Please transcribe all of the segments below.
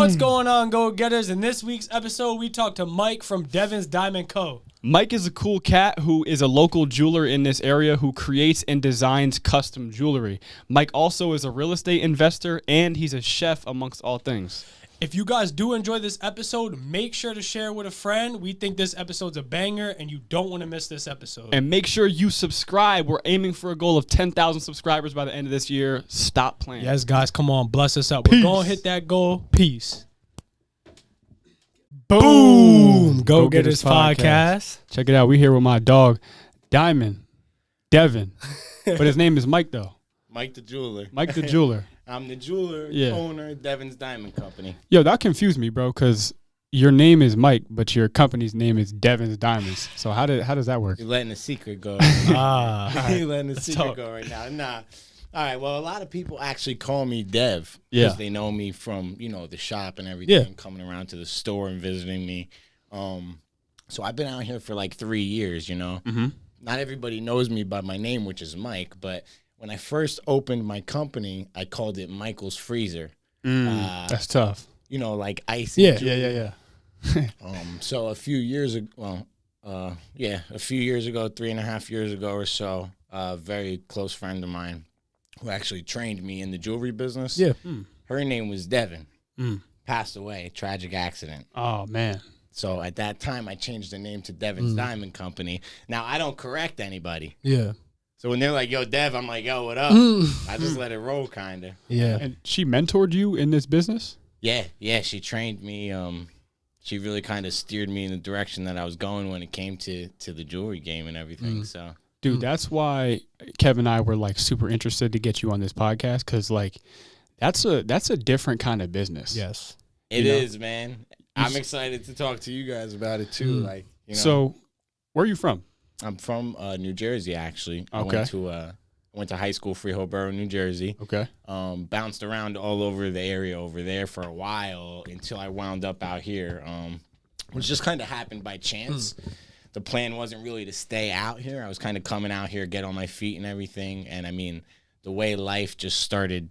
What's going on, go-getters? In this week's episode, we talked to Mike from DevansDiamondCo. Mike is a cool cat who is a local jeweler in this area who creates and designs custom jewelry. Mike also is a real estate investor, and he's a chef amongst all things. If you guys do enjoy this episode, make sure to share with a friend. We think this episode's a banger, and you don't want to miss this episode. And make sure you subscribe. We're aiming for a goal of 10,000 subscribers by the end of this year. Stop playing. Yes, guys, come on, bless us up. We're going to hit that goal. Peace. Boom! Go-Getters Podcast. Check it out. We here with my dog, Devans. But his name is Mike, though. Mike the jeweler. Mike the jeweler. I'm the jeweler, owner of Devans Diamond Company. Yo, that confused me, bro, because your name is Mike, but your company's name is Devans Diamonds. So how does that work? You're letting the secret go. You're letting the secret go right now. Nah. All right, well, a lot of people actually call me Dev because they know me from, the shop and everything, coming around to the store and visiting me. So I've been out here for like 3 years, Mm-hmm. Not everybody knows me by my name, which is Mike, but when I first opened my company, I called it Michael's Freezer. That's tough. Like ice. Yeah. So a few years ago, 3.5 years ago or so, a very close friend of mine who actually trained me in the jewelry business. Yeah. Her name was Devin. Passed away, tragic accident. Oh, man. So at that time, I changed the name to Devans Diamond Company. Now, I don't correct anybody. Yeah. So when they're like, yo, Dev, I'm like, yo, what up? I just let it roll, kind of. Yeah. And she mentored you in this business? Yeah, she trained me. She really kind of steered me in the direction that I was going when it came to the jewelry game and everything. So, dude, that's why Kevin and I were like super interested to get you on this podcast, because like that's a different kind of business. Yes. It is, man. I'm excited to talk to you guys about it too. So, where are you from? I'm from New Jersey, actually. Okay. I went to high school, Freehold Borough, New Jersey. Okay. Bounced around all over the area over there for a while until I wound up out here, which just kind of happened by chance. The plan wasn't really to stay out here. I was kind of coming out here, get on my feet and everything. And I mean, the way life just started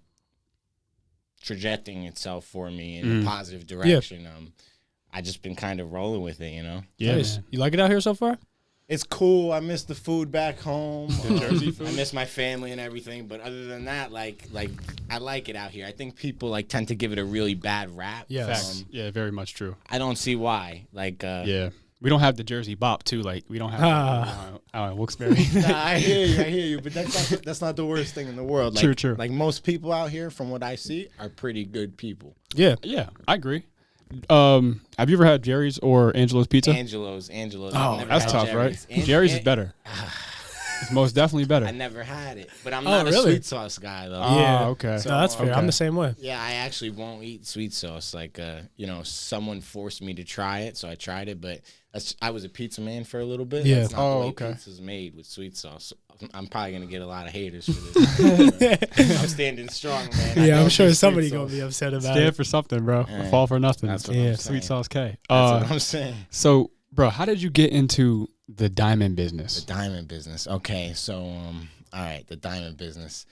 trajecting itself for me in a positive direction. I just been kind of rolling with it, Yeah. Nice. You like it out here so far? It's cool. I miss the food back home. The Jersey food? I miss my family and everything. But other than that, like I like it out here. I think people tend to give it a really bad rap. Yeah. Facts. Yeah, very much true. I don't see why. Yeah. We don't have the Jersey bop too. Like we don't have Wilkes-Barre. Nah, I hear you. But that's not the worst thing in the world. True. Like most people out here, from what I see, are pretty good people. Yeah. Yeah, I agree. Have you ever had Jerry's or Angelo's Pizza? Angelo's. Oh, that's tough, right? Jerry's is better. It's most definitely better. I never had it, but I'm not a sweet sauce guy though. Yeah. Okay. So, no, that's fair. Okay. I'm the same way. Yeah, I actually won't eat sweet sauce. Like, someone forced me to try it, so I tried it. But I was a pizza man for a little bit. Yeah. That's not the way okay. pizza's made with sweet sauce. I'm probably gonna get a lot of haters for this. I'm standing strong, man. Yeah, I'm sure somebody gonna be upset about Stand it. for something, bro. Yeah. Fall for nothing. That's what I'm saying. Sweet sauce K. That's what I'm saying. So, bro, how did you get into the diamond business? The diamond business. Okay, so all right, the diamond business.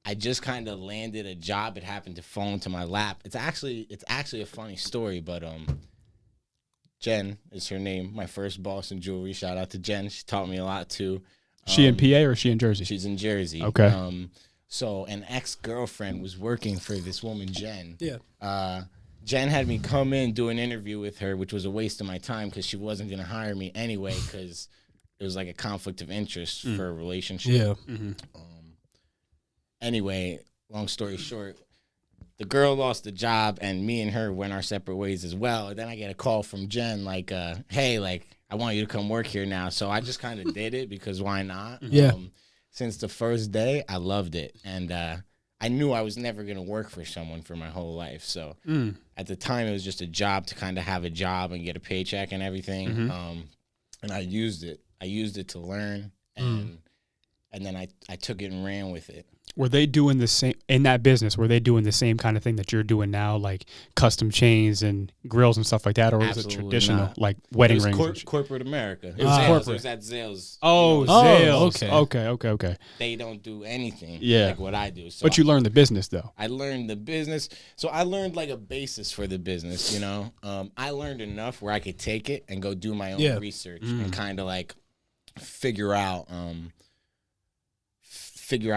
I just kind of landed a job. It happened to fall into my lap. It's actually a funny story, but Jen is her name. My first boss in jewelry. Shout out to Jen. She taught me a lot too. She in PA or she in Jersey? She's in Jersey. Okay. So an ex-girlfriend was working for this woman, Jen. Yeah. Jen had me come in, do an interview with her, which was a waste of my time because she wasn't going to hire me anyway because it was like a conflict of interest for a relationship. Yeah. Mm-hmm. Anyway, long story short, the girl lost the job and me and her went our separate ways as well. And then I get a call from Jen like, hey, like, I want you to come work here now. So I just kind of did it because why not? Yeah. Since the first day, I loved it. And I knew I was never going to work for someone for my whole life. So at the time, it was just a job to kind of have a job and get a paycheck and everything. And I used it. I used it to learn. And then I took it and ran with it. Were they doing the same in that business? Were they doing the same kind of thing that you're doing now, like custom chains and grills and stuff like that, or was it Absolutely traditional, not. like wedding It was rings? and shit? corporate America. It was was Zales. corporate. It was at Zales. Oh, You know, Zales. Okay. they don't do anything Yeah. like what I do. So But you learned the business though. I learned the business. So I learned like a basis for the business, you know. I learned enough where I could take it and go do my own research and kind of like figure out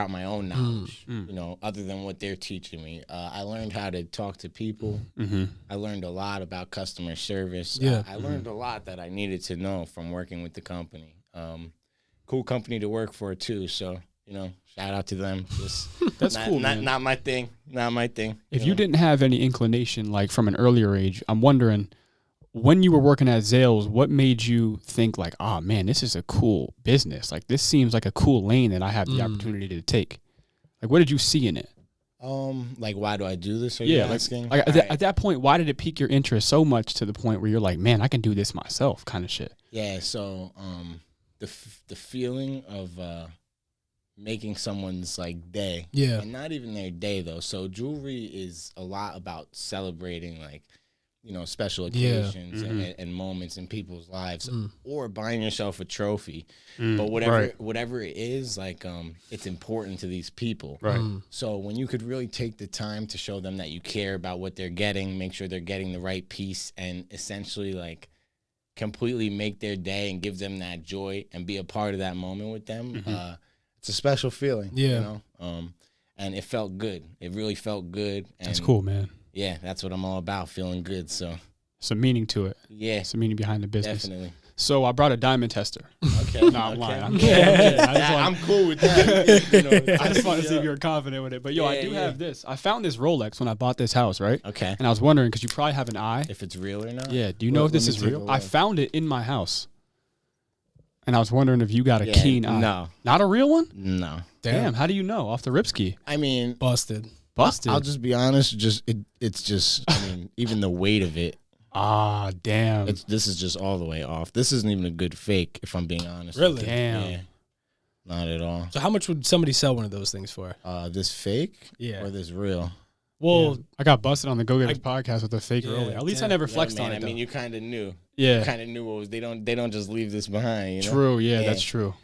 my own knowledge, you know, other than what they're teaching me. I learned how to talk to people. I learned a lot about customer service. I learned a lot that I needed to know from working with the company. Cool company to work for too. So, you know, shout out to them. Just That's cool, man. Not my thing. Not my thing. If you didn't have any inclination, like from an earlier age, I'm wondering, when you were working at Zales, what made you think like, oh man, this is a cool business. Like this seems like a cool lane that I have the opportunity to take. Like, what did you see in it? Like, why do I do this? Are Yeah, you asking? like at that point, why did it pique your interest so much to the point where you're like, man, I can do this myself, kind of shit? Yeah. So, the feeling of making someone's like day, and not even their day though. So jewelry is a lot about celebrating like, you know, special occasions and moments in people's lives, or buying yourself a trophy. But whatever it is, like, it's important to these people. Right. So when you could really take the time to show them that you care about what they're getting, make sure they're getting the right piece, and essentially like completely make their day and give them that joy and be a part of that moment with them, it's a special feeling. You know? And it felt good. It really felt good. And That's cool, man. yeah, that's what I'm all about, feeling good. So Some meaning to it. yeah, Some meaning behind the business. definitely. So I brought a diamond tester. Okay. No, I'm lying. I'm Okay. kidding. I'm cool with that. You know, I just want to see if you're confident with it. But yo, I do have this. I found this Rolex when I bought this house, right? Okay. And I was wondering, because you probably have an eye. If it's real or not? Yeah. Do you know if this is real? I found it in my house. And I was wondering if you got a keen eye. No. Not a real one? No. Damn. How do you know? Off the ripski. I mean, Busted. Busted. I'll just be honest. It's just. I mean, even the weight of it. Ah, damn. This is just all the way off. This isn't even a good fake, if I'm being honest. Really? with you. Damn. Yeah. Not at all. So how much would somebody sell one of those things for? This fake? Yeah. Or this real? Well, I got busted on the Go Getters podcast with a fake Rolex. At least I never flexed man, on it. I mean, you kind of knew. Yeah. You kind of knew what was. They don't just leave this behind. You know? True. Yeah, that's true.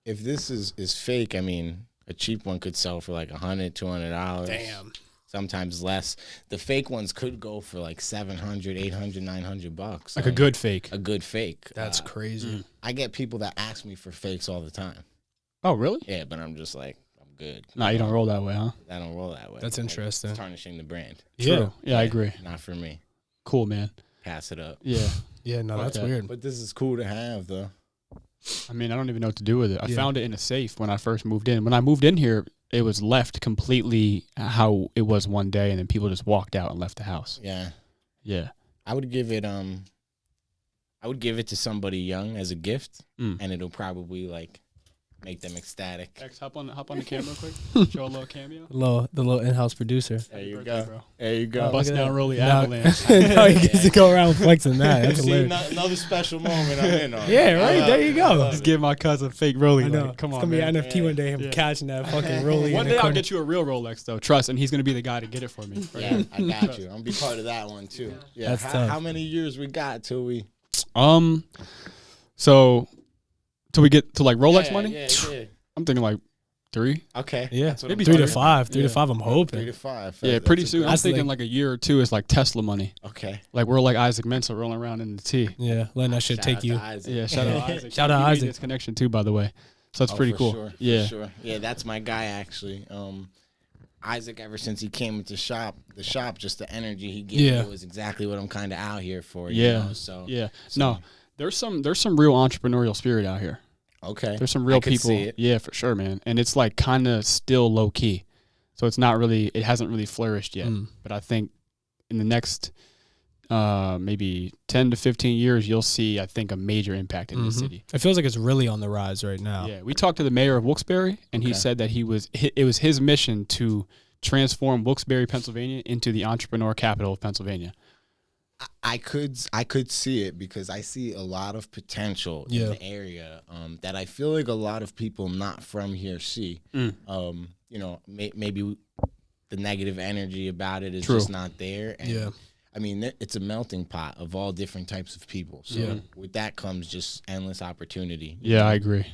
If this is fake, I mean, a cheap one could sell for like $100, $200. damn. Sometimes less. The fake ones could go for like $700, $800, $900. Like a good fake. A good fake. That's crazy. I get people that ask me for fakes all the time. Oh, really? Yeah, but I'm just like, I'm good. Nah, you don't roll that way, huh? I don't roll that way. That's Like, interesting. it's tarnishing the brand. True. Yeah, I agree. Not for me. Cool, man. Pass it up. Yeah. Yeah, no, that's Okay. weird. But this is cool to have, though. I mean, I don't even know what to do with it. I Yeah. found it in a safe when I first moved in. When I moved in here, it was left completely how it was one day, and then people just walked out and left the house. Yeah. Yeah. I would give it to somebody young as a gift, and it'll probably like make them ecstatic. X, hop on the camera quick. Show a little cameo. The little in-house producer. There you Birthday, go. bro. There you go. Bust look at down that. Rolly No. Avalanche. No, he gets to go around flexing that. That's See, hilarious. another special moment I'm in on. Yeah, right. There you go. Just give my cousin fake Rolly. I know. Like, come It's on, gonna man. be NFT one day. Him Yeah. catching that fucking rolling. One day I'll get you a real Rolex, though. Trust, and he's gonna be the guy to get it for me. Yeah, I got you. I'm gonna be part of that one too. Yeah. That's how, tough. how many years we got till we So till we get to like Rolex yeah, money, Yeah. I'm thinking like 3. Okay. Yeah, That's what maybe I'm 3 to talking 5. 3 to Yeah. 5. I'm about. 3 hoping. to 5. Yeah, That's pretty a soon. good- I'm That's thinking like- like a year or two is like Tesla money. Okay. Like we're like Isaac Mensa rolling around in the T. Yeah, letting that shit Shout take out you. to Isaac. Yeah, shout out Isaac. Shout out He made Isaac. this connection too, by the way. So that's Oh, pretty for cool. Sure, for Yeah. sure. Yeah, that's my guy actually. Isaac, ever since he came into the shop, just the energy he gave Yeah. me was exactly what I'm kind of out here for. Yeah. You know? So Yeah. No, there's some real entrepreneurial spirit out here. okay. There's some real I could people. see it. Yeah, for sure, man. And it's like kind of still low key. So it's not really, it hasn't really flourished yet. But I think in the next maybe 10 to 15 years, you'll see, I think, a major impact in the city. It feels like it's really on the rise right now. Yeah, we talked to the mayor of Wilkes-Barre, and he Okay. said that it was his mission to transform Wilkes-Barre, Pennsylvania into the entrepreneur capital of Pennsylvania. I could see it because I see a lot of potential in the area that I feel like a lot of people not from here see. You know, maybe the negative energy about it is just not there. And I mean, it's a melting pot of all different types of people. So with that comes just endless opportunity. Yeah, I agree.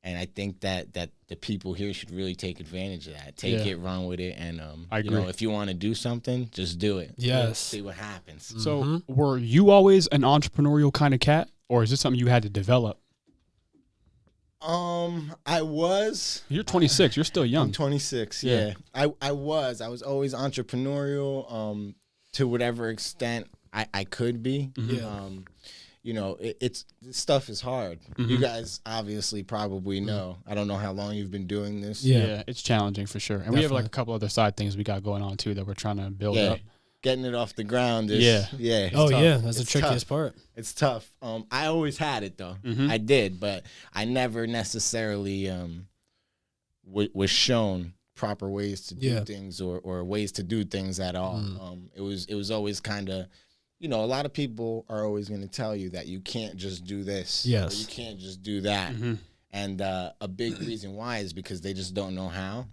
And I think that the people here should really take advantage of that. Take it, run with it, and I agree. you know, if you want to do something, just do it. Yes. See what happens. So, were you always an entrepreneurial kind of cat, or is this something you had to develop? I was. You're 26. You're still young. I'm 26. Yeah. I was always entrepreneurial. To whatever extent I could be. You know, this stuff is hard. You guys obviously probably know. I don't know how long you've been doing this. Yeah, it's challenging for sure. And we have like a couple other side things we got going on too that we're trying to build up. Getting it off the ground is it's tough. Yeah, that's the trickiest part. It's tough. I always had it though. I did, but I never necessarily was shown proper ways to do things or ways to do things at all. It was always kind of, you know, a lot of people are always going to tell you that you can't just do this. Or you can't just do that. And a big reason why is because they just don't know how.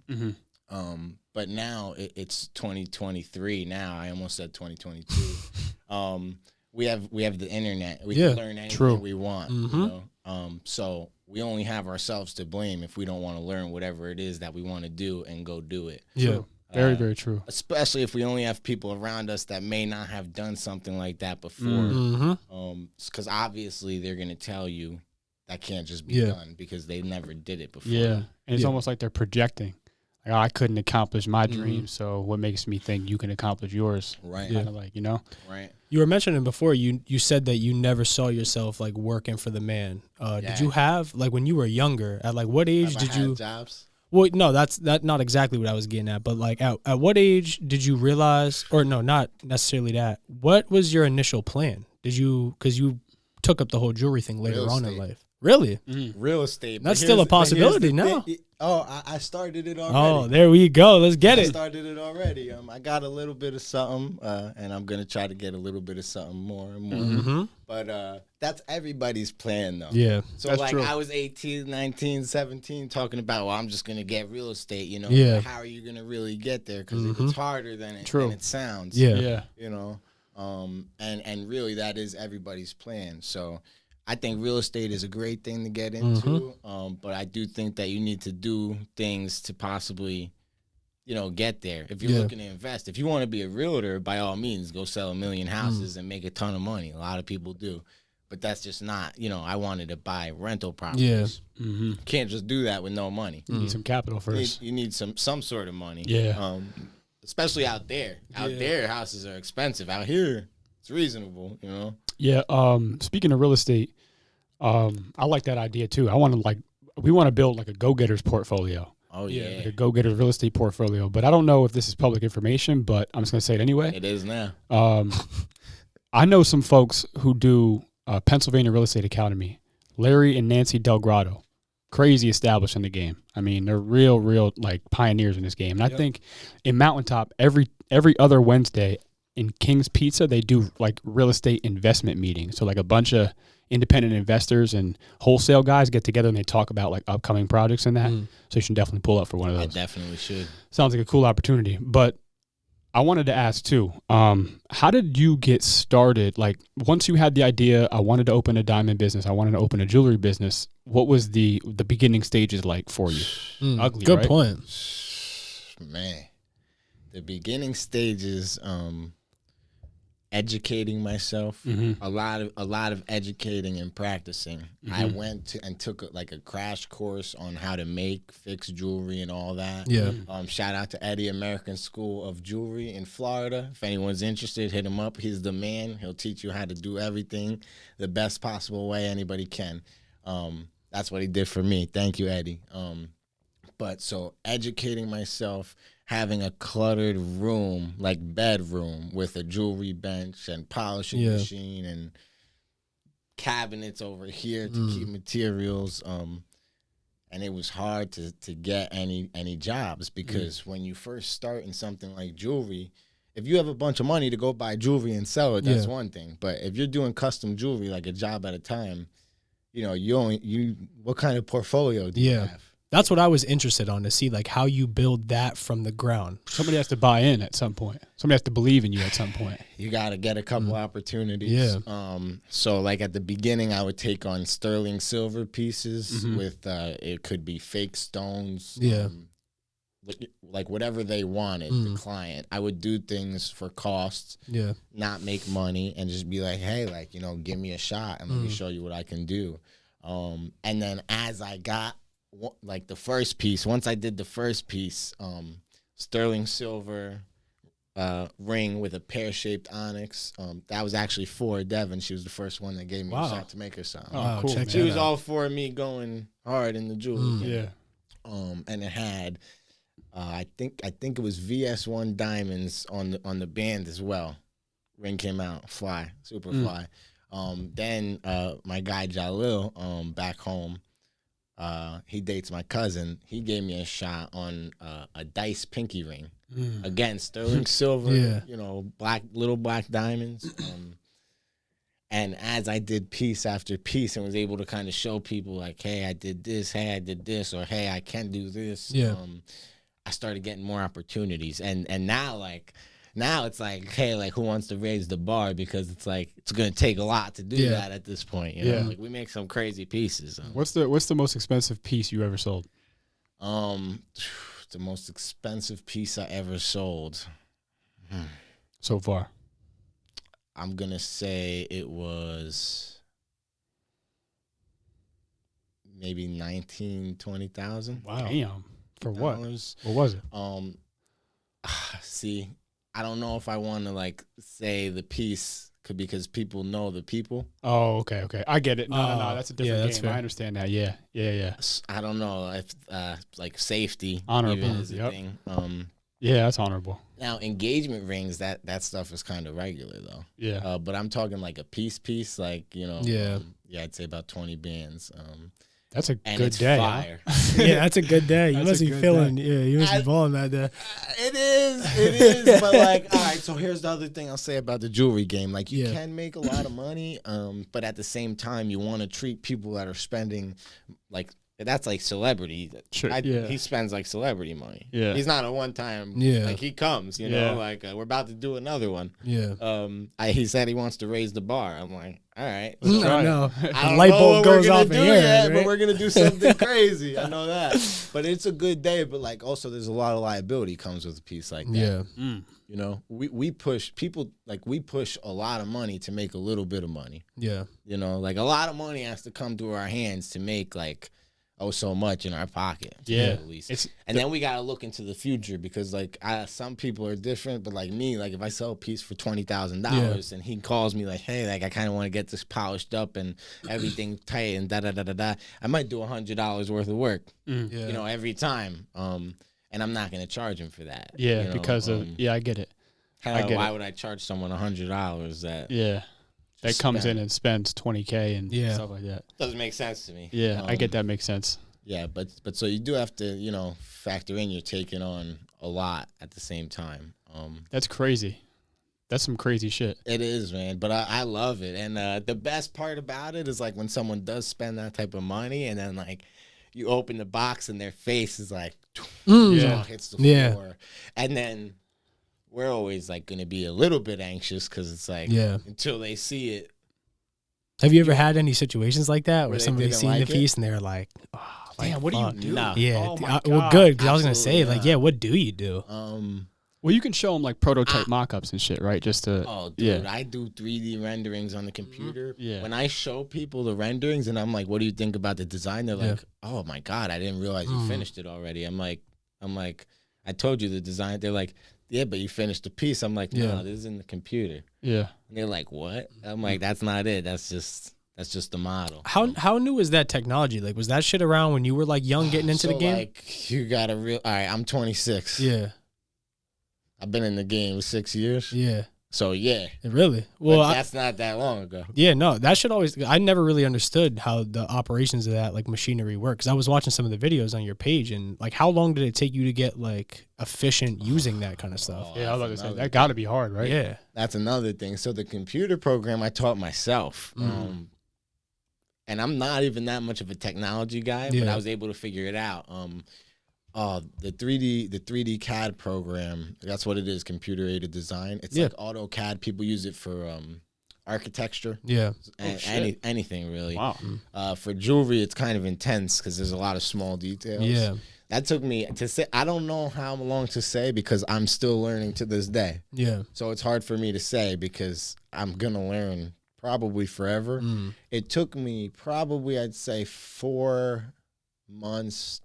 But now it's 2023 now. I almost said 2022. We have the internet. We can learn anything we want. You know? So we only have ourselves to blame if we don't want to learn whatever it is that we want to do and go do it. Yeah. Very, very true. Especially if we only have people around us that may not have done something like that before. Because obviously they're going to tell you that can't just be done because they never did it before. Yeah. And it's almost like they're projecting. Like, I couldn't accomplish my dream, so what makes me think you can accomplish yours? Right. Kind of like, you know? Right. You were mentioning before, you said that you never saw yourself like working for the man. Did you have, like when you were younger, at like what age did you? Jobs? Well, no, that's not exactly what I was getting at. But like, at what age did you realize, or no, not necessarily that. What was your initial plan? Did you, because you took up the whole jewelry thing later on in life. Really? Real estate. That's still a possibility now. I started it already. Oh, there we go. Let's get it. I started it already. I got a little bit of something, and I'm gonna try to get a little bit of something more and more. But that's everybody's plan, though. Yeah. So that's like true. I was 18, 19, 17, talking about, well, I'm just gonna get real estate. You know, how are you gonna really get there? Because it's harder than it sounds. Yeah. You know, and really that is everybody's plan. So I think real estate is a great thing to get into, but I do think that you need to do things to possibly, you know, get there. If you're looking to invest, if you want to be a realtor, by all means, go sell 1 million houses and make a ton of money. A lot of people do, but that's just not, you know, I wanted to buy rental properties. You can't just do that with no money. You need some capital first. You need some sort of money. Yeah. Especially out there. Out there, houses are expensive. Out here, it's reasonable, you know? Yeah. Speaking of real estate, I like that idea too. We want to build like a go-getters portfolio. Oh yeah. Like a go-getters real estate portfolio. But I don't know if this is public information, but I'm just going to say it anyway. It is now. I know some folks who do Pennsylvania Real Estate Academy, Larry and Nancy Delgrado. Crazy established in the game. I mean, they're real like pioneers in this game. And I think in Mountaintop, every other Wednesday in King's Pizza, they do like real estate investment meetings. So like a bunch of independent investors and wholesale guys get together and they talk about like upcoming projects and that. So you should definitely pull up for one of those. I definitely should. Sounds like a cool opportunity. But I wanted to ask too, how did you get started? Like once you had the idea, I wanted to open a diamond business, I wanted to open a jewelry business. What was the beginning stages like for you? Ugly, good right? point. Man, the beginning stages, educating myself, a lot of educating and practicing. I went and took a crash course on how to fix jewelry and all that. Shout out to Eddie, American School of Jewelry in Florida. If anyone's interested, hit him up. He's the man. He'll teach you how to do everything the best possible way anybody can. That's what he did for me. Thank you, Eddie. But so educating myself, having a cluttered room, like bedroom, with a jewelry bench and polishing machine and cabinets over here to keep materials. And it was hard to get any jobs because when you first start in something like jewelry, if you have a bunch of money to go buy jewelry and sell it, that's one thing. But if you're doing custom jewelry, like a job at a time, you know, what kind of portfolio do you have? That's what I was interested on, to see like how you build that from the ground. Somebody has to buy in at some point. Somebody has to believe in you at some point. You got to get a couple opportunities. Yeah. So like at the beginning, I would take on sterling silver pieces with, it could be fake stones. Yeah. Like whatever they wanted, the client. I would do things for costs, not make money, and just be like, hey, like, you know, give me a shot and let me show you what I can do. And then as I got like the first piece, once I did the first piece, sterling silver ring with a pear-shaped onyx, that was actually for Devans. She was the first one that gave me a shot to make her something. Oh, cool. She was all for me going hard in the jewelry. Yeah. And it had I think it was VS1 diamonds on the band as well. Ring came out, fly, super fly. Then my guy Jalil, back home, he dates my cousin. He gave me a shot on a dice pinky ring. Again, sterling silver, you know, little black diamonds. And as I did piece after piece and was able to kind of show people like, hey, I did this, or hey, I can do this. I started getting more opportunities. And now it's like, hey, like, who wants to raise the bar? Because it's like, it's going to take a lot to do that at this point. You know? Like, we make some crazy pieces. What's the most expensive piece you ever sold? The most expensive piece I ever sold. So far? I'm going to say it was maybe $19,000-$20,000. Wow. Damn. For what? What was it? See, I don't know if I want to like say the piece because people know the people. Oh, okay. I get it. No, that's a different game. Fair. I understand that. Yeah. I don't know if like safety honorable is a thing. Yeah, that's honorable. Now engagement rings, that stuff is kind of regular though. Yeah. But I'm talking like a piece, like, you know. Yeah. I'd say about 20 bands. That's a and good it's day. fire. Yeah, that's a good day. You That's must a be good feeling, day. you must be balling that day. It is. But like, all right, so here's the other thing I'll say about the jewelry game. Like, you can make a lot of money, but at the same time, you want to treat people that are spending, like, that's like celebrity. Sure. He spends like celebrity money. Yeah. He's not a one-time, like, he comes, you know, like, we're about to do another one. Yeah. He said he wants to raise the bar. I'm like, all right. I know. I don't light know bulb what goes we're gonna off do in here, yet, right? but we're gonna do something crazy. I know that. But it's a good day. But like, also, there's a lot of liability comes with a piece like that. Yeah. You know, we push people, like, we push a lot of money to make a little bit of money. Yeah. You know, like, a lot of money has to come through our hands to make like so much in our pocket. Yeah. At least. And then we gotta look into the future because like some people are different, but like me, like if I sell a piece for $20,000 and he calls me like, hey, like I kind of want to get this polished up and everything tight and da, I might do $100 worth of work. You know, every time. And I'm not gonna charge him for that. Yeah, you know? because of I get it. Why would I charge someone $100 that? That comes in and spends $20K and stuff like that. Doesn't make sense to me. Yeah, I get that makes sense. Yeah, but so you do have to, you know, factor in you're taking on a lot at the same time. That's crazy. That's some crazy shit. It is, man. But I love it. And the best part about it is like when someone does spend that type of money and then like you open the box and their face is like hits the floor. And then we're always like going to be a little bit anxious because it's like until they see it. Have you ever had any situations like that where somebody's seen like the piece and they're like, oh, damn, what do you do? No. Yeah. Oh my well, good. Because I was going to say, like, what do you do? Well, you can show them like prototype mock-ups and shit, right? Just to I do 3D renderings on the computer. Yeah. When I show people the renderings and I'm like, what do you think about the design? They're like, oh my God, I didn't realize you finished it already. I'm like, I told you the design. They're like, yeah, but you finished the piece. I'm like, no, this is in the computer. Yeah. And they're like, what? I'm like, that's not it. That's just the model. How new is that technology? Like, was that shit around when you were like young getting into the game? Like, you got to all right, I'm 26. Yeah. I've been in the game for 6 years. Yeah. So yeah, Really? Well, but that's not that long ago. yeah, no, that should always. I never really understood how the operations of that like machinery work, because I was watching some of the videos on your page, and like, how long did it take you to get like efficient using that kind of stuff? Yeah, I was about to say that got to be hard, right? Yeah, That's another thing. So the computer program I taught myself. And I'm not even that much of a technology guy, but I was able to figure it out. The 3D CAD program, that's what it is, computer aided design. It's like AutoCAD. People use it for architecture. Yeah. Anything really. Wow. For jewelry, it's kind of intense because there's a lot of small details. Yeah. That took me to say, I don't know how long to say because I'm still learning to this day. Yeah. So it's hard for me to say because I'm going to learn probably forever. It took me probably, I'd say, 4 months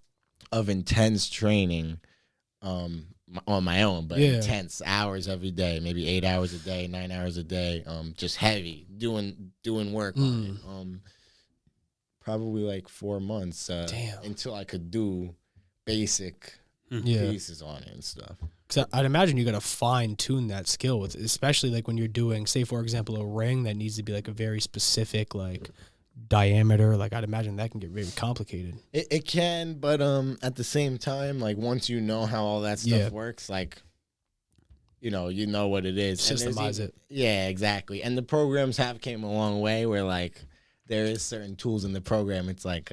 of intense training on my own, but intense hours every day, maybe 8 hours a day, 9 hours a day, just heavy, doing work on it. Probably like 4 months until I could do basic pieces on it and stuff. Because I'd imagine you got to fine tune that skill with, especially like when you're doing, say, for example, a ring that needs to be like a very specific like diameter. Like, I'd imagine that can get very complicated. It can, but at the same time, like, once you know how all that stuff works, like, you know what it is. Systemize it. Yeah, exactly. And the programs have came a long way where like there is certain tools in the program. It's like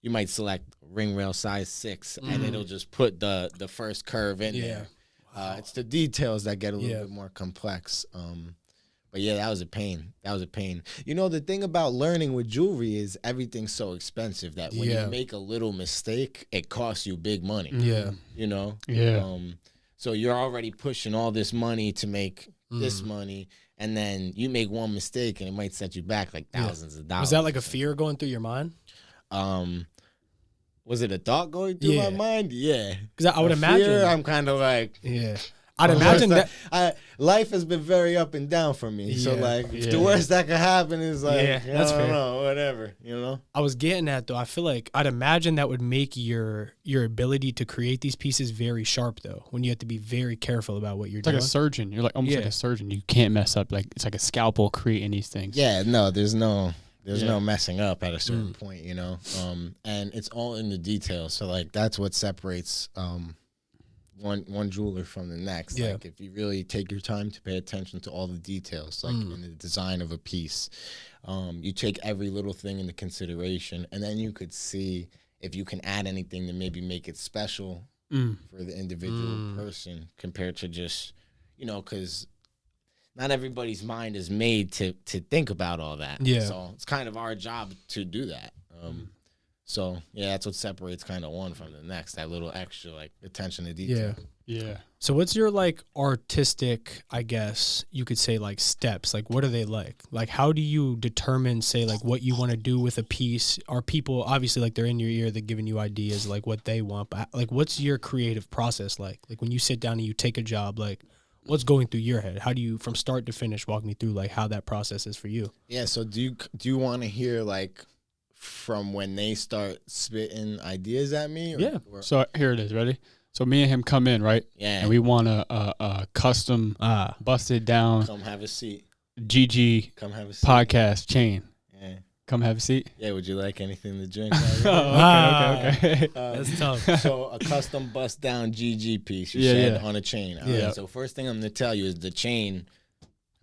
you might select ring rail size 6 and it'll just put the first curve in there. Wow. It's the details that get a little bit more complex. But yeah, that was a pain. You know, the thing about learning with jewelry is everything's so expensive that when you make a little mistake, it costs you big money. Yeah. You know? Yeah. So you're already pushing all this money to make this money, and then you make one mistake and it might set you back like thousands of dollars. Was that like a fear going through your mind? Was it a thought going through my mind? Yeah. Because I would imagine. Fear, I'm kind of like. Yeah. I'd imagine that. Life has been very up and down for me. So, like, the worst that could happen is, like, that's fair. Know, whatever, you know? I was getting at, though, I feel like I'd imagine that would make your ability to create these pieces very sharp, though, when you have to be very careful about what you're doing. It's like a surgeon. You're like almost like a surgeon. You can't mess up. Like, it's like a scalpel creating these things. Yeah, no, there's no messing up at a certain point, you know? And it's all in the details. So, like, that's what separates one jeweler from the next. Like, if you really take your time to pay attention to all the details, like in the design of a piece, you take every little thing into consideration, and then you could see if you can add anything to maybe make it special for the individual person compared to just, you know, because not everybody's mind is made to think about all that. Yeah. So it's kind of our job to do that. So, yeah, that's what separates kind of one from the next, that little extra, like, attention to detail. Yeah. So what's your, like, artistic, I guess, you could say, like, steps? Like, what are they like? Like, how do you determine, say, like, what you want to do with a piece? Are people, obviously, like, they're in your ear, they're giving you ideas, like, what they want. But, like, what's your creative process like? Like, when you sit down and you take a job, like, what's going through your head? How do you, from start to finish, walk me through, like, how that process is for you? Yeah, so do you want to hear, like, from when they start spitting ideas at me? Or? So here it is. Ready? So me and him come in, right? Yeah. And we want a custom, busted down. Come have a seat. GG. Come have a seat. Podcast chain. Yeah. Come have a seat. Yeah. Would you like anything to drink? Okay. That's tough. So a custom bust down GG piece you said on a chain. Right. So first thing I'm going to tell you is the chain.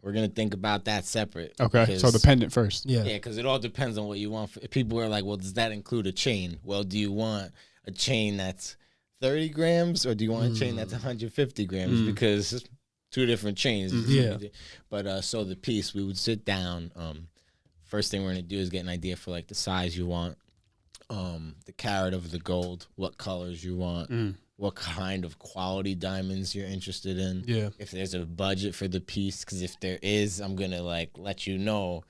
We're going to think about that separate. Okay, so the pendant first. Yeah, because it all depends on what you want. People are like, well, does that include a chain? Well, do you want a chain that's 30 grams or do you want a chain that's 150 grams? Because it's 2 different chains. But so the piece, we would sit down. First thing we're going to do is get an idea for, like, the size you want, the carat of the gold, what colors you want. What kind of quality diamonds you're interested in. Yeah. If there's a budget for the piece, because if there is, I'm going to, like, let you know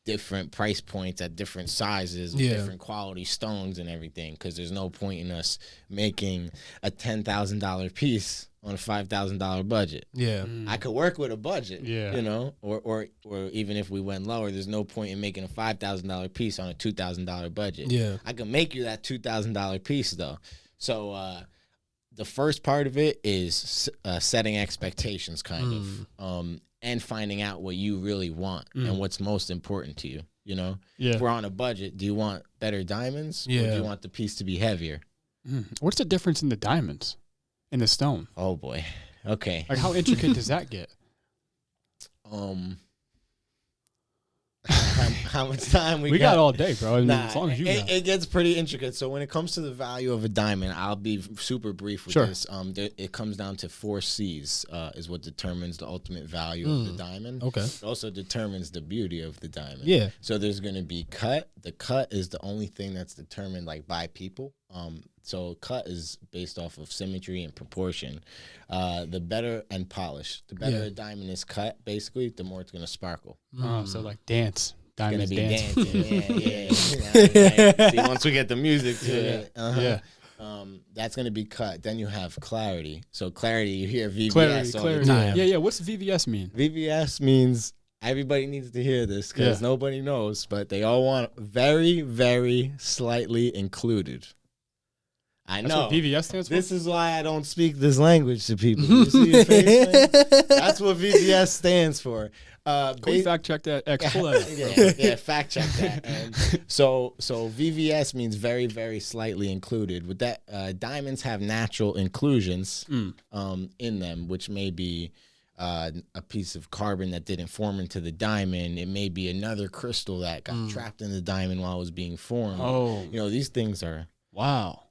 different price points at different sizes, with different quality stones and everything, because there's no point in us making a $10,000 piece on a $5,000 budget. Yeah. I could work with a budget, you know, or even if we went lower, there's no point in making a $5,000 piece on a $2,000 budget. Yeah. I can make you that $2,000 piece, though. So, the first part of it is setting expectations, kind of, and finding out what you really want and what's most important to you. You know, if we're on a budget, do you want better diamonds, or do you want the piece to be heavier? What's the difference in the diamonds and the stone? Oh boy, okay. Like, how intricate does that get? How much time we got all day, bro. I mean, as long as you got. It gets pretty intricate. So when it comes to the value of a diamond, I'll be super brief with this. It comes down to 4 C's is what determines the ultimate value of the diamond. Okay. It also determines the beauty of the diamond. Yeah. So there's going to be cut. The cut is the only thing that's determined like by people. So cut is based off of symmetry and proportion. The better and polish. The better a diamond is cut, basically, the more it's going to sparkle. So like dance. Diamonds Gonna be dance. dancing. Yeah. See, once we get the music to it, that's gonna be cut. Then you have clarity. So clarity, you hear VVS all the time. Yeah. What's VVS mean? VVS means everybody needs to hear this because nobody knows, but they all want very, very slightly included. I know. That's what VVS stands for? This is why I don't speak this language to people. You see your face, man? That's what VVS stands for. Can we fact check that? Pull that yeah, fact check that. So VVS means very, very slightly included. With that, diamonds have natural inclusions in them, which may be a piece of carbon that didn't form into the diamond. It may be another crystal that got trapped in the diamond while it was being formed. Oh, you know, these things are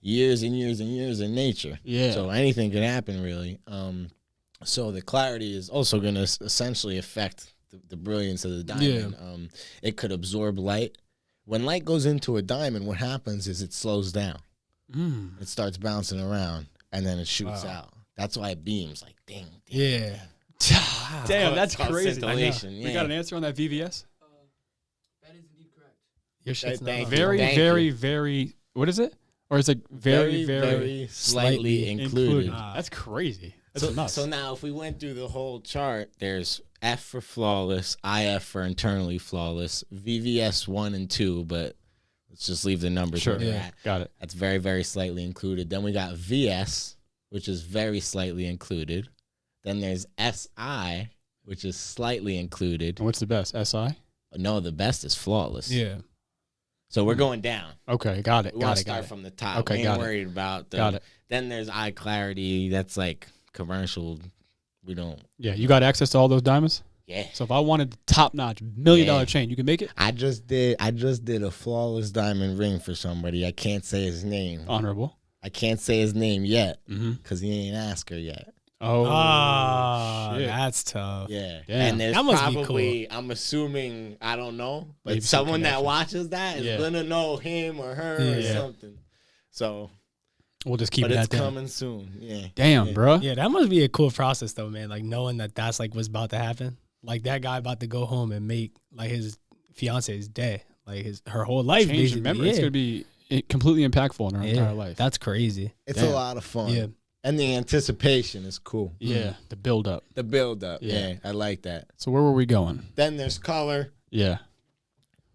years and years and years in nature. Yeah. So anything could happen, really. So the clarity is also going to essentially affect the brilliance of the diamond. Yeah. It could absorb light. When light goes into a diamond, what happens is it slows down. It starts bouncing around, and then it shoots out. That's why it beams like ding, ding. Yeah. Wow. Damn, that's crazy. Yeah. We got an answer on that VVS? That is indeed correct. Your shit's not very, what is it? Or it's like very slightly included. That's crazy. That's nuts. So now if we went through the whole chart, there's F for flawless, IF for internally flawless, VVS 1 and 2, but let's just leave the numbers where they're at. Got it. That's very, very slightly included. Then we got VS, which is very slightly included. Then there's SI, which is slightly included. And what's the best? SI? No, the best is flawless. Yeah. So we're going down. Okay, got it. We want to start from the top. Okay, we ain't worried about the. Got it. Then there's eye clarity. That's like commercial. We don't. Yeah, you got access to all those diamonds? Yeah. So if I wanted the top-notch $1 million chain, you can make it? I just did a flawless diamond ring for somebody. I can't say his name. Honorable. I can't say his name yet because he ain't asked her yet. Oh, shit. That's tough. Yeah. Damn. And there's that must probably, be cool. I'm assuming, I don't know, but Maybe someone that watches that is going to know him or her or something. So. We'll just keep it at that. But it's that coming soon. Yeah. Damn, bro. Yeah, that must be a cool process, though, man. Like, knowing that that's, like, what's about to happen. Like, that guy about to go home and make, like, his fiance's day. Like, her whole life. Change memory. It's going to be completely impactful in her entire life. That's crazy. It's a lot of fun. Yeah. And the anticipation is cool. Yeah, the build-up. The build-up, yeah, I like that. So where were we going? Then there's color. Yeah.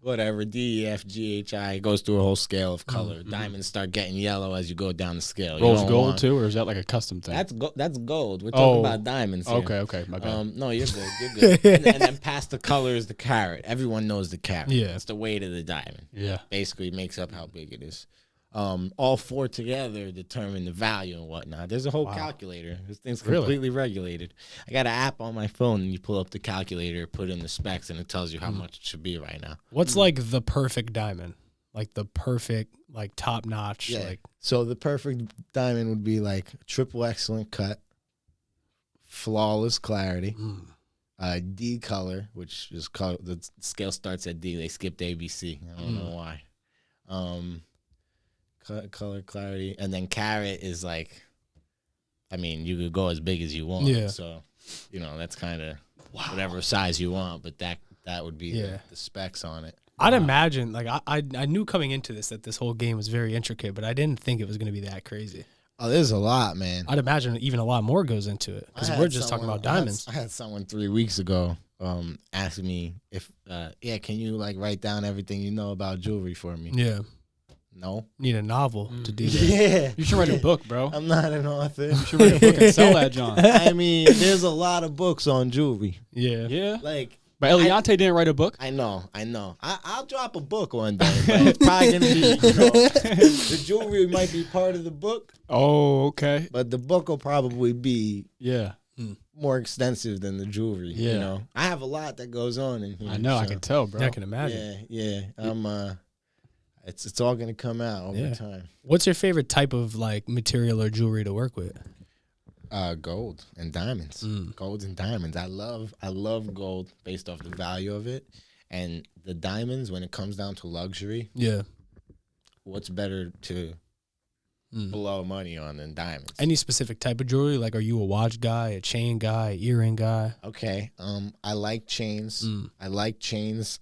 Whatever, D, E, F, G, H, I. It goes through a whole scale of color. Diamonds start getting yellow as you go down the scale. Rose gold too, or is that like a custom thing? That's gold. We're talking about diamonds here. Okay, my bad. No, you're good. You're good. and then past the color is the carat. Everyone knows the carat. Yeah. It's the weight of the diamond. Yeah. Basically makes up how big it is. All 4 together determine the value and whatnot. There's a whole calculator. This thing's completely regulated. I got an app on my phone, and you pull up the calculator, put in the specs, and it tells you how much it should be right now. What's like the perfect diamond? Like the perfect, like top notch. Yeah. Like, so the perfect diamond would be like triple excellent cut, flawless clarity, D color, which is called, the scale starts at D. They skipped ABC. I don't know why. Color clarity, and then carat is like, I mean, you could go as big as you want. Yeah. So, you know, that's kind of whatever size you want, but that would be the specs on it. I'd imagine, like, I knew coming into this that this whole game was very intricate, but I didn't think it was going to be that crazy. Oh, there's a lot, man. I'd imagine even a lot more goes into it because we're just talking about diamonds. I had someone 3 weeks ago ask me if, can you like write down everything you know about jewelry for me? Yeah. No. Need a novel to do that. Yeah. You should write a book, bro. I'm not an author. You should write a book and sell that, John. I mean, there's a lot of books on jewelry. Yeah. Yeah. Like, But Eliante didn't write a book. I know. I'll drop a book one day, but it's probably gonna be, the jewelry might be part of the book, Oh, okay. but the book will probably be Yeah. more extensive than the jewelry. Yeah. You know, I have a lot that goes on in here. I know. I so, can tell, bro. I can imagine. Yeah. It's all gonna come out over time. What's your favorite type of like material or jewelry to work with? Gold and diamonds. Gold and diamonds. I love gold based off the value of it, and the diamonds when it comes down to luxury. Yeah. What's better to blow money on than diamonds? Any specific type of jewelry? Like, are you a watch guy, a chain guy, earring guy? Okay. I like chains.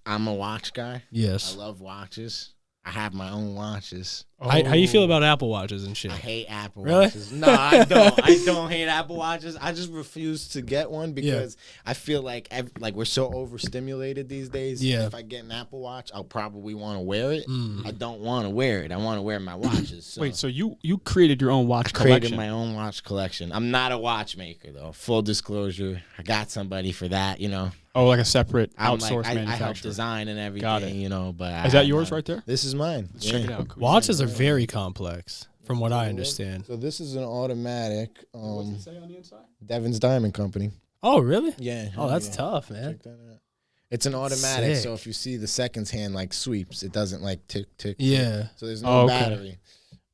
I'm a watch guy. Yes. I love watches. I have my own watches. How you feel about Apple Watches and shit? I hate Apple Really? Watches. No, I don't. I don't hate Apple Watches. I just refuse to get one because I feel like we're so overstimulated these days. Yeah. If I get an Apple Watch, I'll probably want to wear it. I don't want to wear it. I want to wear my watches. So Wait, so you created your own watch created collection? my own watch collection. I'm not a watchmaker though. Full disclosure. I got somebody for that. Oh, like a separate I'm outsourced I help manufacturer. design and everything. Got it. But Is that yours right there? This is mine. Let's check it out. Watches are very complex, from what I understand. So this is an automatic. What's it say on the inside? Devans Diamond Company. Oh, really? Yeah. Oh, that's yeah. Si man. Check that out. It's an automatic, Sick. so if you see the seconds hand like sweeps, it doesn't like tick tick. Yeah. So there's no okay. battery.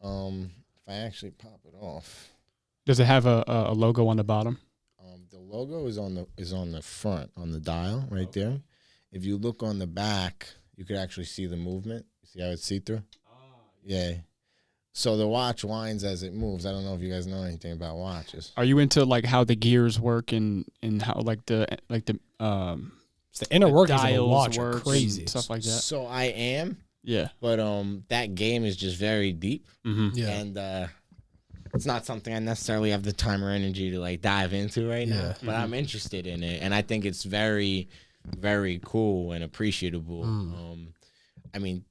If I actually pop it off, Does it have a logo on the bottom? the logo is on the front on the dial right there. If you look on the back, you could actually see the movement. See how it's see through? Yeah. So the watch winds as it moves. I don't know if you guys know anything about watches. Are you into like how the gears work and how like the The inner workings of a dials watch are work crazy. and stuff like that? So I am, Yeah. but that game is just very deep. Mm-hmm. Yeah. And it's not something I necessarily have the time or energy to like dive into right now. But I'm interested in it, and I think it's very, very cool and appreciable. I mean,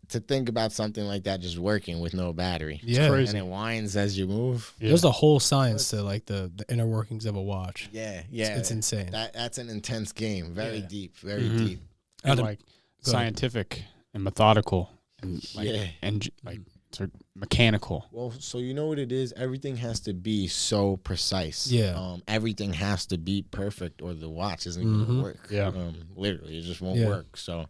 to think about something like that just working with no battery, Yeah. crazy. and it winds as you move. Yeah. There's a whole science to like the inner workings of a watch. Yeah, It's insane. That's an intense game. Very Yeah. deep. Very Mhm. deep. And Adam, like go ahead. scientific and methodical and like Yeah. and like sort of mechanical. Well, so you know what it is? Everything has to be so precise. Yeah. Everything has to be perfect or the watch isn't going to work. Yeah. Literally, it just won't Yeah. work. So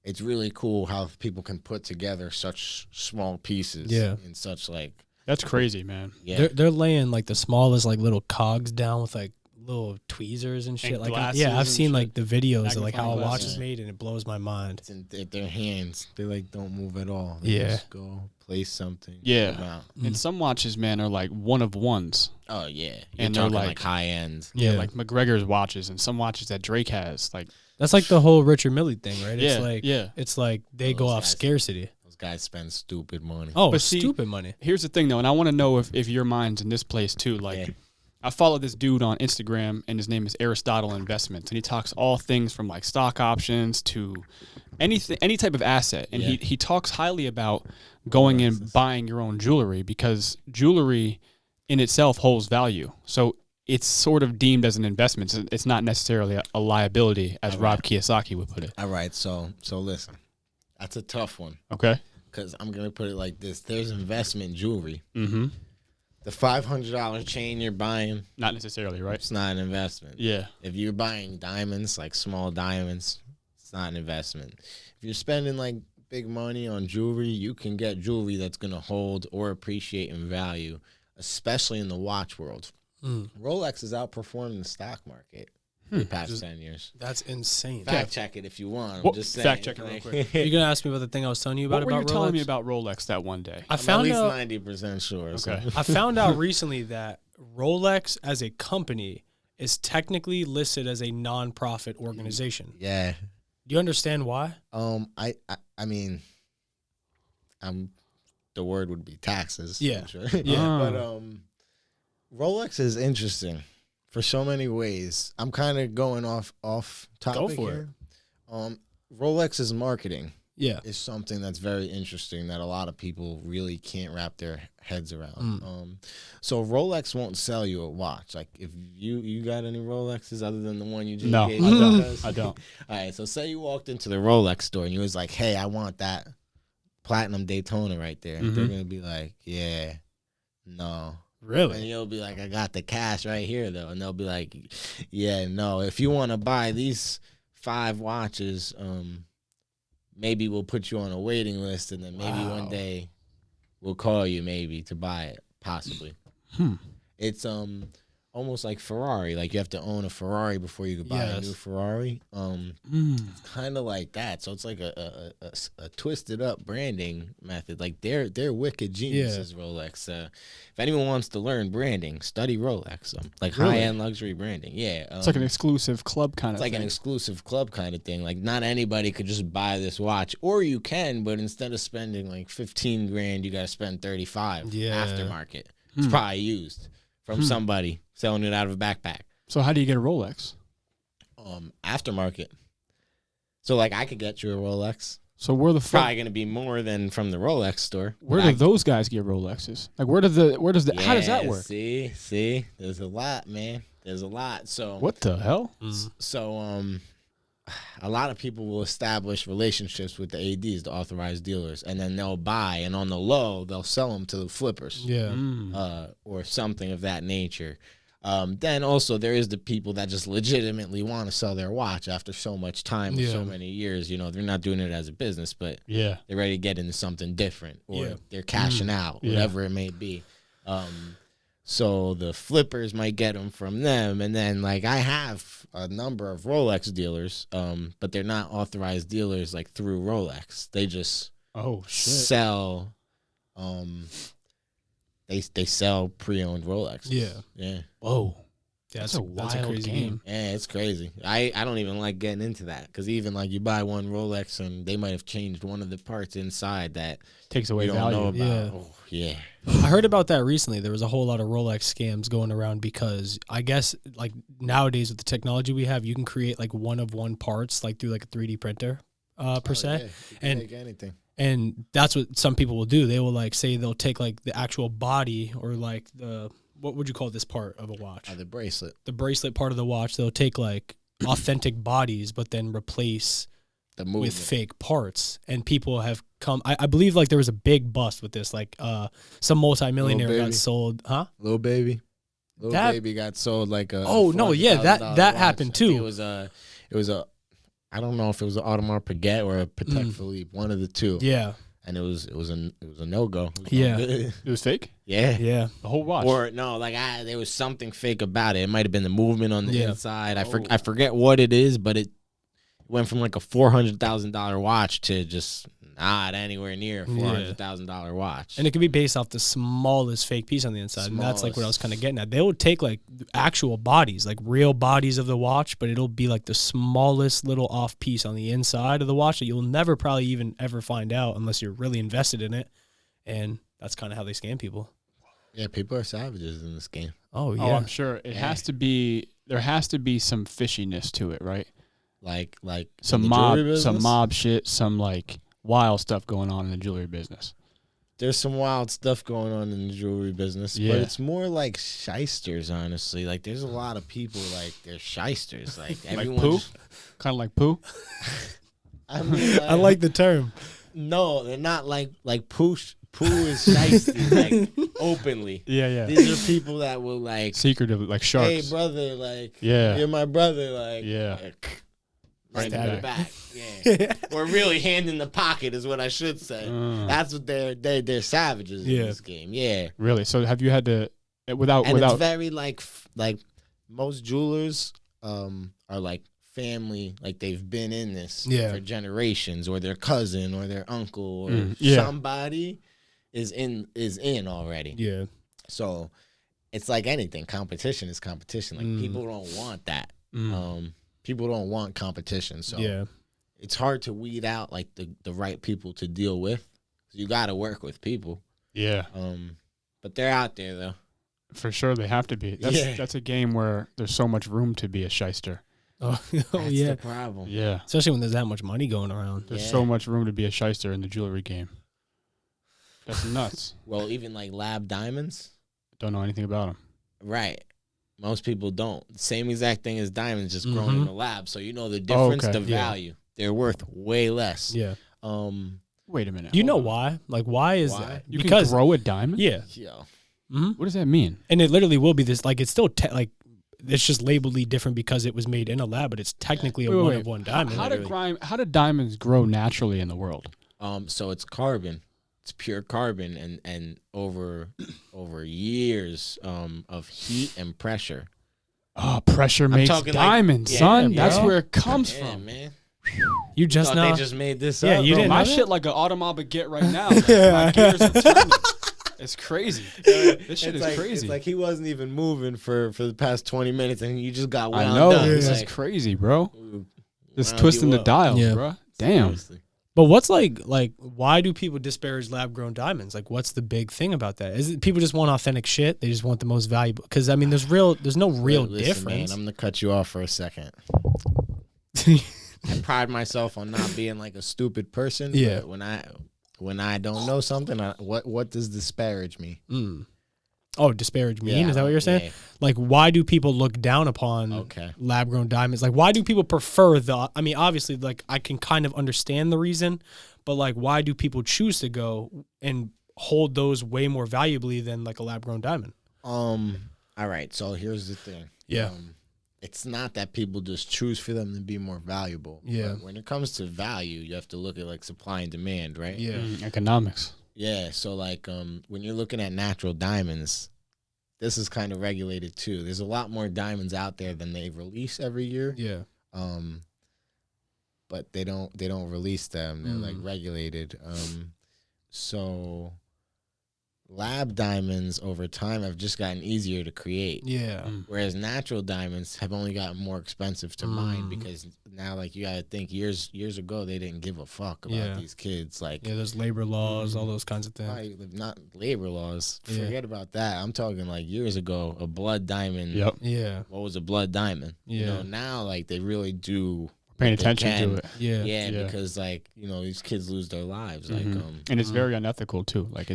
it's really cool how people can put together such small pieces Yeah. in such like, That's crazy, man. yeah. They're laying like the smallest like little cogs down with like little tweezers and shit. And like glasses yeah, I've and seen shit. like the videos of like how a Magnifying watch glasses. is made, and it blows my mind. It's in their hands. They like don't move at all. They Yeah. just go place something. Yeah. come out. And some watches, man, are like one of ones. Oh yeah. You're And they're talking like- like high end. Yeah, Yeah. like McGregor's watches and some watches that Drake has. Like That's like the whole Richard Mille thing, right? Yeah, It's like yeah. it's like they Those go off guys. scarcity. Those guys spend stupid money. Oh, But see- stupid money. here's the thing though, and I want to know if your mind's in this place too. Like Yeah. I follow this dude on Instagram, and his name is Aristotle Investments, and he talks all things from like stock options to any type of asset, and Yeah. he talks highly about going and buying your own jewelry because jewelry in itself holds value. So it's sort of deemed as an investment. It's not necessarily a liability, as Rob Kiyosaki would put it. All right, so listen, that's a tough one Okay. because I'm gonna put it like this: there's investment jewelry. Mm-hmm. The $500 chain you're buying, Not necessarily, right? it's not an investment. Yeah. If you're buying diamonds, like small diamonds, it's not an investment. If you're spending like big money on jewelry, you can get jewelry that's gonna hold or appreciate in value, especially in the watch world. Rolex has outperformed the stock market for the past 10 years. That's insane. Fact check it if you want. I'm Well, just saying. fact check it real quick. You're gonna ask me about the thing I was telling you about What were you telling Rolex? me about Rolex that one day? I I'm at found least out 90% sure. so- Okay. I found out recently that Rolex as a company is technically listed as a non-profit organization. Yeah. Do you understand why? I mean, the word would be taxes. Yeah. I'm sure. Yeah. But Rolex is interesting for so many ways. I'm kind of going off topic Go for here. Rolex is marketing. Yeah. is something that's very interesting that a lot of people really can't wrap their heads around. So Rolex won't sell you a watch. Like if you got any Rolexes other than the one you just No, gave I me? don't. I don't. All right, so say you walked into the Rolex store and you was like, hey, I want that platinum Daytona right there. Mhm. They're going to be like, yeah, no. Really? And you'll be like, I got the cash right here, though. And they'll be like, yeah, no, if you want to buy these 5 watches, maybe we'll put you on a waiting list, and then maybe one day we'll call you maybe to buy it, possibly. It's almost like Ferrari. Like you have to own a Ferrari before you could buy a new Ferrari. It's kind of like that. So it's like a twisted up branding method. Like they're wicked geniuses, Rolex. If anyone wants to learn branding, study Rolex. Like high end luxury branding. Yeah, it's like an exclusive club kind of. It's like thing. an exclusive club kind of thing. Like not anybody could just buy this watch, or you can, but instead of spending like 15 grand, you got to spend 35 aftermarket. It's probably used from somebody selling it out of a backpack. So how do you get a Rolex? Aftermarket. So like I could get you a Rolex. So where the fuck? Probably gonna be more than from the Rolex store. Where do those guys get Rolexes? Like where does the how does that work? See, there's a lot, man. There's a lot. So What the hell? So a lot of people will establish relationships with the ADs, the authorized dealers, and then they'll buy, and on the low, they'll sell them to the flippers. Yeah. Or something of that nature. Then also there is the people that just legitimately want to sell their watch after so much time, so many years. You know, they're not doing it as a business, but they're ready to get into something different, or they're cashing out, whatever it may be. So the flippers might get them from them, and then like I have a number of Rolex dealers, but they're not authorized dealers like through Rolex. They just sell. They sell pre-owned Rolexes. Yeah. Whoa. That's a crazy game. Yeah, it's crazy. I don't even like getting into that because even like you buy one Rolex and they might have changed one of the parts inside that takes away you don't value. know about. Yeah. Oh, yeah. I heard about that recently. There was a whole lot of Rolex scams going around because I guess like nowadays with the technology we have, you can create like one of one parts like through like a 3D printer per se. Yeah. You can make anything. And that's what some people will do. They will like say they'll take like the actual body or like the, what would you call this part of a watch? The bracelet. The bracelet part of the watch. They'll take like authentic bodies, but then replace The movement. with fake parts. And people have come, I believe like there was a big bust with this. Like some multimillionaire Lil got Baby. sold. Huh? Lil Baby. Lil That- Baby got sold like a. Oh, no, yeah, that $400,000 happened, watch. I think too. It was a. I don't know if it was an Audemars Piguet or a Patek Philippe, one of the two. Yeah. And it was a no go. Yeah. It was fake? Yeah. Yeah. The whole watch? Or no, like there was something fake about it. It might have been the movement on the Yeah. inside. I forget what it is, but it went from like a $400,000 watch to just not anywhere near a $400,000 watch. And it can be based off the smallest fake piece on the inside. And that's like what I was kind of getting at. They would take like actual bodies, like real bodies of the watch, but it'll be like the smallest little off piece on the inside of the watch that you'll never probably even ever find out unless you're really invested in it. And that's kind of how they scam people. Yeah, people are savages in this game. Oh, yeah. Oh, I'm sure. It has to be, there has to be some fishiness to it, right? Like Some in the jewelry mob, business? shit, some like wild stuff going on in the jewelry business. There's some wild stuff going on in the jewelry business, Yeah. but it's more like shysters, honestly. Like, there's a lot of people, like, they're shysters. Like, everyone. poo? Kind of like poo? I mean, I like the term. No, they're not like poo. Poo is shysty, like, openly. Yeah. These are people that will, like, Secretive, like sharks. hey, brother, like, Yeah. you're my brother, like, Yeah. right in Stab the it. back. Yeah. Or really hand in the pocket is what I should say. That's what they're savages in this game. Yeah. Really? So have you had to, without, And it's very like most jewelers are like family, like they've been in this for generations, or their cousin or their uncle or somebody is in already. Yeah. So it's like anything. Competition is competition. Like people don't want that. People don't want competition. So it's hard to weed out like the right people to deal with. You got to work with people. Yeah. But they're out there though. For sure, they have to be. That's a game where there's so much room to be a shyster. Oh, That's yeah. the problem. Yeah. Especially when there's that much money going around. There's Yeah. so much room to be a shyster in the jewelry game. That's nuts. Well, even like lab diamonds, Don't know anything about them. right? Most people don't. Same exact thing as diamonds, just grown in Mhm. the lab. So you know the difference, okay. the Yeah. value. They're worth way less. Yeah. Wait a minute. You know hold on. why? Like, why is Why? that? You Because, can grow a diamond? yeah. Yo. hmm What does that mean? And it literally will be this, like, it's still, like, it's just labelly different because it was made in a lab, but it's technically a Wait, one wait. of one diamond. How do diamonds grow naturally in the world? So it's carbon. It's pure carbon, and over years of heat and pressure. Oh, pressure makes talking like- diamonds, yeah, son. bro. That's where it comes Yeah, from. man. You just Thought know. they just made this Yeah, up. you bro. didn't My know that? shit like an automobile get right now. My gears are turning. It's crazy. This shit It's is like, crazy. It's like he wasn't even moving for the past 20 minutes, and you just got I wound know. up. This Like, is crazy, bro. Just wound twisting you the up. dials, Yeah. bro. Damn. Seriously. But what's like, why do people disparage lab grown diamonds? Like, what's the big thing about that? Is it people just want authentic shit? They just want the most valuable? Because I mean, there's no real Listen, difference. Man, I'm gonna cut you off for a second. I pride myself on not being like a stupid person. Yeah. But when I don't know something, what does disparage me? Oh, disparage mean? Yeah, Is that what you're saying? yeah. Like, why do people look down upon Okay. lab grown diamonds? Like, why do people prefer I mean, obviously, like, I can kind of understand the reason, but like, why do people choose to go and hold those way more valuably than like a lab grown diamond? All right. So here's the thing. Yeah. It's not that people just choose for them to be more valuable. Yeah. But when it comes to value, you have to look at like supply and demand, right? Yeah. Economics. Yeah, so like when you're looking at natural diamonds, this is kind of regulated too. There's a lot more diamonds out there than they release every year. Yeah. But they don't release them. They're like regulated. So lab diamonds over time have just gotten easier to create. Yeah. Whereas natural diamonds have only gotten more expensive to mine because now, like, you gotta think years ago they didn't give a fuck about Yeah. these kids. Like, Yeah. There's labor laws, all those kinds of things. not labor laws. Yeah. Forget about that. I'm talking like years ago, a blood diamond. Yep. Yeah. What was a blood diamond? You Yeah. know, now like they really do Paying what they attention can. to it. Yeah. Yeah, Yeah. because like, you know, these kids lose their lives. Mhm. Like And it's very unethical too. Like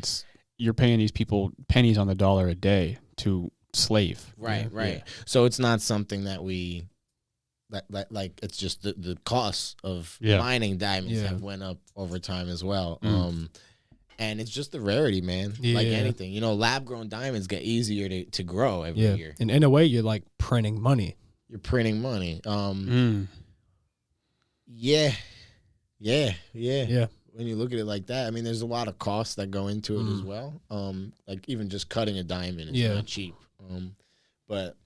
you're paying these people pennies on the dollar a day to slave. right, Yeah. right. So it's not something that we like it's just the costs of Yeah. mining diamonds Yeah. have went up over time as well. Mm. And it's just the rarity, man. Like Yeah. anything. You know, lab grown diamonds get easier to grow every Yeah. year. And in a way, you're like printing money. You're printing money. Mm. Yeah. Yeah. Yeah. When you look at it like that, I mean, there's a lot of costs that go into it as Mm. well. Like even just cutting a diamond is Yeah. not cheap. But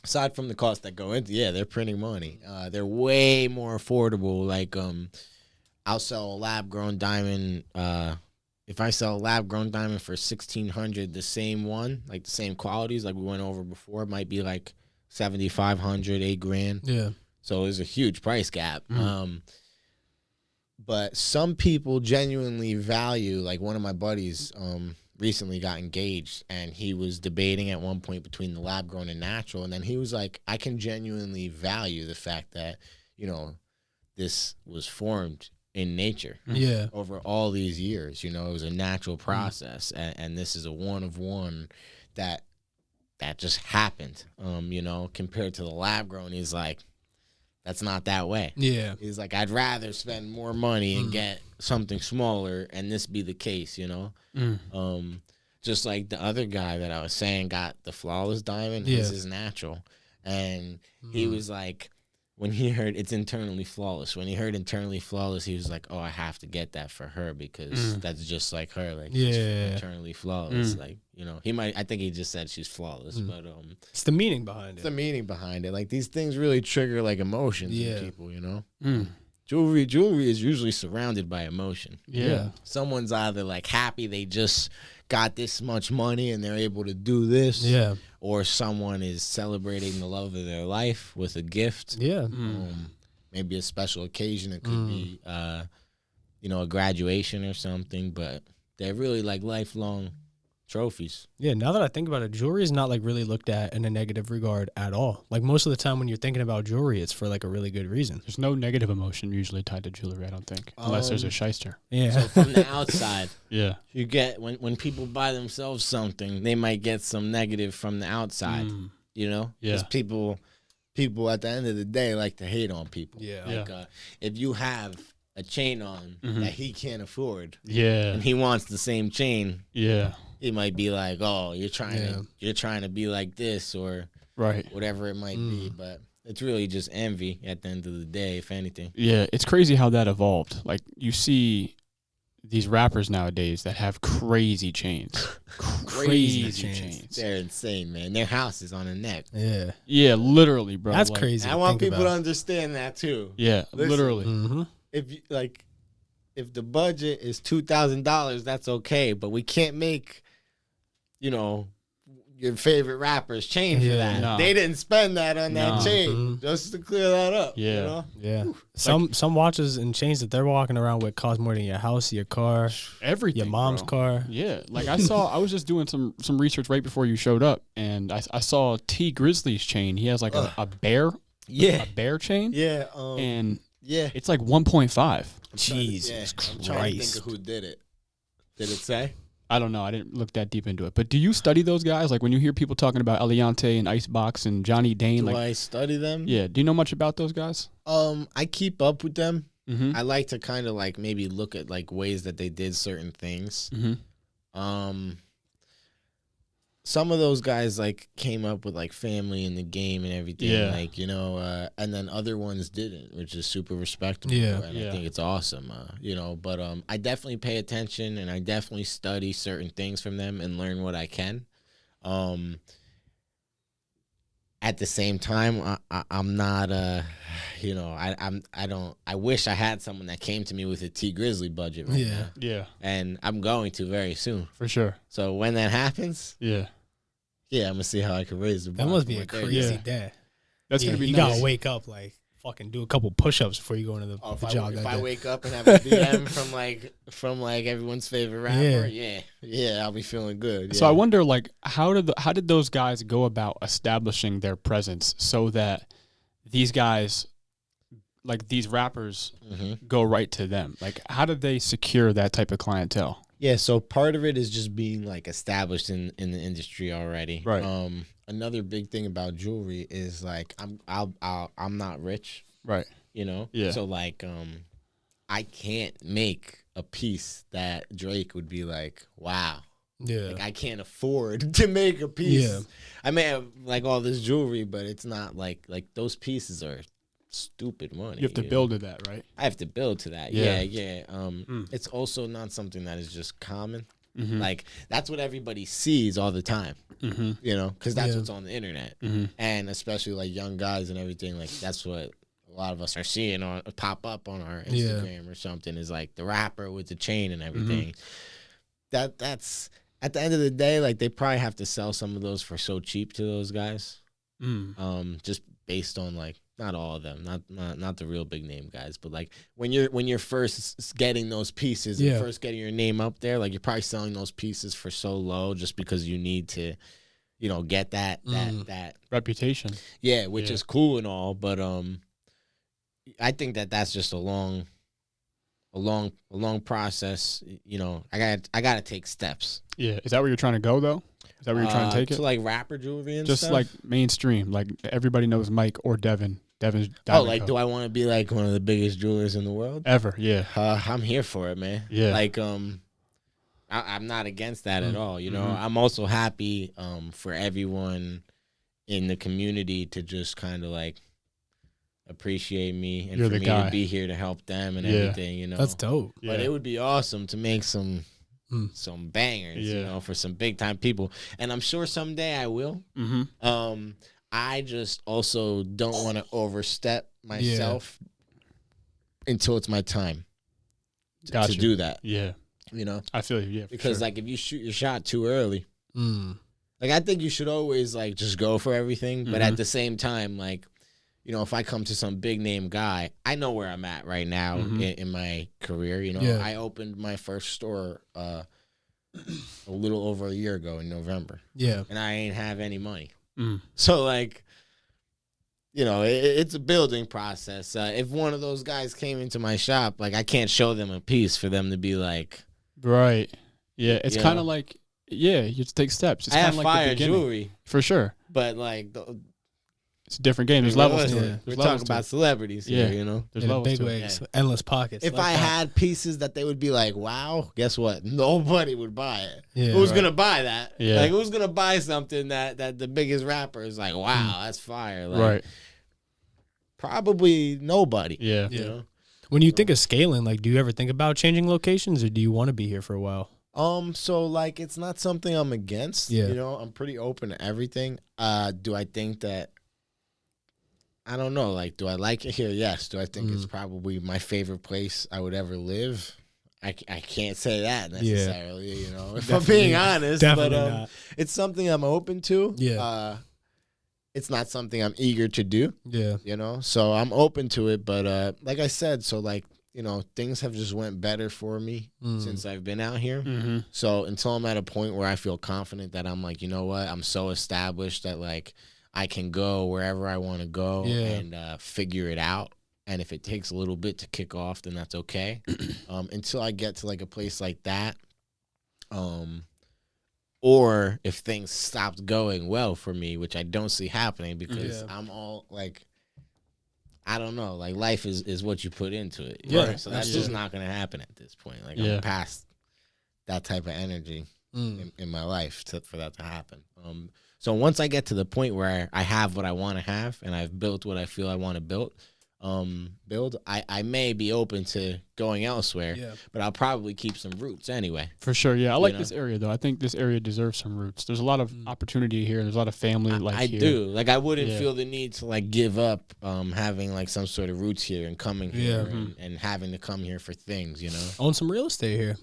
aside from the costs that go into, they're printing money. They're way more affordable. Like, I'll sell a lab grown diamond. If I sell a lab grown diamond for $1,600, the same one, like the same qualities, like we went over before, it might be like $7,500, $8,000. Yeah. So there's a huge price gap. But some people genuinely value, like one of my buddies recently got engaged, and he was debating at one point between the lab grown and natural. And then he was like, I can genuinely value the fact that, you know, this was formed in nature Yeah. over all these years. You know, it was a natural process, and this is a one of one that just happened. You know, compared to the lab grown, he's like, that's not that way. Yeah. He's like, I'd rather spend more money and get something smaller, and this be the case, you know. Just like the other guy that I was saying got the flawless diamond, his is natural, and he was like, when he heard it's internally flawless, when he heard internally flawless, he was like, oh, I have to get that for her because that's just like her, like it's internally flawless. Like, you know, I think he just said she's flawless, but It's the meaning behind it's it. the meaning behind it. Like, these things really trigger like emotions in people, you know. Jewelry is usually surrounded by emotion. Yeah. Someone's either like happy they just got this much money and they're able to do this, Yeah. or someone is celebrating the love of their life with a gift. Yeah. Maybe a special occasion. It could be, you know, a graduation or something. But they're really like lifelong trophies. Yeah, now that I think about it, jewelry is not like really looked at in a negative regard at all. Like most of the time when you're thinking about jewelry, it's for like a really good reason. There's no negative emotion usually tied to jewelry, I don't think, unless there's a shyster. Yeah. So from the outside, Yeah. you get when people buy themselves something, they might get some negative from the outside. You know, Yeah. because people at the end of the day like to hate on people. Yeah. Like if you have a chain on that he can't afford, Yeah. and he wants the same chain, Yeah. he might be like, "Oh, you're trying to be like this," or Right. whatever it might be. But it's really just envy at the end of the day, if anything. Yeah, it's crazy how that evolved. Like you see these rappers nowadays that have crazy chains. crazy chains. They're insane, man. Their house is on their neck. Yeah. Yeah, literally, bro. That's like, crazy. I want people to understand that too. Yeah, Listen. literally. Mm-hmm. If you if the budget is $2,000, that's okay, but we can't make, your favorite rapper's chain for that. No. They didn't spend that on that No. chain just to clear that up. Yeah. Yeah. Some watches and chains that they're walking around with cost more than your house, your car, Everything. your mom's bro. car. Yeah, like I was just doing some research right before you showed up, and I saw T Grizzly's chain. He has like a bear chain, and it's like 1.5. Jesus I'm trying to think Christ. of who did it. Did it say? I don't know. I didn't look that deep into it. But do you study those guys? Like when you hear people talking about Eliante and Icebox and Johnny Dane, Do like I study them? yeah. Do you know much about those guys? I keep up with them. Mm-hmm. I like to kind of like maybe look at like ways that they did certain things. Mm-hmm. Some of those guys like came up with like family in the game and everything, Yeah. like and then other ones didn't, which is super respectable. Yeah. And Yeah. I think it's awesome. But I definitely pay attention and I definitely study certain things from them and learn what I can. At the same time, I'm not I wish I had someone that came to me with a T Grizzly budget right now. Yeah, And I'm going to very soon. for sure. So when that happens, Yeah, I'm gonna see how I can raise the bar. That must be from a what they're crazy doing. day. that's Yeah, gonna be you nice. gotta wake up like fucking do a couple push-ups before you go into the Oh, job if that I day. wake up and have a DM from everyone's favorite rapper, yeah, I'll be feeling good. So yeah. I wonder, like, how did those guys go about establishing their presence so that these guys, like these rappers, go right to them? Like, how did they secure that type of clientele? Yeah, so part of it is just being like established in the industry already. Right. Another big thing about jewelry is like I'm not rich, Right. Yeah. So like I can't make a piece that Drake would be like, wow. Yeah. Like I can't afford to make a piece. Yeah. I may have like all this jewelry, but it's not like those pieces are stupid money. You have to build to that, right? I have to build to that. Yeah. Yeah. It's also not something that is just common. Mm-hmm. Like that's what everybody sees all the time. Mm-hmm. Because that's Yeah. what's on the internet, Mm-hmm. and especially like young guys and everything. Like that's what a lot of us are seeing on pop up on our Instagram or something. Is like the rapper with the chain and everything. That's at the end of the day, like they probably have to sell some of those for so cheap to those guys. Just based on like not all of them, not the real big name guys, but like when you're first getting those pieces and first getting your name up there, like you're probably selling those pieces for so low just because you need to, get that Reputation. which is cool and all, but I think that's just a long process. I gotta take steps. Yeah. Is that where you're trying to go though? Is that where you're trying to take it? To like rapper jewelry and Just stuff? like mainstream, like everybody knows Mike or Devin. Devan's Oh, like, DiamondCo. do I want to be like one of the biggest jewelers in the world? Ever? Yeah. I'm here for it, man. Yeah. Like, I'm not against that at all. Mhm. I'm also happy for everyone in the community to just kind of like appreciate me and You're for the me guy. to be here to help them and Yeah. everything. That's dope. But it would be awesome to make some bangers, Yeah. for some big time people, and I'm sure someday I will. Mm-hmm. I just also don't want to overstep myself until it's my time Gotcha. to do that. Yeah. I feel you. Yeah. for Because sure. like if you shoot your shot too early, like I think you should always like just go for everything. But at the same time, like, if I come to some big name guy, I know where I'm at right now in my career. I opened my first store a little over a year ago in November. Yeah. And I ain't have any money. Mm. So, like, you know, it's a building process. If one of those guys came into my shop, like, I can't show them a piece for them to be like. Right. Yeah. It's You kind know? of like, yeah, you have to take steps. It's I kind have of like fire the beginning. jewelry, For sure. but, like, It's a different game. There's levels to Yeah. it. We're There's levels talking to about it. celebrities here, you know? There's Yeah, the levels big to it. wigs, endless pockets. If like I that. had pieces that they would be like, wow, guess what? Nobody would buy it. Yeah, Who's right. going to buy that? Yeah. Like, who's going to buy something that the biggest rapper is like, wow, that's fire. Like, Right. Probably nobody. Yeah. You know? When you think of scaling, like, do you ever think about changing locations, or do you want to be here for a while? So like it's not something I'm against. Yeah. You know, I'm pretty open to everything. Do I think that I don't know, like, do I like it here? Yes. Do I think it's probably my favorite place I would ever live? I can't say that necessarily, you know, if I'm being honest. Definitely but not. it's something I'm open to. Yeah. It's not something I'm eager to do, Yeah. you know, so I'm open to it. But like I said, so like, you know, things have just went better for me since I've been out here. Mm-hmm. So until I'm at a point where I feel confident that I'm like, you know what, I'm so established that like I can go wherever I want to go and figure it out. And if it takes a little bit to kick off, then that's okay. Until I get to like a place like that, or if things stopped going well for me, which I don't see happening because I'm all like, I don't know, like life is what you put into it. Yeah, Right? So that's just not going to happen at this point. Like Yeah. I'm past that type of energy in my life for that to happen. So once I get to the point where I have what I want to have and I've built what I feel I want to build, I may be open to going elsewhere, but I'll probably keep some roots anyway. For sure. Yeah. I like know? this area, though. I think this area deserves some roots. There's a lot of opportunity here. There's a lot of family I here. do. Like I wouldn't Yeah. feel the need to like give up having like some sort of roots here and coming here and having to come here for things, you know? Own some real estate here.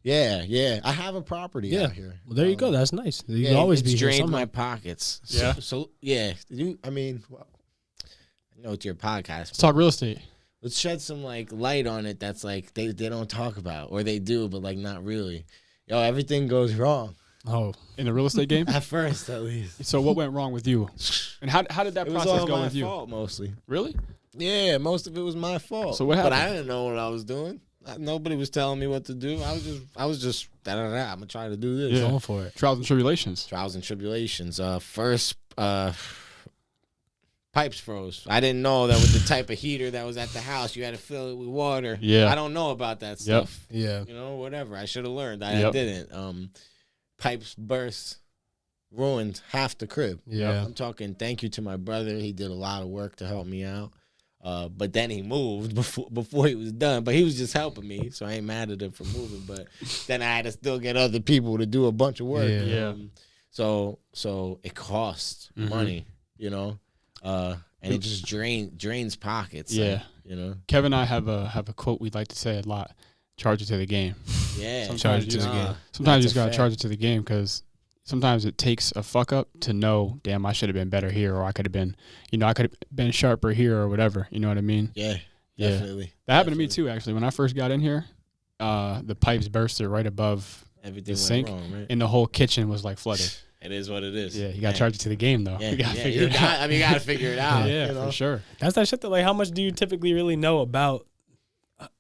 Yeah. I have a property out here. Well, there you go. That's nice. You Yeah, can always it's be here drained somehow. my pockets. Yeah. So yeah. I mean, well, I know it's your podcast. Let's talk real estate. Let's shed some like light on it. That's like they don't talk about, or they do, but like not really. Yo, everything goes wrong Oh, In the real estate game? at first, at least. So what went wrong with you? And how did that It was process all go my with you? fault mostly. Really? Yeah, most of it was my fault. So what But I happened? didn't know what I was doing. Nobody was telling me what to do. I was just I'm gonna try to do this. Yeah. going for it. Trials and tribulations. Trials and tribulations. First, pipes froze. I didn't know that with the type of heater that was at the house, you had to fill it with water. Yeah. I don't know about that stuff. Yeah. You know, whatever. I should have learned. I Yep. didn't. Pipes burst, ruined half the crib. Yeah. I'm talking thank you to my brother. He did a lot of work to help me out. But then he moved before he was done. But he was just helping me, so I ain't mad at him for moving. But then I had to still get other people to do a bunch of work. Yeah. So it costs money, you know, and it just drains pockets. Yeah. you know. Kevin and I have a quote we'd like to say a lot. Charge it to the game. Yeah, Sometimes you to the just- game. Sometimes you That's just a gotta fact. charge it to the game because sometimes it takes a fuck up to know, damn, I should have been better here, or I could have been, I could have been sharper here, or whatever. You know what I mean? Yeah, Yeah. definitely. That happened to me too, actually. When I first got in here, the pipes bursted right above Everything the went sink, wrong, right? and the whole kitchen was like flooded. It is what it is. Yeah, you gotta charge it to the game though. Yeah, You gotta yeah, figure it out. I mean, you gotta figure it out. Yeah, you know? for sure. That's that shit that, like, how much do you typically really know about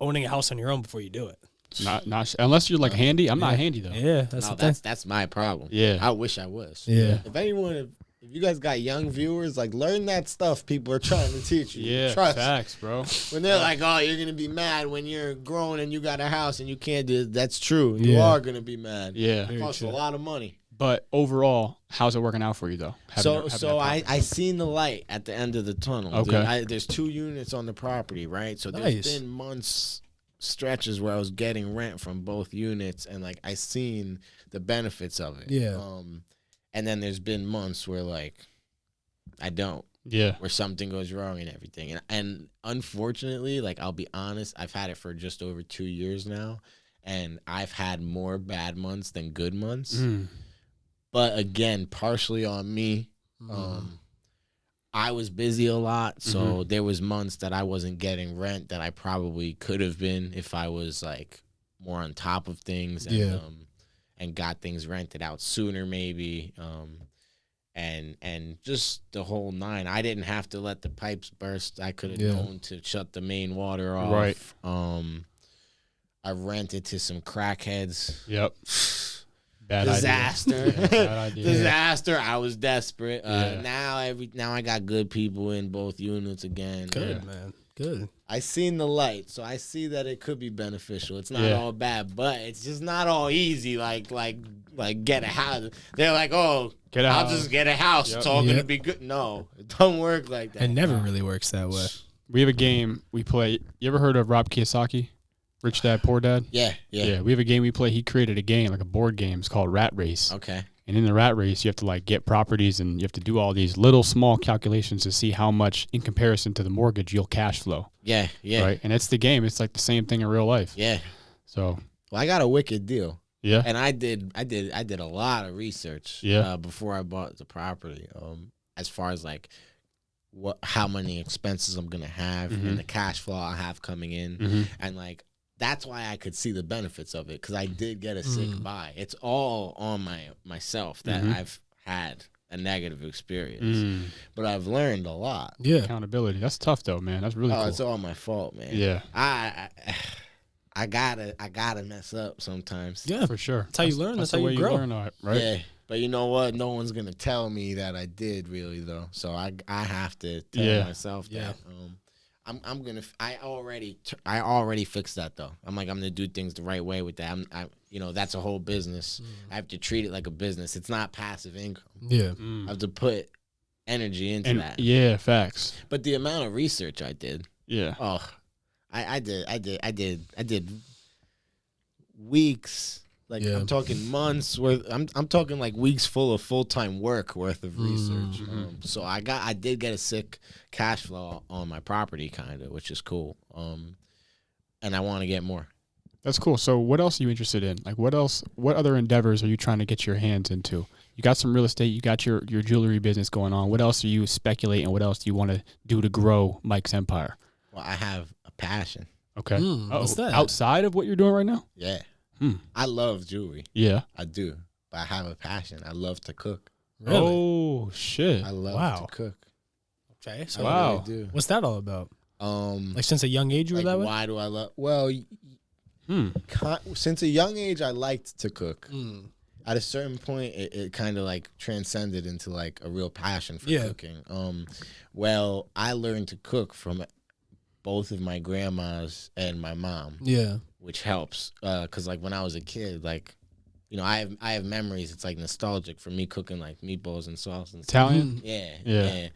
owning a house on your own before you do it? Not unless you're like handy. I'm not handy though. Yeah, that's No, the thing. that's my problem. Yeah. I wish I was. Yeah. If anyone, if you guys got young viewers, like learn that stuff people are trying to teach you. Yeah, Trust. facts, bro. When they're like, "Oh, you're gonna be mad when you're grown and you got a house and you can't do it," that's true. You Yeah. are gonna be mad. Yeah. It costs a lot of money. But overall, how's it working out for you though? So I seen the light at the end of the tunnel. Okay. There's 2 units on the property, right? So Nice. there's been months, stretches where I was getting rent from both units, and like I seen the benefits of it. Yeah. And then there's been months where like I don't, Yeah. where something goes wrong and everything. And unfortunately, like I'll be honest, I've had it for just over 2 years now, and I've had more bad months than good months. Mm. But again, partially on me. I was busy a lot, so there was months that I wasn't getting rent that I probably could have been if I was like more on top of things. And, Yeah. and got things rented out sooner, maybe. And just the whole nine. I didn't have to let the pipes burst. I could have known to shut the main water off. Right. I rented to some crackheads. Yep. Bad Disaster. idea. Bad idea. Disaster. I was desperate. Yeah. Now I got good people in both units again. Good, man. Good. I seen the light, so I see that it could be beneficial. It's not all bad, but it's just not all easy. Like get a house. They're like, oh, Get a I'll house. just get a house. It's all gonna be good. No, it don't work like that. It never really works that way. We have a game we play. You ever heard of Rob Kiyosaki? Rich Dad, Poor Dad? Yeah. We have a game we play. He created a game, like a board game. It's called Rat Race. Okay. And in the rat race, you have to like get properties and you have to do all these little small calculations to see how much in comparison to the mortgage you'll cash flow. Yeah. Right. And it's the game. It's like the same thing in real life. Yeah. So Well, I got a wicked deal. yeah. And I did a lot of research before I bought the property. As far as like how many expenses I'm gonna have and the cash flow I have coming in, and like that's why I could see the benefits of it, because I did get a sick buy. It's all on myself that I've had a negative experience, but I've learned a lot. Yeah. Accountability. That's tough though, man. That's really cool. It's all my fault, man. Yeah. I gotta mess up sometimes. Yeah. For sure. That's how you learn. That's how the way you grow. learn, right? Yeah. But you know what? No one's gonna tell me that I did really though. So I have to tell myself that. I already fixed that though. I'm gonna do things the right way with that. That's a whole business. I have to treat it like a business. It's not passive income. Yeah. I have to put energy into that. Yeah, facts. But the amount of research I did. Yeah. Oh, I did weeks. Like I'm talking months worth. I'm talking like weeks full of full-time work worth of research. So I did get a sick cash flow on my property, kind of, which is cool. And I want to get more. That's cool. So what else are you interested in? Like what other endeavors are you trying to get your hands into? You got some real estate, you got your jewelry business going on. What else are you speculating? What else do you want to do to grow Mike's empire? Well, I have a passion. Okay. What's that? Outside of what you're doing right now? Yeah. I love jewelry. Yeah. I do. But I have a passion. I love to cook. Really? Oh, shit. I love to cook. Okay. So Wow. I do. what's that all about? Like since a young age you were that way? Why do I love? Well, since a young age, I liked to cook. At a certain point, it kind of like transcended into like a real passion for cooking. Well, I learned to cook from both of my grandmas and my mom. Yeah. Which helps, cause like when I was a kid, like, I have memories. It's like nostalgic for me cooking like meatballs and sauce and stuff. Italian? Yeah.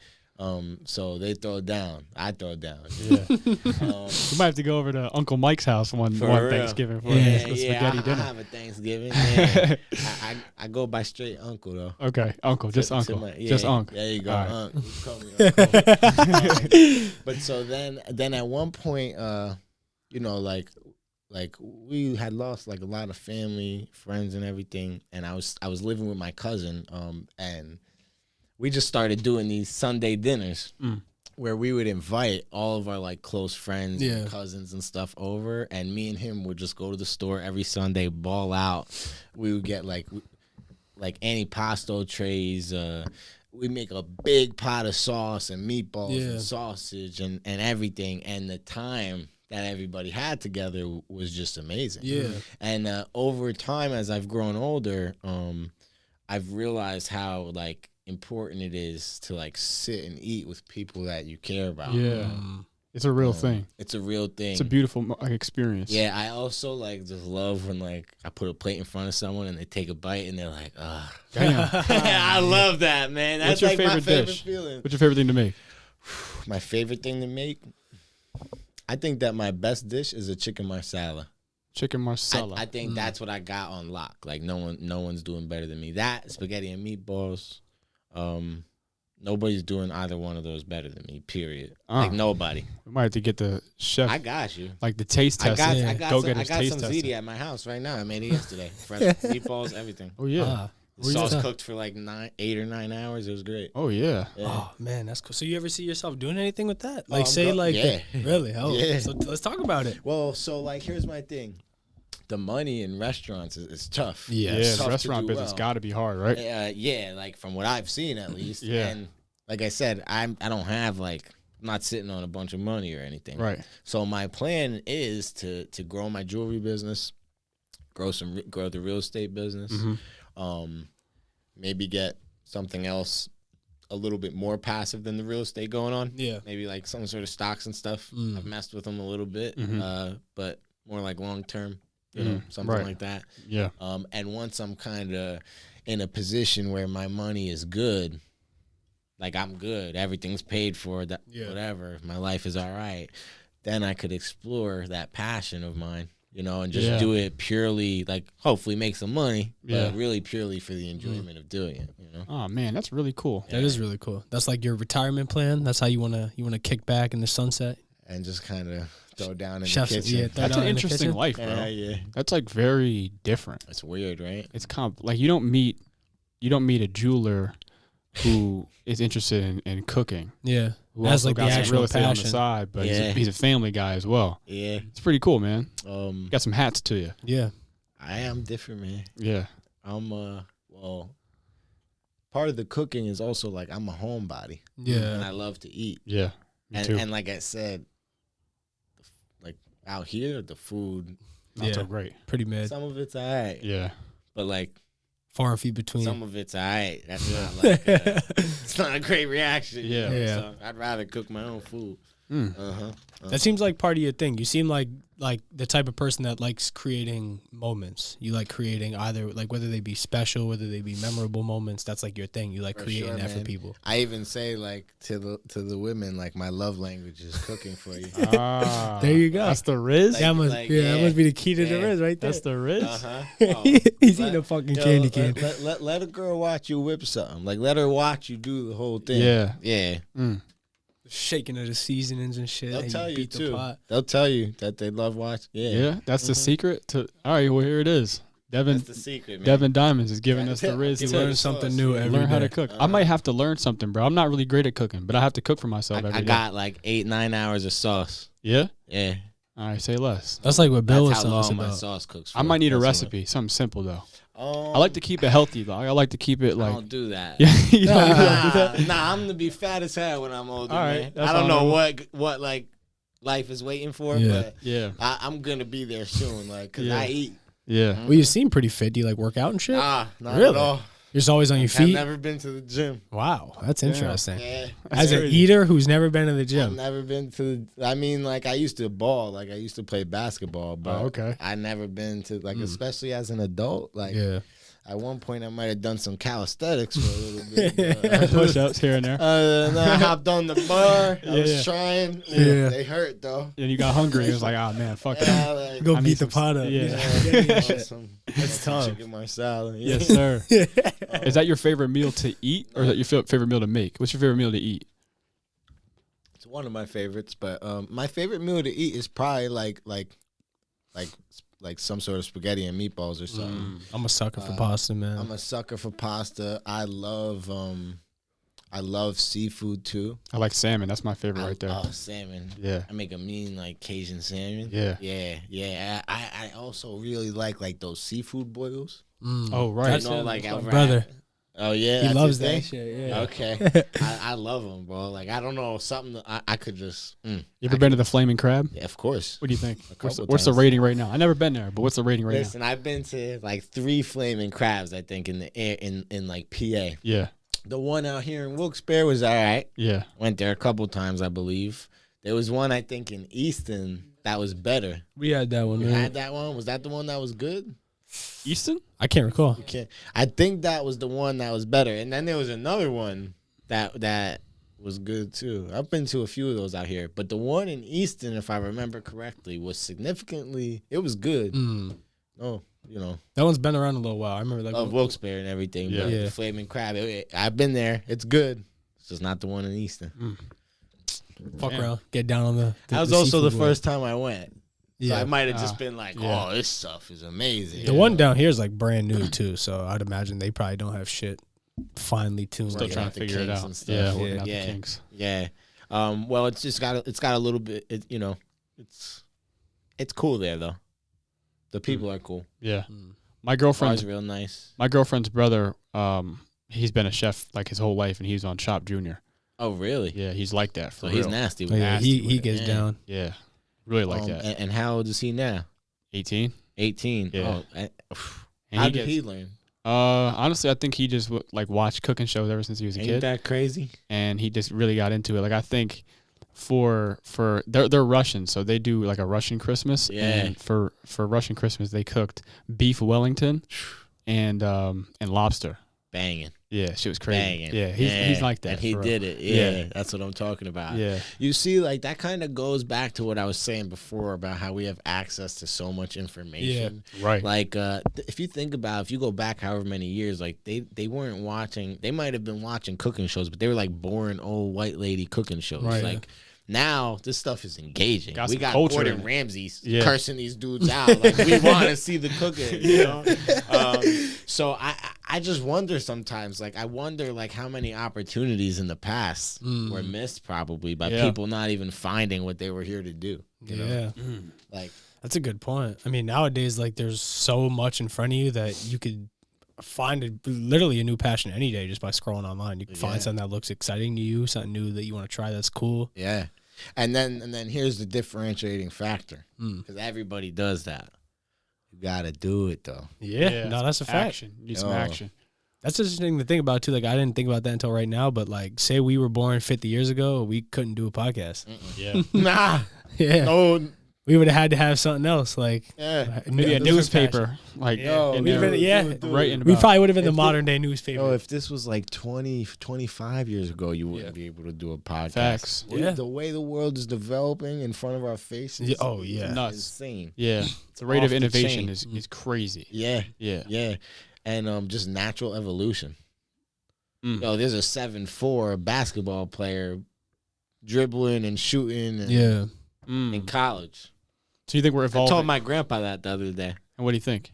So they throw it down. I throw it down. Yeah. You might have to go over to Uncle Mike's house one Thanksgiving for the spaghetti dinner. I have a Thanksgiving. Yeah. I go by straight Uncle though. Okay, Uncle, just Uncle, just Uncle. There you go, right. Uncle. Call me Uncle. But so then at one point, like we had lost like a lot of family, friends, and everything, and I was living with my cousin, and we just started doing these Sunday dinners where we would invite all of our like close friends and cousins and stuff over, and me and him would just go to the store every Sunday, ball out. We would get like antipasto trays. We make a big pot of sauce and meatballs and sausage and everything, and the time that everybody had together was just amazing. Yeah. And over time, as I've grown older, I've realized how like important it is to like sit and eat with people that you care about. Yeah. It's a real thing. It's a real thing. It's a beautiful experience. Yeah, I also like just love when like I put a plate in front of someone and they take a bite and they're like, "Ugh." Damn. I love that, man. That's What's your like favorite my favorite dish? feeling. What's your favorite thing to make? My favorite thing to make? I think that my best dish is a chicken marsala. Chicken marsala. I think that's what I got on lock. Like no one's doing better than me. That, spaghetti and meatballs. Nobody's doing either one of those better than me, period. Like nobody. We might have to get the chef. I got you. Like the taste test. I got some taste ziti at my house right now. I made it yesterday. Fresh meatballs, everything. Oh yeah. The sauce cooked for like 8 or 9 hours. It was great. Oh yeah. Oh man, that's cool. So you ever see yourself doing anything with that? Like really? Oh, Yeah. So let's talk about it. Well, so like here's my thing. the money in restaurants is tough. Yeah, Yeah, It's the tough to restaurant do business well. got to be hard, right? Yeah, like from what I've seen at least. Yeah. And like I said, I don't have like, I'm not sitting on a bunch of money or anything. Right. So my plan is to grow my jewelry business, grow the real estate business, maybe get something else a little bit more passive than the real estate going on. Yeah. Maybe like some sort of stocks and stuff. I've messed with them a little bit, but more like long term, you know, something Right. like that. Yeah. And once I'm kind of in a position where my money is good, like I'm good, everything's paid for, that whatever, my life is all right, then I could explore that passion of mine, you know, and just do it purely, like hopefully make some money, but really purely for the enjoyment of doing it, you know. Oh man, that's really cool. That is really cool. That's like your retirement plan. That's how you wanna kick back in the sunset. And just kind of throw down in Chefs, the kitchen. yeah, throw That's down an in the interesting kitchen. life, bro. Yeah. That's like very different. It's weird, right? It's like you don't meet a jeweler who is interested in cooking. Yeah. Who Has also like the got some actual real estate on the passion. side, but Yeah. he's a family guy as well. Yeah. It's pretty cool, man. Got some hats to you. Yeah. I am different, man. Yeah. I'm well, part of the cooking is also like I'm a homebody. Yeah. And I love to eat. Yeah. Me too. And like I said, like out here, the food, Not so great. Pretty mid. some of it's all right. Yeah. But like Far and few between. some of it's all right. That's not like, it's not a great reaction. you Yeah. know? Yeah. So I'd rather cook my own food. That seems like part of your thing. You seem like the type of person that likes creating moments. You like creating either like whether they be special, whether they be memorable moments. That's like your thing. You like creating sure, that for man. people. I even say like to the women, like my love language is cooking for you. Ah, There you go. That's the Riz. That must, like, that must be the key to the yeah. Riz right there. That's the Riz. He's eating a fucking candy cane. Let a girl watch you whip something. Like let her watch you do the whole thing. Yeah. Yeah. Shaking of the seasonings and shit. They'll and tell you beat the too. pot. They'll tell you that they love watch. Yeah. Yeah. That's the secret to. All right. Well, here it is. Devin. That's the secret, man. Devin Diamonds is giving us the Riz You tip. learn something new every Learn how to day. cook. I might have to learn something, bro. I'm not really great at cooking, but I have to cook for myself every I day. got like 8-9 hours of sauce. Yeah. Yeah. All right. Say less. That's like what Bill was That's how telling us long my about. sauce cooks for. I might need a That's recipe. Something simple though. what- I like to keep it healthy though. I like to keep it I like. don't do that. Yeah. You don't do that? Nah, I'm gonna be fat as hell when I'm older, All right, man. that's I don't know honorable. what like life is waiting for, Yeah. but Yeah. I'm gonna be there soon, like, cause Yeah. I eat. Yeah. Well, you seem pretty fit. Do you like work out and shit? Not Really? at all. You're just always on your I've feet. never been to the gym. Wow, that's interesting. Yeah. As an crazy. eater who's never been to the I've gym. never been to. I mean, like I used to ball, like I used to play basketball, but okay. I never been to like, especially as an adult. Like Yeah. at one point, I might have done some calisthenics for a little bit. Push ups here and there. Then I hopped on the bar. I was Yeah. trying. Yeah. They hurt though. And you got hungry. It was like, oh man, fuck it. Yeah, like, Go I beat need the some- pot up. yeah. That's tough. Chicken marsala. Yes, sir. Is that your favorite meal to eat, or is that your favorite meal to make? What's your favorite meal to eat? It's one of my favorites, but my favorite meal to eat is probably like some sort of spaghetti and meatballs or something. I'm a sucker for pasta, man. I'm a sucker for pasta. I love seafood too. I like salmon. That's my favorite right there. Oh, salmon. Yeah. I make a mean like Cajun salmon. Yeah. Yeah. I also really like those seafood boils. Oh, right. That's You know, him. like That's my over brother. at- Oh yeah, He that's loves your that thing? shit. Yeah. Okay, I love them, bro. Like I don't know something that I could just. You ever been to the Flaming Crab? Yeah, of course. What do you think? couple What's the times. rating right now? I never been there, but what's the rating right Listen, I've been to like 3 flaming crabs. I think in the air in like PA. now? Yeah. The one out here in Wilkes-Barre was all right. Yeah. Went there a couple times, I believe. There was one I think in Easton that was better. We had that one. You man. had that one? Was that the one that was good? Easton? I can't recall. Okay, I think that was the one that was better. And then there was another one that was good too. I've been to a few of those out here, but the one in Easton, if I remember correctly, was significantly. It was good. Oh, you know, That one's been around a little while. I remember like of Wilkes-Barre and everything. Yeah. But Yeah. the Flaming Crab, I've been there. It's good. It's just not the one in Easton. fuck around, get down on the. That was also the seafood one. first time I went. So Yeah. I might have just been like, yeah. "Oh, this stuff is amazing." The one down here is like brand new too, so I'd imagine they probably don't have shit finely tuned. Still Working trying out to the figure it kinks out. and stuff. Yeah, Yeah. working out Yeah. the kinks. Yeah. Well, it's got a little bit. It's cool there though. The people are cool. Yeah. Mm. My girlfriend's Bar's real nice. My girlfriend's brother, he's been a chef like his whole life, and he's on Shop Junior. Oh, really? Yeah, he's like that. For So he's real. nasty. Oh, With yeah, it. he gets Yeah. down. Yeah, really like that. And how old is he now? 18. 18. Yeah. Oh, And how he did gets, he learn? honestly, I think he just like watched cooking shows ever since he was a Ain't kid, that crazy? and he just really got into it. Like I think for they're Russian, so they do like a Russian Christmas. Yeah. And for Russian Christmas, they cooked beef Wellington and lobster. Banging. Yeah, shit was crazy. Banging. Yeah, he's like that. And he for real. did it. Yeah, that's what I'm talking about. Yeah. You see, like, that kind of goes back to what I was saying before about how we have access to so much information. Right. Like, if you think about, if you go back however many years, like, they weren't watching, they might have been watching cooking shows, but they were like boring old white lady cooking shows. Right. Like, now this stuff is engaging. Got We some got culture in Gordon it. Ramsay Yeah. cursing these dudes out. Like, we want to see the cooking, you know? So I just wonder sometimes, like, I wonder, like, how many opportunities in the past were missed probably by Yeah. people not even finding what they were here to do. You know? Like, That's a good point. I mean, nowadays, like, there's so much in front of you that you could find literally a new passion any day just by scrolling online. You can find something that looks exciting to you, something new that you want to try that's cool. yeah. And then here's the differentiating factor, because everybody does that. You gotta do it though. Yeah, no, that's a fact. Action. You need some Oh. action. That's interesting to think about too. Like, I didn't think about that until right now, but like, say we were born 50 years ago, we couldn't do a podcast. Yeah. Nah, Yeah, no, we would have had to have something else. Like, yeah. Maybe a different newspaper. passion. Like, Yo, in we've there, been- writing we about. probably would have been the If modern day newspaper. Yo, if this was like 20, 25 years ago, you wouldn't be able to do a podcast. Facts. Yeah. The way the world is developing in front of our faces. Yeah, oh, yeah. is Nuts. insane. Yeah. The rate Off of the innovation chain. is crazy. Yeah, Yeah. yeah, and just natural evolution. Mm. Yo, there's a 7'4" basketball player dribbling and shooting in Mm. college. So you think we're I evolving? told my grandpa that the other day. And what do you think?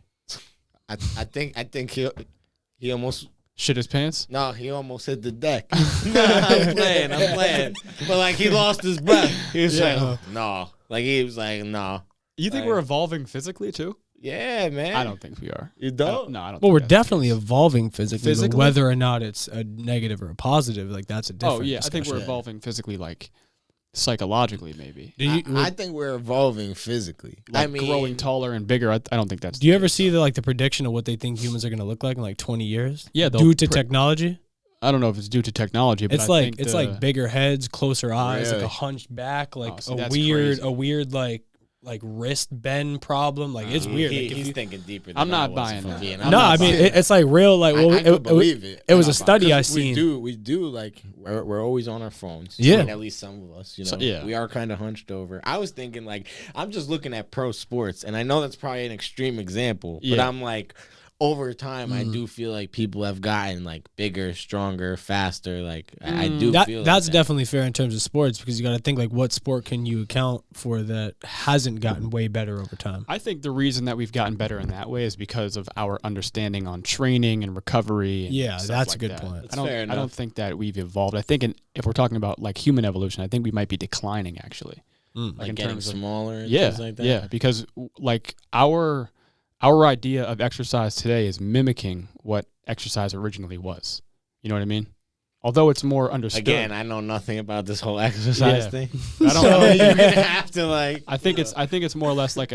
I think he almost Shit his pants? he almost hit the deck. I'm playing. But like he lost his breath. He was like, no. Like he was like, no. You think Right. we're evolving physically too? Yeah, man. I don't think we are. You I don't? No, I don't. well, think we're that's- definitely evolving physically, but Physically? whether or not it's a negative or a positive, like that's a different. Oh yeah, I think we're discussion. evolving physically, like psychologically, maybe. I think we're evolving physically. Like I mean, growing taller and bigger. I don't think that's. Do you ever see the prediction of what they think humans are going to look like in like 20 years? Yeah, they'll due to pre- technology. I don't know if it's due to technology, but It's I like think it's the- like bigger heads, closer eyes, like Really? a hunched back, like see, a that's weird crazy. like wrist bend problem. Like it's weird. Like, if He's you- thinking deeper. Than I'm not I was, buying if I'm that. being I'm honest. no, not I mean buying it's like real. Like well, I could believe it. it was I'm a not study buying it. I 'Cause seen. We do like we're always on our phones. Yeah. I mean, at least some of us. You know, So- yeah. we are kind of hunched over. I was thinking like I'm just looking at pro sports, and I know that's probably an extreme example, but Yeah. I'm like. Over time, I do feel like people have gotten like bigger, stronger, faster. Like I do feel That's like that. definitely fair in terms of sports because you got to think like what sport can you account for that hasn't gotten way better over time. I think the reason that we've gotten better in that way is because of our understanding on training and recovery. And Yeah, stuff that's like a good that. point. That's I fair don't enough. think that we've evolved. I think if we're talking about like human evolution, I think we might be declining actually. like in getting terms of- smaller. And Yeah, things like that. yeah, because like our idea of exercise today is mimicking what exercise originally was. You know what I mean? Although it's more understood. Again, I know nothing about this whole exercise Yeah. thing. I don't so know. you're gonna have to like. I think it's more or less like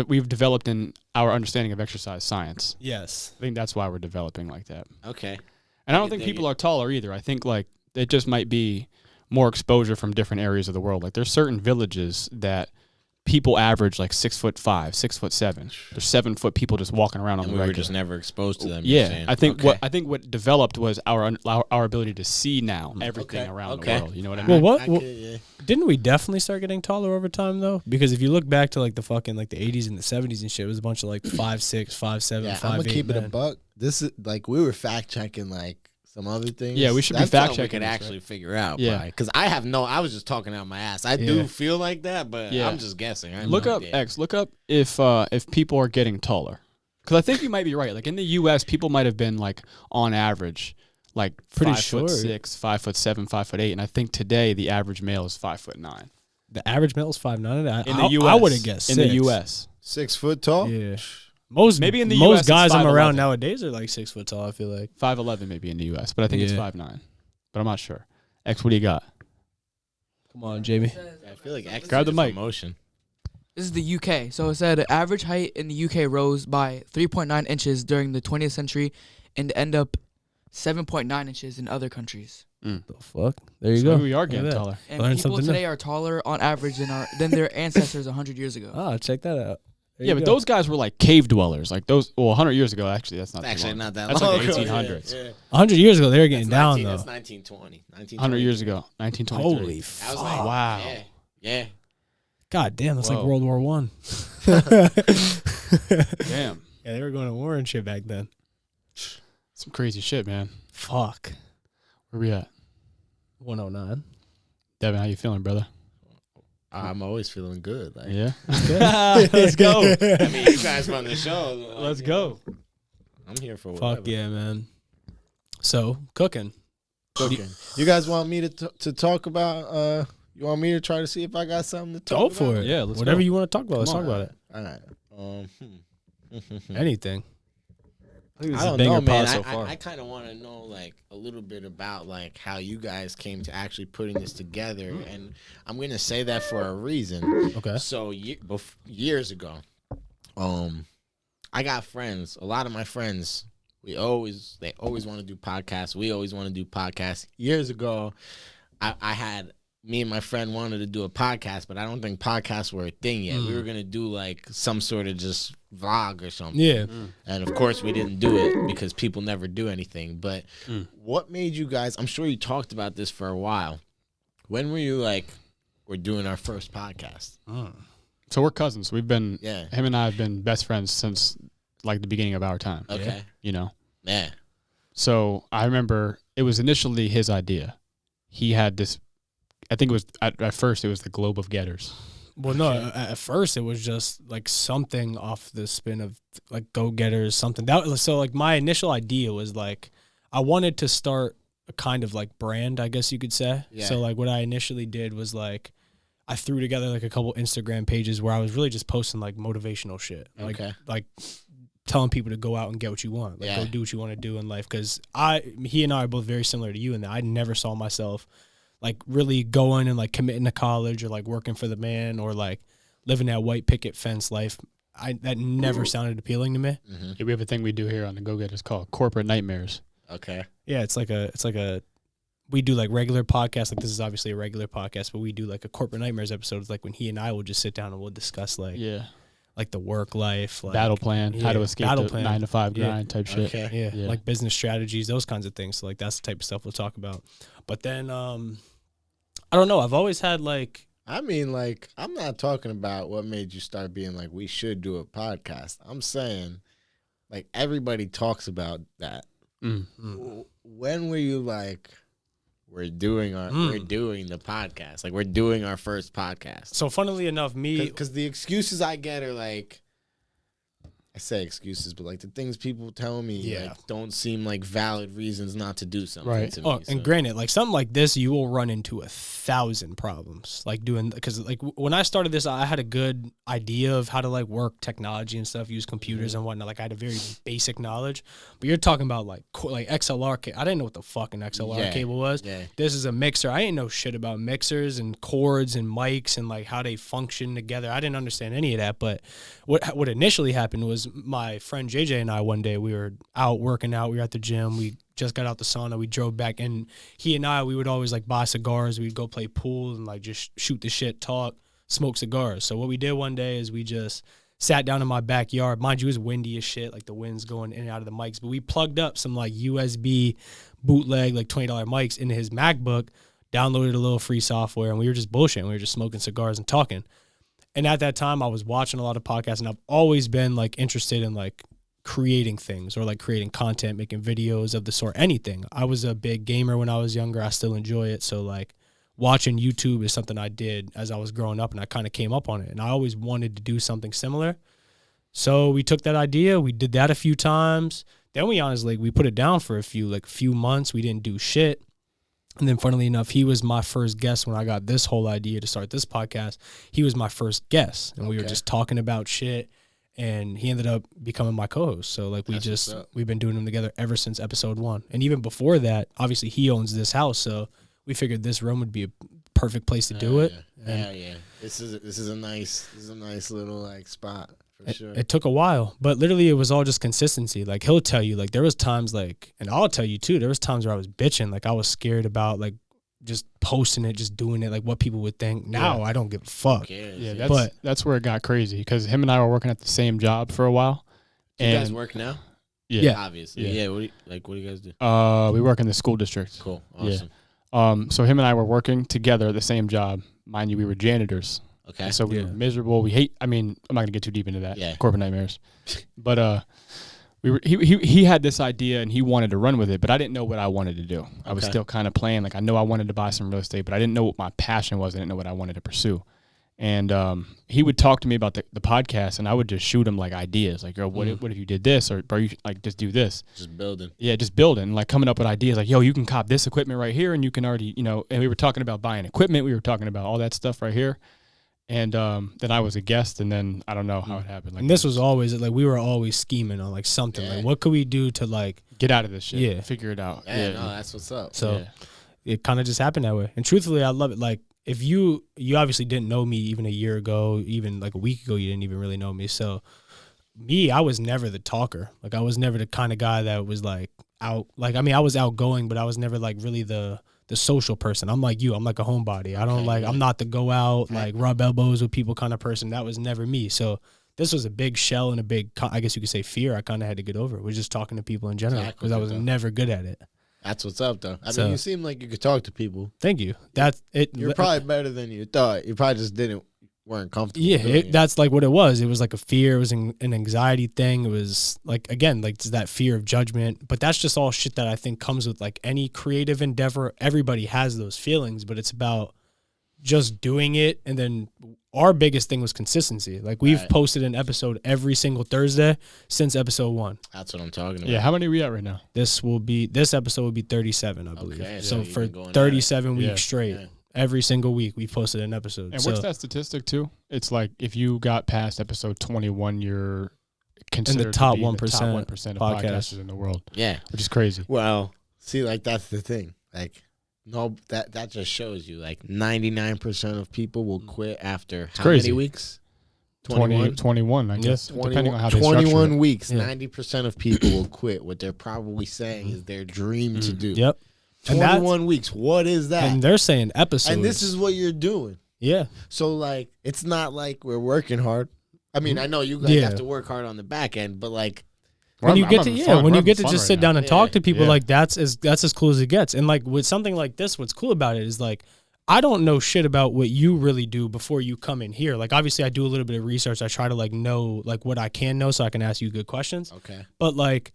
we've developed in our understanding of exercise science. Yes. I think that's why we're developing like that. Okay. And I don't can think dig people are taller either. I think like it just might be more exposure from different areas of the world. Like there's certain villages that people average like 6'5", 6'7". There's 7 foot people just walking around on And the we were regular. just never exposed to them. you're Yeah, saying. I think Okay. what developed was our ability to see now everything Okay, around okay. the world. You know what I Well, mean? what? I well, could, yeah. didn't we definitely start getting taller over time though? Because if you look back to like the fucking like the 80s and the 70s and shit, it was a bunch of like 5'6", 5'7", Yeah, 5'8". I'm gonna keep it a men. buck. This is like we were fact checking like some other things. Yeah, we should be That's fact something we checking could this, actually figure out. Yeah. because I was just talking out my ass. I Yeah. do feel like that, but Yeah. I'm just guessing. I have Look no up idea. X. Look up if people are getting taller, because I think you might be right. Like in the U.S., people might have been like on average like Pretty 5'6", short. 5'7", 5'8", and I think today the average male is 5'9". The average male is 5'9". In the U.S. I would have guessed 6. In the U.S. 6 foot tall. Yeah. Most Maybe in the most US it's guys I'm 5'11". around nowadays are like 6 foot tall. I feel like 5'11" maybe in the U.S., but I think it's Yeah. 5'9". But I'm not sure. X, what do you got? Come on, Jamie. I feel like X Grab the is mic. Emotion. This is the UK. So it said average height in the UK rose by 3.9 inches during the 20th century and end up 7.9 inches in other countries. The fuck? There you So go. maybe we are Look at getting that. taller. And Learn people something new. today are taller on average than their ancestors 100 years ago. Oh, check that out. There Yeah, you but go. those guys were like cave dwellers. Like those, 100 years ago, actually, that's not too Actually, long. not that That's long like the ago. 1800s. Yeah. 100 years ago, they were getting down though. That's 1920. 100 years ago, 1923. Holy That fuck! was like, Wow. Yeah. God damn, that's like Whoa. World War One. Damn. Yeah, they were going to war and shit back then. Some crazy shit, man. Fuck. Where we at? 109. Devin, how you feeling, brother? I'm always feeling good. Like, Yeah. Let's go. I mean, you guys run the show. Like, Let's you go. know, I'm here for whatever. Fuck yeah, man. So cooking. Cooking. You guys want me to talk about? You want me to try to see if I got something to talk Go about? for it. Yeah, let's Whatever go. you want to talk about, let's Come talk on. about it. All right. Anything. I think this I is a don't banger know, man. pod so far. I kind of want to know like a little bit about like how you guys came to actually putting this together, and I'm gonna say that for a reason. Okay. So years ago, I got friends. A lot of my friends, they always want to do podcasts. We always want to do podcasts. Years ago, I had me and my friend wanted to do a podcast, but I don't think podcasts were a thing yet. We were gonna do like some sort of just vlog or something. Yeah. And of course, we didn't do it because people never do anything. But what made you guys? I'm sure you talked about this for a while. When were you like, we're doing our first podcast? So we're cousins. We've been, Yeah. him and I have been best friends since like the beginning of our time. Okay. You know? Yeah. So I remember it was initially his idea. He had this, I think it was, at first it was the Globe of Getters. Well, no, at first it was just like something off the spin of like go-getters, something. So like my initial idea was like I wanted to start a kind of like brand, I guess you could say. Yeah. So like what I initially did was like I threw together like a couple Instagram pages where I was really just posting like motivational shit. Okay. Like telling people to go out and get what you want. Like Yeah. go do what you want to do in life. Because he and I are both very similar to you in that I never saw myself like really going and like committing to college or like working for the man or like living that white picket fence life. That never sounded appealing to me. Yeah, we have a thing we do here on the Go Getters called Corporate Nightmares. Okay. Yeah, it's like a we do like regular podcasts. Like this is obviously a regular podcast, but we do like a corporate nightmares episode. It's like when he and I will just sit down and we'll discuss like like the work life, like Battle plan, how to escape battle the plan. 9 to 5 Yeah. grind type shit. Okay. Yeah, Yeah. like business strategies, those kinds of things. So like that's the type of stuff we'll talk about. But then I don't know. I've always had like I mean, like, I'm not talking about what made you start being like, we should do a podcast. I'm saying, like, everybody talks about that. When were you like, we're doing the podcast, like we're doing our first podcast? so. Funnily enough, me Because the excuses I get are like, I say excuses, but like the things people tell me Yeah. like don't seem like valid reasons not to do something. Right. To Oh, me, and so. granted, like something like this, you will run into 1,000 problems. Like doing, because like when I started this, I had a good idea of how to like work technology and stuff, use computers and whatnot. Like I had a very basic knowledge. But you're talking about like XLR. I didn't know what the fucking XLR Yeah. cable was. Yeah. This is a mixer. I didn't know shit about mixers and cords and mics and like how they function together. I didn't understand any of that. But what initially happened was my friend JJ and I one day we were out working out. We were at the gym. We just got out the sauna. We drove back, and he and I, we would always like buy cigars. We'd go play pool and like just shoot the shit, talk, smoke cigars. So what we did one day is we just sat down in my backyard. Mind you, it was windy as shit. Like the wind's going in and out of the mics. But we plugged up some like USB bootleg, like $20 mics into his MacBook, downloaded a little free software, and we were just bullshitting. We were just smoking cigars and talking. And at that time, I was watching a lot of podcasts, and I've always been like interested in like creating things or like creating content, making videos of the sort, anything. I was a big gamer when I was younger. I still enjoy it. So like watching YouTube is something I did as I was growing up, and I kind of came up on it. And I always wanted to do something similar. So we took that idea. We did that a few times. Then we honestly, we put it down for a few months. We didn't do shit. And then funnily enough, he was my first guest when I got this whole idea to start this podcast. He was my first guest, and we were just talking about shit, and he ended up becoming my co-host. So like we've been doing them together ever since episode 1. And even before that, obviously he owns this house, so we figured this room would be a perfect place to do it. Yeah. This is a nice little like spot. For sure. It took a while, but literally it was all just consistency. Like he'll tell you, like there was times like, and I'll tell you too, there was times where I was bitching. Like I was scared about like just posting it, just doing it, like what people would think. Now I don't give a fuck. Yeah, that's where it got crazy because him and I were working at the same job for a while. You guys work now? Yeah. Obviously. Yeah. What do you guys do? We work in the school district. Cool. Awesome. Yeah. So him and I were working together at the same job. Mind you, we were janitors. Okay. And so we were miserable. I'm not gonna get too deep into that. Yeah. Corporate nightmares. But he had this idea and he wanted to run with it, but I didn't know what I wanted to do. I was still kind of playing. Like I know I wanted to buy some real estate, but I didn't know what my passion was. I didn't know what I wanted to pursue. And he would talk to me about the podcast, and I would just shoot him like ideas, like, "Yo, what if you did this, or you like just do this?" Just building. Yeah, just building, like coming up with ideas, like, "Yo, you can cop this equipment right here, and you can already, And we were talking about buying equipment. We were talking about all that stuff right here. And then I was a guest, and then I don't know how it happened. Like, and this was always like we were always scheming on like something. Like what could we do to like get out of this shit? Yeah, figure it out. Yeah, no, that's what's up. So it kind of just happened that way. And truthfully, I love it. Like if you obviously didn't know me even a year ago, even like a week ago, you didn't even really know me. So I was never the talker. Like I was never the kind of guy that was like out. Like I mean, I was outgoing, but I was never like really the social person. I'm like you. I'm like a homebody. I don't I'm not the go out, like rub elbows with people kind of person. That was never me. So this was a big shell and a big, I guess you could say, fear I kind of had to get over. Was just talking to people in general because I was never good at it. That's what's up, though. I mean, you seem like you could talk to people. Thank you. That's it. You're probably better than you thought. You probably just weren't comfortable. Yeah, that's like what it was. It was like a fear. It was an anxiety thing. It was like, again, like that fear of judgment. But that's just all shit that I think comes with like any creative endeavor. Everybody has those feelings, but it's about just doing it. And then our biggest thing was consistency. Like we've posted an episode every single Thursday since episode 1. That's what I'm talking about. Yeah, how many are we at right now? This episode will be 37, I believe. Okay, so for 37 weeks straight. Yeah. Every single week we posted an episode. And what's that statistic too? It's like if you got past episode 21, you're considered in the top to be 1% the top 1% of podcasters in the world. Yeah, which is crazy. Well, see, like that's the thing. Like, no, that just shows you like 99% of people will quit after how many weeks? 21, I guess. 21, depending on how they structure 21 weeks. 90% of people will quit. What they're probably saying is their dream to do. Yep. 21 weeks. What is that? And they're saying episodes. And this is what you're doing. Yeah. So, like, it's not like we're working hard. I mean, I know you guys have to work hard on the back end, but like, when you get to just sit down and talk to people, like that's as cool as it gets. And like with something like this, what's cool about it is like I don't know shit about what you really do before you come in here. Like obviously I do a little bit of research. I try to like know like what I can know so I can ask you good questions. Okay. But like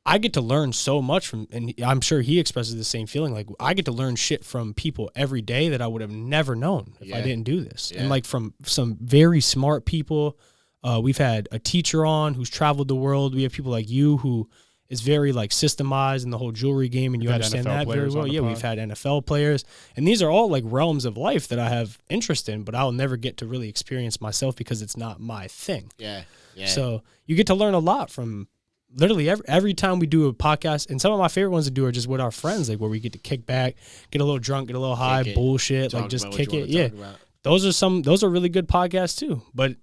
I get to learn so much from, and I'm sure he expresses the same feeling. Like I get to learn shit from people every day that I would have never known if I didn't do this. And like from some very smart people. We've had a teacher on who's traveled the world. We have people like you who is very like systemized in the whole jewelry game, and you understand that very well. Yeah, we've had NFL players, and these are all like realms of life that I have interest in, but I'll never get to really experience myself because it's not my thing. Yeah. So you get to learn a lot from literally every time we do a podcast, and some of my favorite ones to do are just with our friends, like where we get to kick back, get a little drunk, get a little high, bullshit, like just kick it. Yeah, those are really good podcasts too, but.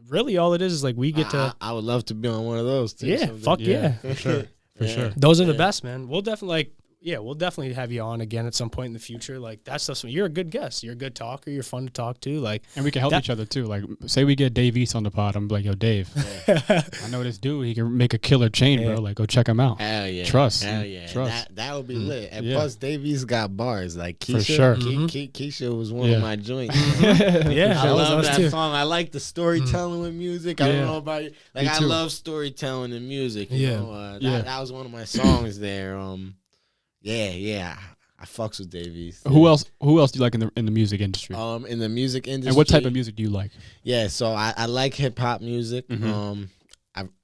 Really, all it is like we get to. I would love to be on one of those too. Yeah, fuck yeah. For sure. For sure. Those are the best, man. We'll definitely have you on again at some point in the future. Like that stuff. You're a good guest. You're a good talker. You're fun to talk to. Like, and we can help each other too. Like, say we get Dave East on the pod. I'm like, yo, Dave, I know this dude. He can make a killer chain, bro. Like, go check him out. Hell yeah. Trust. Hell yeah. Trust. That would be lit. And plus, Dave East got bars. Like Keisha, for sure. Keisha was one of my joints. Yeah, I love that song. I like the storytelling with music. I don't know about you. Like, I love storytelling and music. You know? That was one of my songs there. Yeah, I fucks with Davies. Who else do you like in the music industry? In the music industry. And what type of music do you like? Yeah, so I like hip hop music. Mm-hmm.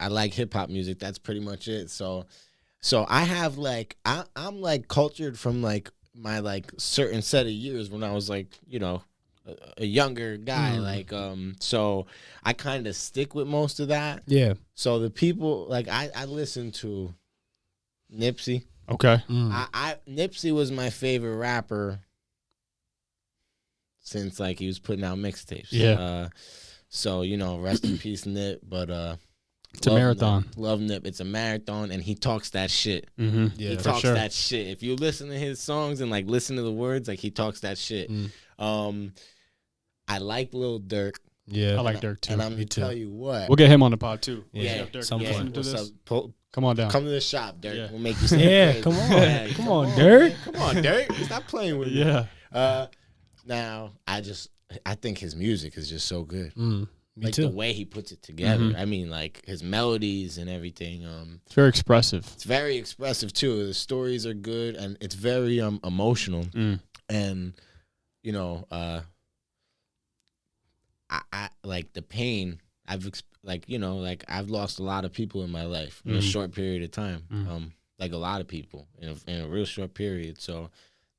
I like hip hop music. That's pretty much it. So I have like I'm like cultured from like my like certain set of years when I was like, you know, a younger guy. Like, so I kind of stick with most of that. Yeah. So the people, like, I listen to Nipsey. Okay. Nipsey was my favorite rapper since like he was putting out mixtapes. Yeah. So, you know, rest in peace, Nip. But it's a marathon. Love Nip. It's a marathon, and he talks that shit. Mm-hmm. Yeah, he for talks sure. that shit. If you listen to his songs and like listen to the words, like he talks that shit. I like Lil Durk. Yeah. I like Dirk too. And I'm Me gonna too. tell you what. We'll get him on the pod too. Yeah. Dirk, Some you point. listen to What's this? up? Come on down. Come to the shop, Dirk. Yeah. We'll make you something Yeah, crazy. come on. Yeah, Come on, Dirk. Come on, Dirk. Stop playing with me. Yeah. Now, I think his music is just so good. Me Like too. the way he puts it together. I mean, like his melodies and everything. It's very expressive. It's very expressive too. The stories are good, and it's very emotional. And you know, I like the pain. I've lost a lot of people in my life in a short period of time. Like a lot of people in a real short period. So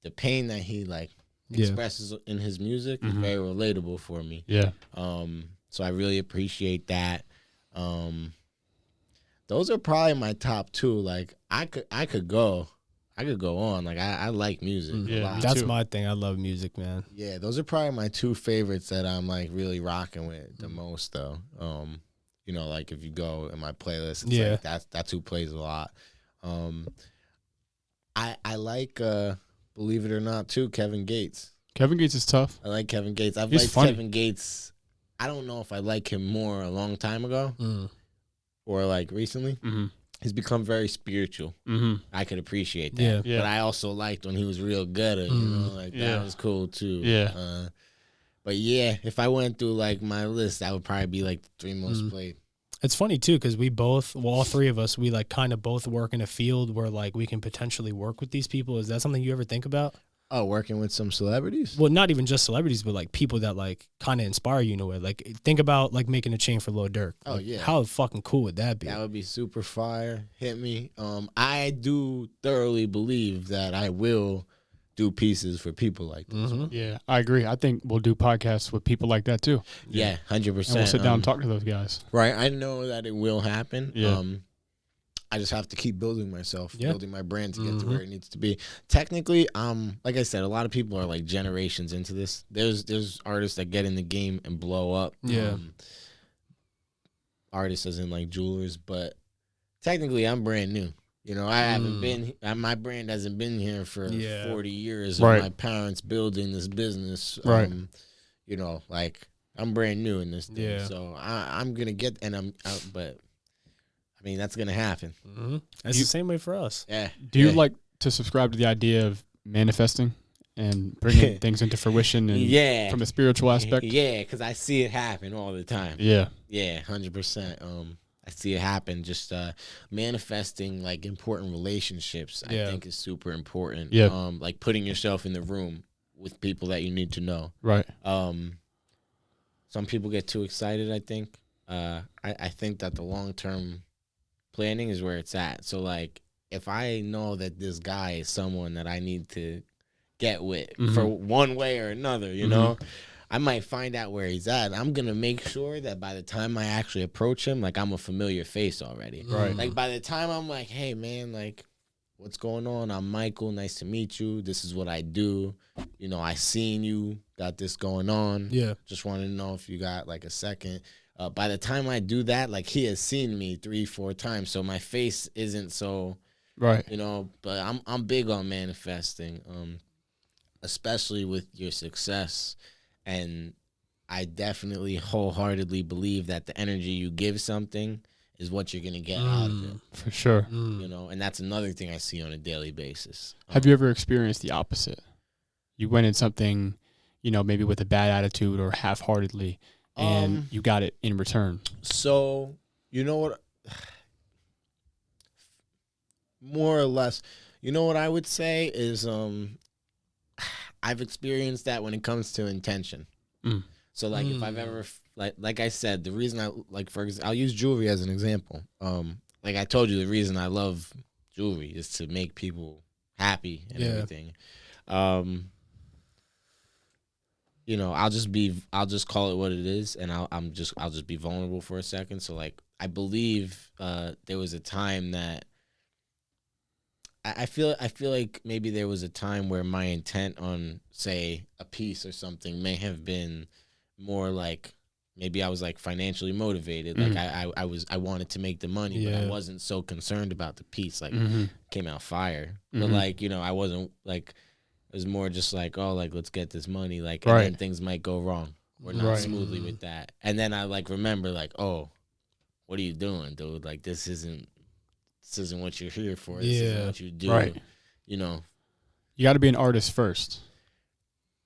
the pain that he like expresses in his music is very relatable for me. Yeah. So I really appreciate that. Those are probably my top two. Like I could go on. Like I like music a Yeah, lot. me That's too. my thing. I love music, man. Yeah, those are probably my two favorites that I'm like really rocking with the most though. You know, like if you go in my playlist, it's like that's who plays a lot. I like believe it or not too, Kevin Gates. Kevin Gates is tough. I like Kevin Gates. I've He's liked funny. Kevin Gates. I don't know if I like him more a long time ago or like recently. He's become very spiritual. I could appreciate that. Yeah. But I also liked when he was real gutter, you know, like that was cool too. Yeah. But yeah, if I went through like my list, that would probably be like the three most played. It's funny too because we both, well, all three of us, we like kind of both work in a field where like we can potentially work with these people. Is that something you ever think about? Oh, working with some celebrities? Well, not even just celebrities, but like people that like kind of inspire you in a way. Like think about like making a chain for Lil Durk. Oh, Like, yeah. How fucking cool would that be? That would be super fire. Hit me. I do thoroughly believe that I will do pieces for people like this. Yeah, I agree. I think we'll do podcasts with people like that too. Yeah, 100%. And we'll sit down and talk to those guys. Right. I know that it will happen. Yeah. I just have to keep building myself, Yeah. building my brand to get to where it needs to be. Technically, like I said, a lot of people are like generations into this. There's artists that get in the game and blow up. Yeah. Artists as in like jewelers, but technically I'm brand new. You know, I haven't been, my brand hasn't been here for 40 years. Right. Of my parents building this business. Right. You know, like I'm brand new in this thing. Yeah. So I'm going to get, but I mean, that's going to happen. It's the same way for us. Yeah. Do you Yeah. like to subscribe to the idea of manifesting and bringing things into fruition and from a spiritual aspect? Yeah, because I see it happen all the time. Yeah. Yeah, 100%. I see it happen. Just manifesting like important relationships, I think is super important. Yeah. Like putting yourself in the room with people that you need to know. Right. Some people get too excited, I think. I think that the long-term planning is where it's at. So like if I know that this guy is someone that I need to get with for one way or another, you know, I might find out where he's at. I'm going to make sure that by the time I actually approach him, like I'm a familiar face already. Right. Like by the time I'm like, hey man, like what's going on? I'm Michael. Nice to meet you. This is what I do. You know, I seen you got this going on. Yeah. Just want to know if you got like a second. By the time I do that, like he has seen me 3-4 times. So my face isn't so, Right. you know, but I'm big on manifesting, especially with your success. And I definitely wholeheartedly believe that the energy you give something is what you're going to get out of it, For sure. you know, and that's another thing I see on a daily basis. Have you ever experienced the opposite? You went in something, you know, maybe with a bad attitude or half-heartedly, and you got it in return. So, you know what? More or less, you know what I would say is I've experienced that when it comes to intention. So like if I've ever like I said, the reason I like I'll use jewelry as an example. Like I told you, the reason I love jewelry is to make people happy and everything. You know, I'll just call it what it is, and I'll just be vulnerable for a second. So like, I believe there was a time that I feel like maybe there was a time where my intent on, say, a piece or something may have been more like, maybe I was like financially motivated. Like I wanted to make the money, but I wasn't so concerned about the piece. Like came out fire. But like, you know, I wasn't like, it was more just like, oh, like, let's get this money. Like, and then things might go wrong or not smoothly with that. And then I like remember like, oh, what are you doing, dude? Like, this isn't what you're here for. This isn't what you do. Right. You know, you got to be an artist first.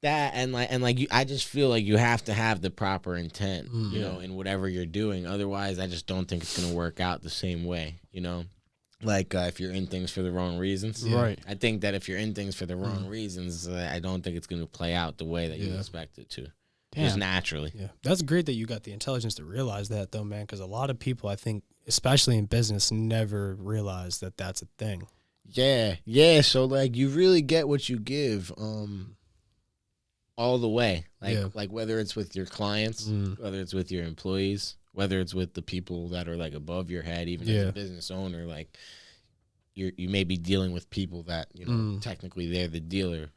That and I just feel like you have to have the proper intent, you know, in whatever you're doing. Otherwise, I just don't think it's gonna work out the same way, you know. Like if you're in things for the wrong reasons, right? I think that if you're in things for the wrong reasons, I don't think it's gonna play out the way that you expect it to, just naturally. Yeah, that's great that you got the intelligence to realize that, though, man. Because a lot of people, I think, especially in business, never realize that that's a thing. Yeah. So like, you really get what you give. All the way, like whether it's with your clients, whether it's with your employees, whether it's with the people that are like above your head, even as a business owner, like you may be dealing with people that, you know, technically they're the dealer,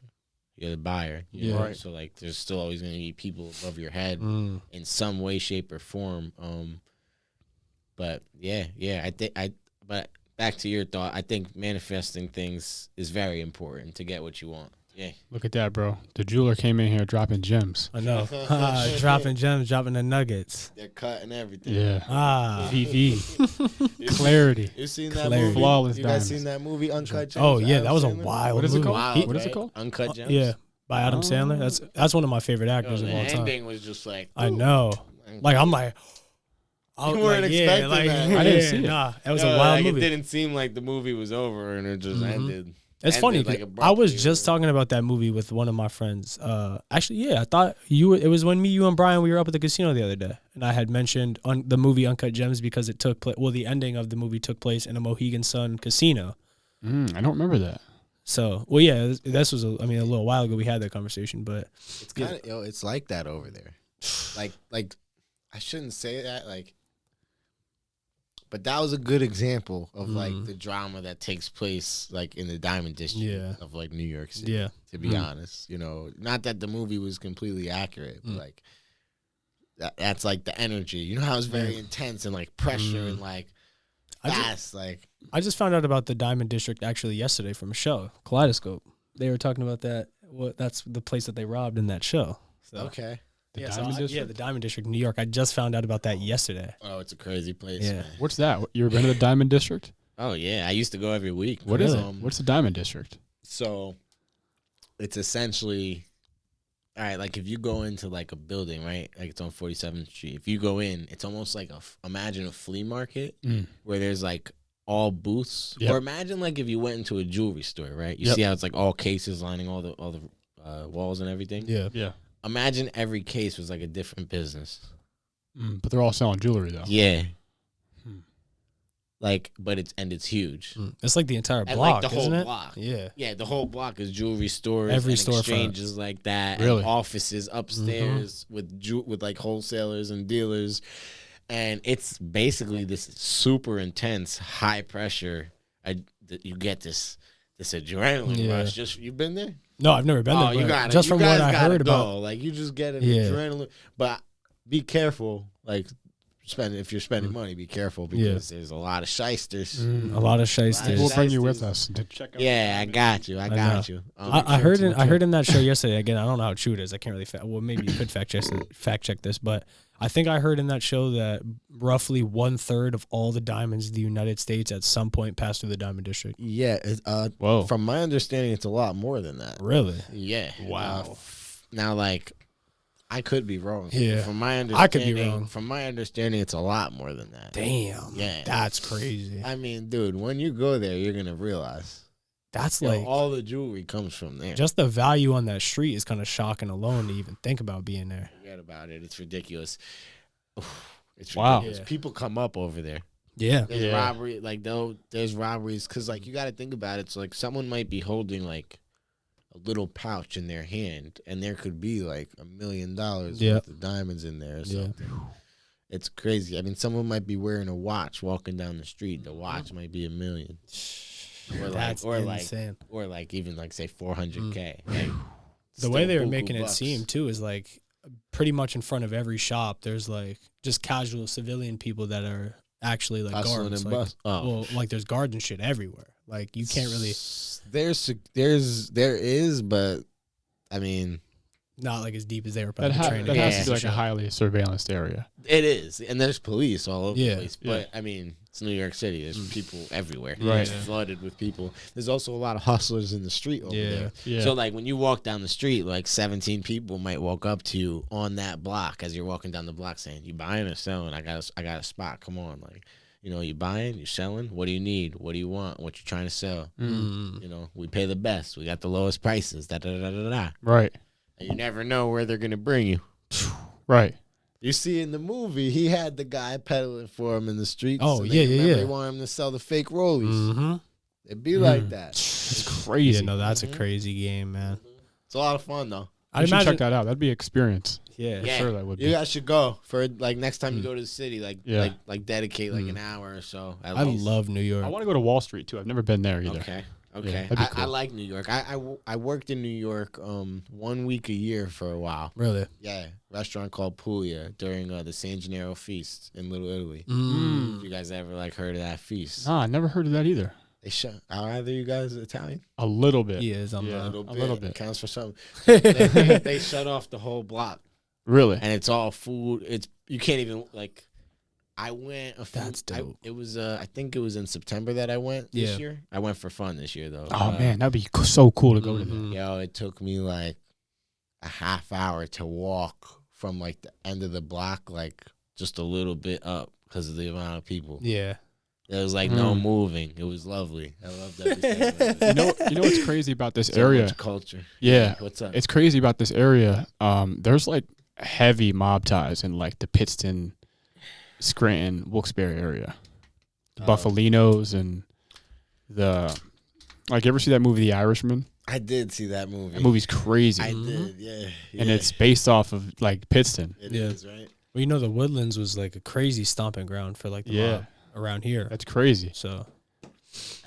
you're the buyer, you know? So like there's still always going to be people above your head in some way, shape, or form. But but back to your thought, I think manifesting things is very important to get what you want. Yeah. Look at that, bro. The jeweler came in here dropping gems. I know. Dropping gems, dropping the nuggets. They're cutting everything. Yeah. VV. Clarity. You seen that movie? Flawless you diamonds. guys seen that movie, Uncut Gems? Oh, yeah. Adam That was a Sandler? wild What is it movie. called? Wild, What is it right? called? Uncut Gems. Yeah. By Adam Sandler. That's one of my favorite actors of all The time. ending was just like, I know. Like, I'm like, You weren't expecting that. I didn't see it. Nah, it was a wild movie. It didn't seem like the movie was over and it just ended. It's funny. Like I was abruptly. just talking about that movie with one of my friends. Actually, yeah, I thought it was when you and Brian, we were up at the casino the other day, and I had mentioned the movie Uncut Gems because it took place. Well, the ending of the movie took place in a Mohegan Sun casino. I don't remember that. So, well, yeah, this was a little while ago we had that conversation, but It's kind of it's like that over there. Like I shouldn't say that, like, but that was a good example of like the drama that takes place like in the Diamond District of like New York City. yeah, To be honest, you know, not that the movie was completely accurate, but like that's like the energy. You know how it's very intense and like pressure and like fast. Like I just found out about the Diamond District actually yesterday from a show, Kaleidoscope. They were talking about that. That's the place that they robbed in that show. So. Okay. The Yeah, Diamond District? yeah, the Diamond District in New York. I just found out about that yesterday. oh, it's a crazy place. Yeah. Man. What's that? You ever been to the Diamond District? Oh yeah, I used to go every week. What is it? What's the Diamond District? So it's essentially, all right, like if you go into like a building, right? Like it's on 47th Street. If you go in, it's almost like imagine a flea market where there's like all booths. Yep. Or imagine like if you went into a jewelry store, right? You see how it's like all cases lining all the walls and everything? Yeah. Yeah. Imagine every case was like a different business. But they're all selling jewelry, though. Yeah. Like, but it's huge. It's like the entire And block, like the isn't whole it? block. Yeah. Yeah, the whole block is jewelry stores, Every and storefront. exchanges like that, Really? and offices upstairs with like wholesalers and dealers, and it's basically this super intense, high pressure. You get this adrenaline rush. Just you've been there? No, I've never been there. you but got just from what I heard go. about. Like you just get an Yeah. adrenaline, but be careful. Like if you're spending money, be careful because there's a lot of Sheisters. A lot of Sheisters. We'll bring you with us to check out. Yeah, I got you. I got you. I heard in that show yesterday. Again, I don't know how true it is. I can't really. Well, maybe you could fact check this, but I think I heard in that show that roughly 1/3 of all the diamonds in the United States at some point passed through the Diamond District. Yeah. Whoa. From my understanding, it's a lot more than that. Really? Yeah. Wow. Now, like, I could be wrong. Yeah. From my understanding, I could be wrong. From my understanding, it's a lot more than that. Damn. Yeah. That's crazy. I mean, dude, when you go there, you're gonna realize That's Yo, like all the jewelry comes from there. just the value on that street is kind of shocking alone to even think about being there. Forget about it. It's ridiculous. It's Wow. ridiculous. Yeah. People come up over there. Yeah. There's robbery, like there's robberies because like you got to think about it. So like someone might be holding like a little pouch in their hand, and there could be like $1 million Yeah. worth of diamonds in there or Yeah. something. It's crazy. I mean, someone might be wearing a watch walking down the street. The watch might be $1 million. Or That's insane. or like even like say 400K. Like, The way they were still making buku it bucks. seem too is like pretty much in front of every shop. There's like just casual civilian people that are actually like Hustling guards. and Like, bust. Oh. well, like there's guards and shit everywhere. Like you can't really There is, but I mean, not like as deep as they were That, probably training. that Yeah. has to be like a highly surveillanced area. it is, and there's police all over Yeah. the place. But I mean, it's New York City. There's people everywhere. Right. It's flooded with people. There's also a lot of hustlers in the street over Yeah. there. Yeah. So like when you walk down the street, like 17 people might walk up to you on that block as you're walking down the block, saying, "You buying or selling? I got a spot. Come on, like." You know, you buying, you selling. What do you need? What do you want? What you trying to sell? Mm. You know, we pay the best. We got the lowest prices. Da da da da da. Right. And you never know where they're gonna bring you. Right. You see in the movie, he had the guy peddling for him in the streets. Oh, and yeah, they, yeah, remember yeah. They want him to sell the fake rollies. Mm-hmm. It'd be like that. It's crazy. Yeah, no, that's Mm-hmm. a crazy game, man. It's a lot of fun though. I I'd should imagine. check that out. That'd be an experience. Yeah. Yeah. Sure, that would You be. guys should go for like next time you go to the city. Like Yeah. like dedicate like an hour or so. At I least. love New York. I want to go to Wall Street too. I've never been there either. Okay. Yeah, Okay. that'd be I cool. like New York. I worked in New York 1 week a year for a while. Really. Yeah, restaurant called Puglia during the San Gennaro feast in Little Italy. Mm. If you guys ever like heard of that feast? Nah, I never heard of that either. They are either you guys Italian? A little bit. He is on Yeah. the. a little bit. It counts for something. they shut off the whole block, Really? and it's all food. It's you can't even like. I went. That's dope. It was. I think it was in September that I went this Yeah. year. I went for fun this year though. Oh man, that'd be so cool to go to. Mhm. Yo, it took me like a half hour to walk from like the end of the block, like just a little bit up because of the amount of people. Yeah. There was like no moving. It was lovely. I loved everything. You know what's crazy about this So area? much culture. Yeah. What's up? It's crazy about this area. There's like heavy mob ties in like the Pittston, Scranton, Wilkes-Barre area. The Buffalinos and the like. You ever see that movie, The Irishman? I did see that movie. That movie's crazy, I did, yeah. and it's based off of like Pittston. It Yeah. is, right? Well, you know, the Woodlands was like a crazy stomping ground for like the Yeah. mob around here. That's crazy. So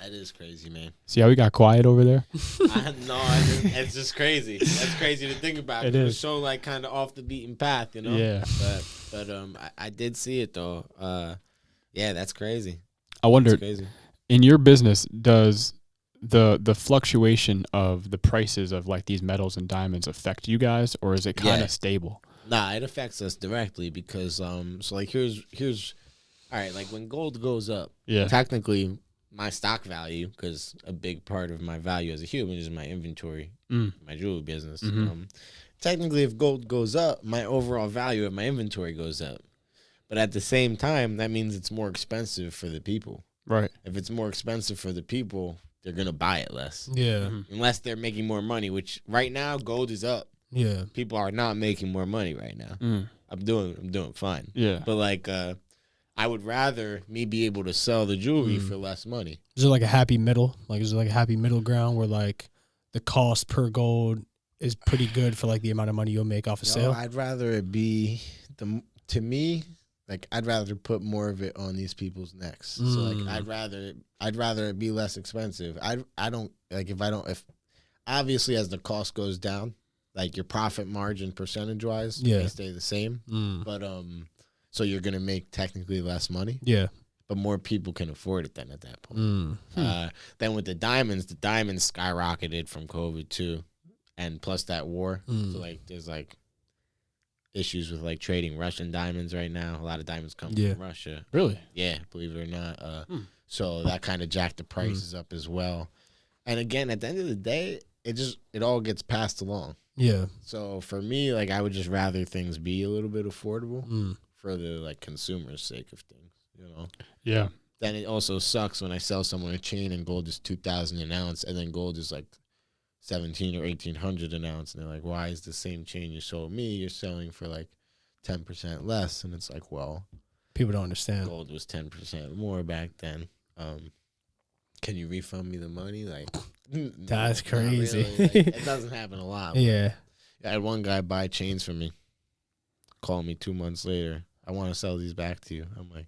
That is crazy, man. See how we got quiet over there? It's just crazy. That's crazy to think about. It It was is. so like kind of off the beaten path, you know. Yeah. But I did see it though. Yeah, that's crazy. I That's wondered, crazy. in your business, does the fluctuation of the prices of like these metals and diamonds affect you guys, or is it kind of Yeah. stable? Nah, it affects us directly because so like here's all right, like when gold goes up, Yeah. technically my stock value, because a big part of my value as a human is my inventory, my jewelry business. Mhm. Technically, if gold goes up, my overall value of my inventory goes up. But at the same time, that means it's more expensive for the people. Right. If it's more expensive for the people, they're gonna buy it less, yeah, unless they're making more money. Which right now, gold is up. yeah, People are not making more money right now. Mm. I'm doing fine. Yeah. But like, I would rather me be able to sell the jewelry for less money. is there like a happy middle? Like, is there like a happy middle ground where like the cost per gold is pretty good for like the amount of money you'll make off a No, sale? I'd rather it be to me. Like I'd rather put more of it on these people's necks. So like I'd rather it be less expensive. If obviously as the cost goes down, like your profit margin percentage wise Yeah. may stay the same. But so you're gonna make technically less money, Yeah. but more people can afford it then at that point. Then with the diamonds skyrocketed from COVID too, and plus that war. So like there's like issues with like trading Russian diamonds right now. A lot of diamonds come Yeah. from Russia. Really? Yeah, believe it or not. So that kind of jacked the prices up as well. And again, at the end of the day, it all gets passed along. Yeah. So for me, like I would just rather things be a little bit affordable for the like consumer's sake of things, you know. Yeah. Then it also sucks when I sell someone a chain and gold is 2,000 an ounce, and then gold is like 17 or 1,800 an ounce, and they're like, "Why is the same chain you sold me you're selling for like 10% less?" And it's like, well, People don't understand. gold was 10% more back then. Can you refund me the money? Like, That's Not crazy. really. Like, it doesn't happen a lot. but Yeah. I had one guy buy chains from me, call me 2 months later. I want to sell these back to you. I'm like,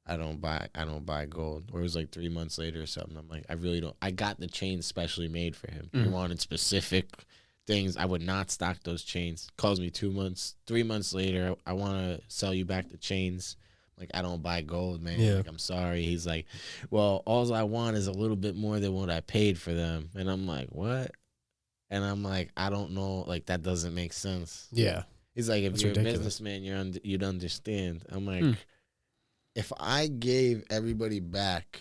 I don't buy gold. Or it was like 3 months later or something. I'm like, I really don't. I got the chains specially made for him. He wanted specific things. I would not stock those chains. Calls me 3 months later. I want to sell you back the chains. Like, I don't buy gold, man. Yeah. Like, I'm sorry. He's like, well, all I want is a little bit more than what I paid for them. And I'm like, what? And I'm like, I don't know. Like, that doesn't make sense. Yeah. He's like, if That's you're ridiculous. a businessman, you'd understand. I'm like, if I gave everybody back,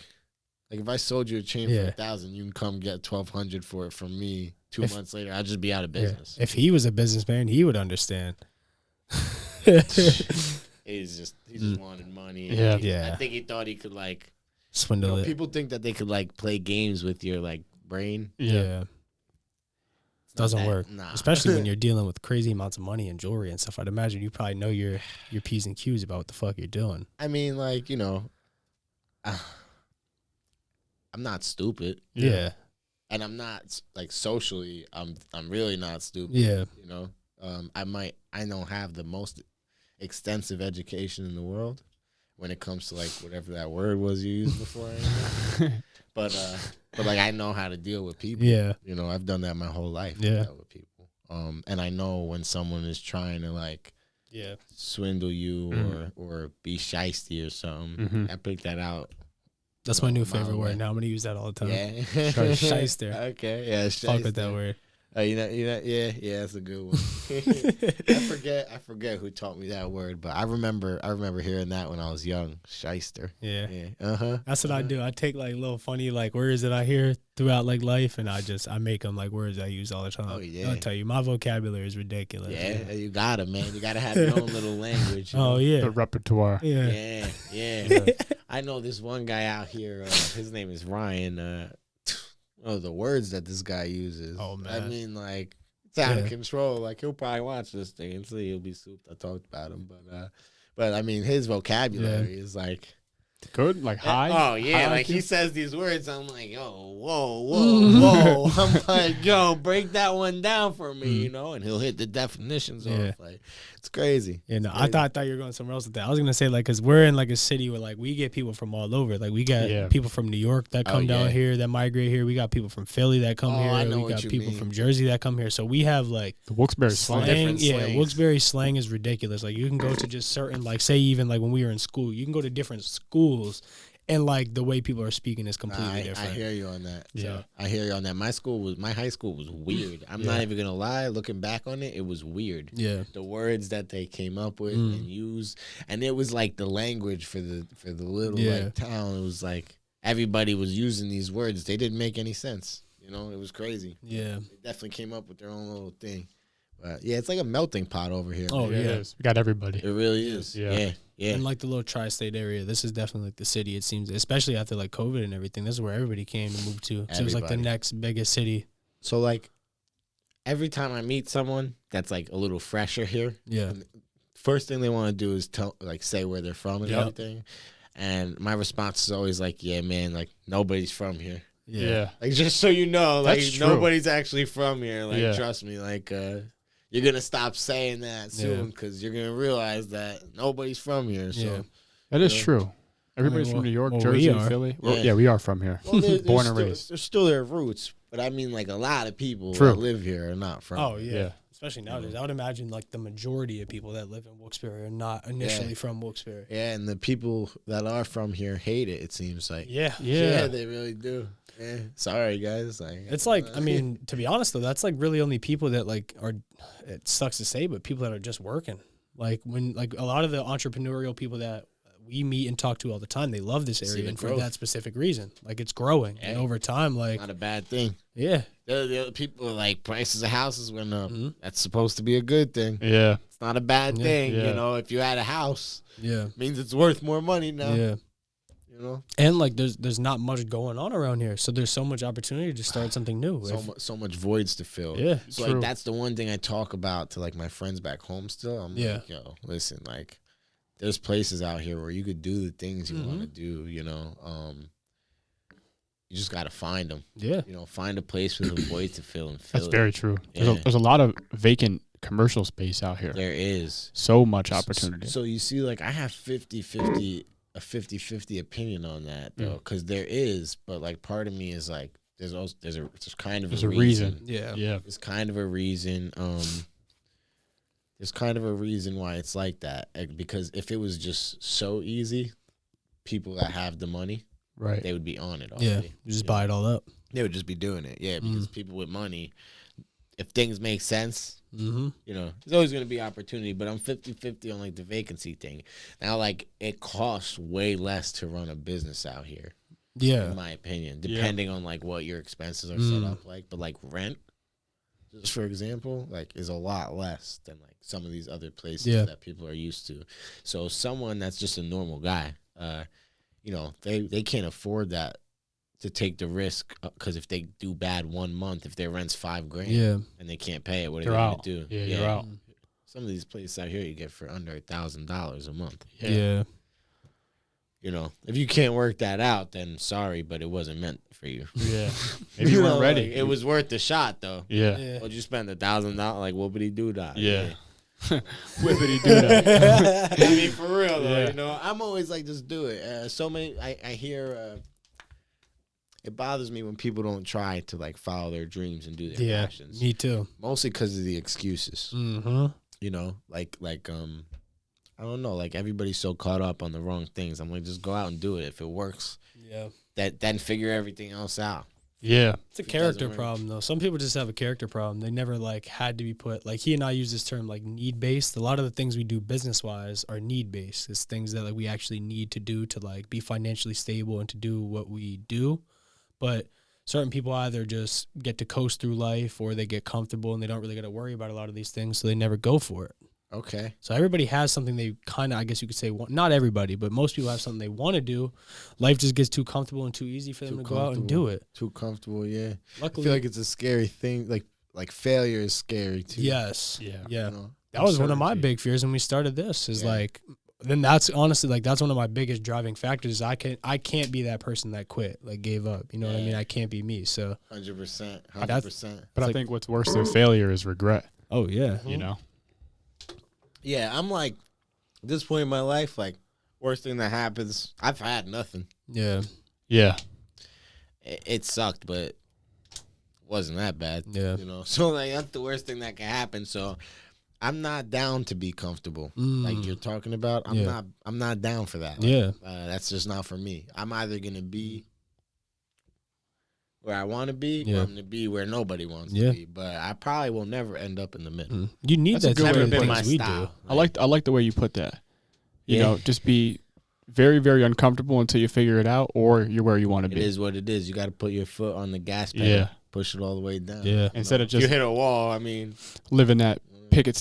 like if I sold you a chain for 1,000, you can come get 1,200 for it from me. 2 months later, I'd just be out of business. If he was a businessman, he would understand. He just wanted money. Yeah. Yeah. I think he thought he could like Swindle it. people think that they could like play games with your like brain. Yeah. Doesn't that- work. nah. Especially when you're dealing with crazy amounts of money and jewelry and stuff. I'd imagine you probably know your P's and Q's about what the fuck you're doing. I mean, like, you know, I'm not stupid, Yeah. and I'm not like socially. I'm really not stupid. Yeah. You know, I don't have the most extensive education in the world when it comes to like whatever that word was you used before. but like I know how to deal with people. Yeah. You know, I've done that my whole life. Yeah. I've dealt with people. And I know when someone is trying to like Yeah. swindle you or be shiesty or something. I picked that out. That's my new favorite word. Now I'm gonna use that all the time. Yeah. Shyster. Okay. Yeah. Fuck with that word. You know, yeah, that's a good one. I forget who taught me that word, but I remember hearing that when I was young. Shyster. Yeah. Yeah. That's what I do. I take like little funny like words that I hear throughout like life, and I make them like words I use all the time. Oh, yeah. I'll tell you, my vocabulary is ridiculous. Yeah, you got it, man. You got to have your own little language. You Oh know? yeah. The repertoire. Yeah. Yeah. I know this one guy out here. His name is Ryan. The words that this guy uses. Oh, man. I mean, like, it's out of control. Like, he'll probably watch this thing and see he'll be souped. I talked about him, but I mean, his vocabulary is like Good? Like high? Oh yeah, High like IQ? he says these words. I'm like, oh, whoa. I'm like, yo, break that one down for me, you know. And he'll hit the definitions off. Like, it's crazy. Yeah, no, I thought you were going somewhere else with that. I was gonna say like, cause we're in like a city where like we get people from all over. Like we got people from New York that come down here, that migrate here. We got people from Philly that come here. I know we what got you people mean. from Jersey that come here. So we have like The Wilkes-Barre slang. slang. Yeah, slangs. Wilkes-Barre slang is ridiculous. Like you can go to just certain, like say even like when we were in school, you can go to different schools, and like the way people are speaking is completely different. I hear you on that. Yeah. I hear you on that. My high school was weird. I'm not even gonna lie. Looking back on it, it was weird. Yeah. The words that they came up with and used, and it was like the language for the little like town. It was like everybody was using these words. They didn't make any sense. You know, it was crazy. Yeah. They definitely came up with their own little thing. But yeah, it's like a melting pot over here. Oh, man. yeah. It is. We got everybody. It really is. Yeah. Yeah. And like the little tri-state area, this is definitely like the city. It seems, especially after like COVID and everything. This is where everybody came to move to. So it was like the Everybody. next biggest city. So like every time I meet someone that's like a little fresher here, Yeah. first thing they want to do is say where they're from and Yep. everything. And my response is always like, yeah, man, like nobody's from here. Yeah. Like just so you know, like That's true. nobody's actually from here. Like Yeah. trust me, like you're gonna stop saying that soon because you're gonna realize that nobody's from here. So Yeah. That is true. Everybody's well- from New York, well, Jersey, we are. Philly. Yeah. Yeah, we are from here. well, Born and raised. They're still their roots, but I mean, like a lot of people True. that live here are not from. Oh, here. yeah. Yeah. Especially nowadays. I would imagine like the majority of people that live in Wilkes-Barre are not initially from Wilkes-Barre. Yeah, and the people that are from here hate it. It seems like. Yeah. Yeah. they really do. Yeah. Sorry, guys. Like, It's like, I mean, to be honest though, that's like really only people that like are, it sucks to say, but people that are just working. Like when, like a lot of the entrepreneurial people that we meet and talk to all the time, they love this See area the and for growth. that specific reason. Like it's growing. And Yeah. over time, like, not a bad thing. yeah. The other people are like prices of houses went up. That's supposed to be a good thing. Yeah. It's not a bad thing. Yeah. You know, if you had a house, Yeah. it means it's worth more money now. Yeah. You know, And like there's not much going on around here. So there's so much opportunity to start something new. so much voids to fill. Yeah. So True. like that's the one thing I talk about to like my friends back home still. I'm Yeah. like, yo, listen, like there's places out here where you could do the things you want to do, you know. You just got to find them. Yeah. You know, find a place for the void to fill and fill That's it. very true. Yeah. There's a lot of vacant commercial space out here. There is. So much opportunity. So you see, like, I have 50-50, a 50-50 opinion on that, though, because there is, but, like, part of me is, like, there's kind of There's a reason. Yeah. Yeah. There's kind of a reason. There's kind of a reason why it's like that. Because if it was just so easy, people that have the money, Right. they would be on it Yeah. already. You just buy it all up. They would just be doing it. Yeah, because people with money, if things make sense, Mm-hmm. you know, there's always going to be opportunity. But I'm 50-50 on, like, the vacancy thing. Now, like, it costs way less to run a business out here, Yeah. in my opinion, depending on, like, what your expenses are set up like. But, like, rent, just for example, like, is a lot less than, like, some of these other places that people are used to. So someone that's just a normal guy, you know, they can't afford that, to take the risk, because if they do bad 1 month, if their rent's $5,000 and they can't pay it, what are they going to do? Yeah, you're out. Some of these places out here you get for under $1,000 a month. Yeah. You know, if you can't work that out, then sorry, but it wasn't meant for you. Yeah. Maybe you weren't ready. Like, it was worth the shot, though. Yeah. Yeah. Would you spend $1,000? Like, whoopity doo dah. Yeah. Whippity do that. I mean, for real though. Yeah. You know, I'm always like, just do it. So many. I hear. It bothers me when people don't try to, like, follow their dreams and do their passions. Me too. Mostly because of the excuses. Mm-hmm. You know, like I don't know, like, everybody's so caught up on the wrong things. I'm like, just go out and do it. If it works, Yeah. then figure everything else out. Yeah. It's a It character doesn't work. problem, though. Some people just have a character problem. They never, like, had to be put, like, he and I use this term, like, need-based. A lot of the things we do business-wise are need-based. It's things that, like, we actually need to do to, like, be financially stable and to do what we do. But certain people either just get to coast through life or they get comfortable and they don't really got to worry about a lot of these things, so they never go for it. Okay. So everybody has something they kind of, I guess you could say, not everybody, but most people have something they want to do. Life just gets too comfortable and too easy for them to go out and do it. Too comfortable, yeah. Luckily, I feel like it's a scary thing. Like failure is scary too. yes, Yeah. yeah. You know? That was one of my Uncertainty. big fears when we started this. Is Yeah. like, then that's honestly like that's one of my biggest driving factors. I can't be that person that quit, like gave up. You know what I Yeah. mean? I can't be me. So 100%. That's- 100%. But I like- think what's worse than failure is regret, oh yeah, you know? Yeah, I'm like, at this point in my life, like, worst thing that happens, I've had nothing. yeah, Yeah. It sucked, but it wasn't that bad. Yeah. You know, so, like, that's the worst thing that can happen. So I'm not down to be comfortable, like you're talking about. I'm not down for that. yeah, That's just not for me. I'm either gonna be where I want to be, Yeah. or I'm gonna be where nobody wants Yeah. to be. But I probably will never end up in the middle. You need That's a that. good to way do to the put it. things my we style. do. I like the way you put that. You Yeah. know, just be very, very uncomfortable until you figure it out, or you're where you want to It be. is what it is. You got to put your foot on the gas pedal. Yeah. Push it all the way down. Yeah. Instead of If you just hit a wall, I mean, living that picket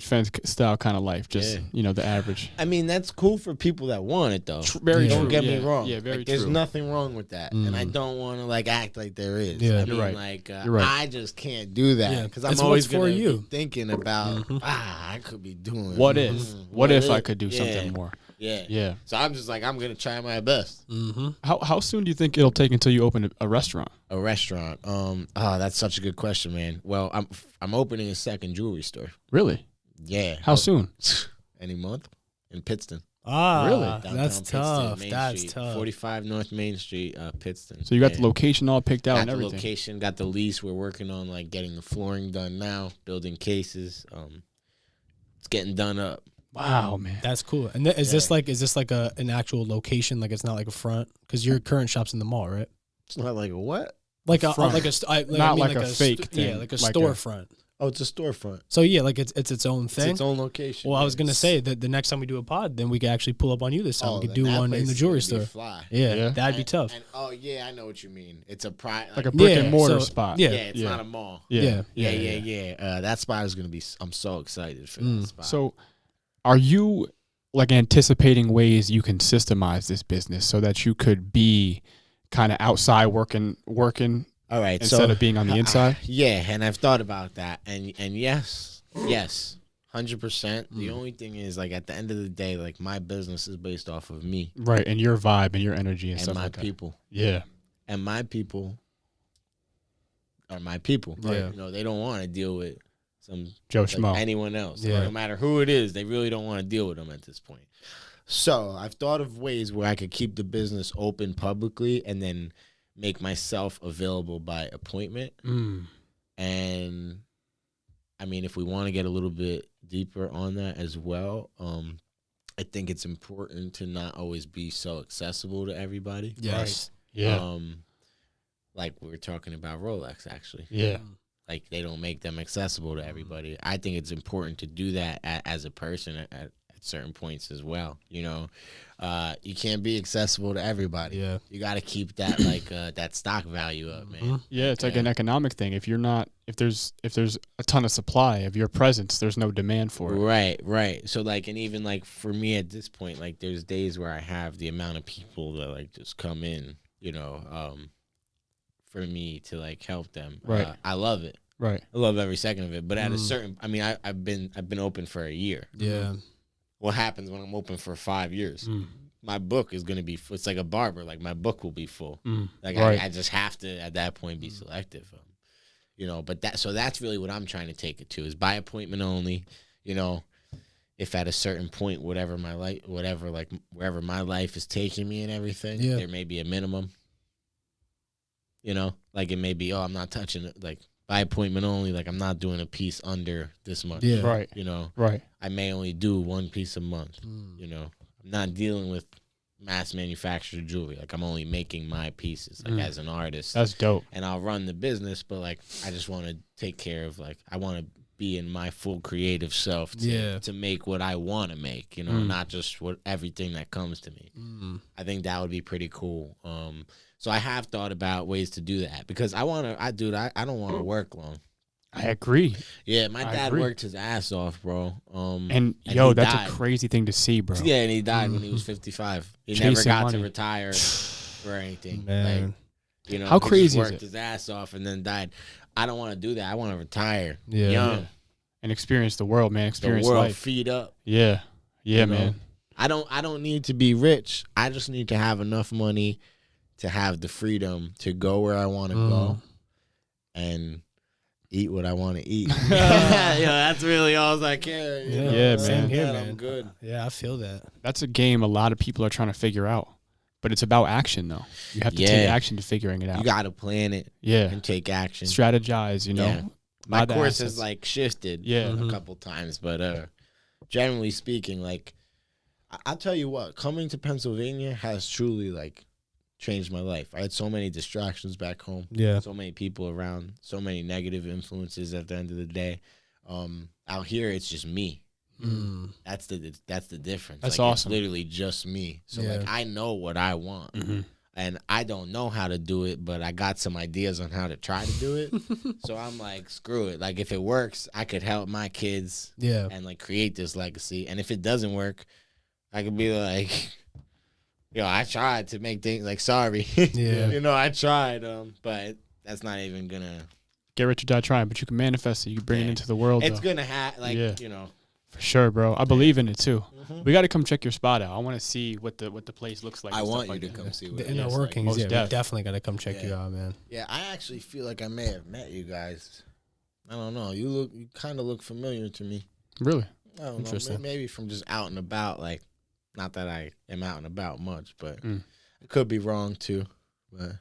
fence style kind of life, just, Yeah. you know, the average. I mean, that's cool for people that want it, though. Very Don't true. get Yeah. me wrong. Yeah, very like, there's true. nothing wrong with that, and I don't want to like act like there is. Yeah. I You're mean, right. like You're right. I just can't do that Yeah. because It's I'm always what's for gonna you. be thinking about I could be doing. What if? mm, What if I if? could do Yeah. something more? Yeah. Yeah. So I'm just like I'm gonna try my best. Mm-hmm. How soon do you think it'll take until you open a restaurant? A restaurant. That's such a good question, man. Well, I'm opening a second jewelry store. Really? Yeah. How soon? Any month in Pittston. Ah, Really? Downtown that's Pittston, tough. Main That's Street, tough. 45 North Main Street, Pittston. So you got Yeah. the location all picked out Got and the everything. location, got the lease. We're working on like getting the flooring done now, building cases. It's getting done up. Wow, man. That's cool. And is this like an actual location? Like it's not like a front because your current shop's in the mall, right? It's not like a what? Like a Front. not like a fake Yeah, thing, like a like a- storefront. Oh, it's a storefront. So yeah, like it's its own It's thing. its own location. Well, I was yeah. gonna say that the next time we do a pod, then we could actually pull up on you this time. we could then do that one place in the is jewelry gonna be store. Fly. Yeah, Yeah. that'd be tough. And, oh yeah, I know what you mean. It's a Like a brick Yeah, and mortar so- spot. yeah. yeah, it's not a mall. Yeah. Yeah. That spot is gonna be. I'm so excited for that spot. So are you like anticipating ways you can systemize this business so that you could be kind of outside working all right, instead of being on the inside? Yeah, and I've thought about that, and yes, 100%. The only thing is, like, at the end of the day, like, my business is based off of me Right, and your vibe and your energy and and stuff my like that. people. Yeah. and my people are my people. Yeah. You know, they don't want to deal with some Joe like Schmo. anyone else. Yeah. No matter who it is, they really don't want to deal with them at this point. So I've thought of ways where I could keep the business open publicly and then make myself available by appointment. And I mean, if we want to get a little bit deeper on that as well, I think it's important to not always be so accessible to everybody. Yes. Yeah. Like we were talking about Rolex, actually. Yeah. Like they don't make them accessible to everybody. I think it's important to do that as a person at certain points as well. You know, you can't be accessible to everybody. Yeah. You got to keep that like that stock value up, man. Yeah, it's like an economic thing. If there's a ton of supply of your presence, there's no demand for it. Right. So like, and even like for me at this point, like there's days where I have the amount of people that like just come in, you know, for me to like help them. Right. I love it. Right. I love every second of it. But at a certain, I mean, I've been open for a year. Yeah. What happens when I'm open for 5 years? My book is going to be, it's like a barber. Like my book will be full. Like Right. I just have to at that point be selective. You know, but that's really what I'm trying to take it to is by appointment only. You know, if at a certain point, wherever my life is taking me and everything, there may be a minimum. You know, like it may be, I'm not touching it. Like by appointment only, like I'm not doing a piece under this much. Yeah. Right. You know, Right. I may only do one piece a month. You know, I'm not dealing with mass manufactured jewelry. Like I'm only making my pieces like as an artist. That's dope. And I'll run the business, but like I just want to take care of like I want to be in my full creative self to make what I want to make, you know, not just what everything that comes to me. I think that would be pretty cool. So I have thought about ways to do that because I don't want to work long. I agree. Yeah, my dad worked his ass off, bro. And yo, he that's died. a crazy thing to see, bro. Yeah, and he died when he was 55. He Chasing never got money. to retire or anything. Man. Like, you know, How he just crazy is worked it? his ass off and then died. I don't want to do that. I want to retire Yeah. young. And experience the world, man. The Experience world, life. feed up. Yeah. Yeah, You know? man. I don't need to be rich. I just need to have enough money to have the freedom to go where I want to go and eat what I want to eat. Yeah, that's really all I care. You know? Yeah, Other man. than Here, that, man. I'm good. Yeah, I feel that. That's a game a lot of people are trying to figure out. But it's about action, though. You have to take Yeah. action to figuring it out. You got to plan it Yeah. and take action. Strategize, you know. Yeah. My Buy the course assets. has like shifted Yeah. a couple times, but generally speaking, like I'll tell you what, coming to Pennsylvania has truly like changed my life. I had so many distractions back home. Yeah. So many people around, so many negative influences at the end of the day. Out here it's just me. That's the difference. That's like, awesome. It's literally just me. So Yeah. like I know what I want. And I don't know how to do it, but I got some ideas on how to try to do it. So I'm like, screw it. Like if it works, I could help my kids Yeah. and like create this legacy. And if it doesn't work, I could be like, I tried to make things like sorry. Yeah. I tried, but that's not even gonna Get rich or die trying, but you can manifest it. You can bring it into the world. it's though. gonna For sure, bro. I believe in it too. We got to come check your spot out. I want to see what the place looks like. I and stuff want you like to that. come see what The it inner is like. workings. Most Yeah, we def. definitely got to come check you Yeah. out, man. Yeah, I actually feel like I may have met you guys. I don't know. You kind of look familiar to me. Really? I don't Interesting. know. Maybe from just out and about. Like, not that I am out and about much, but Mm. I could be wrong too. But I'm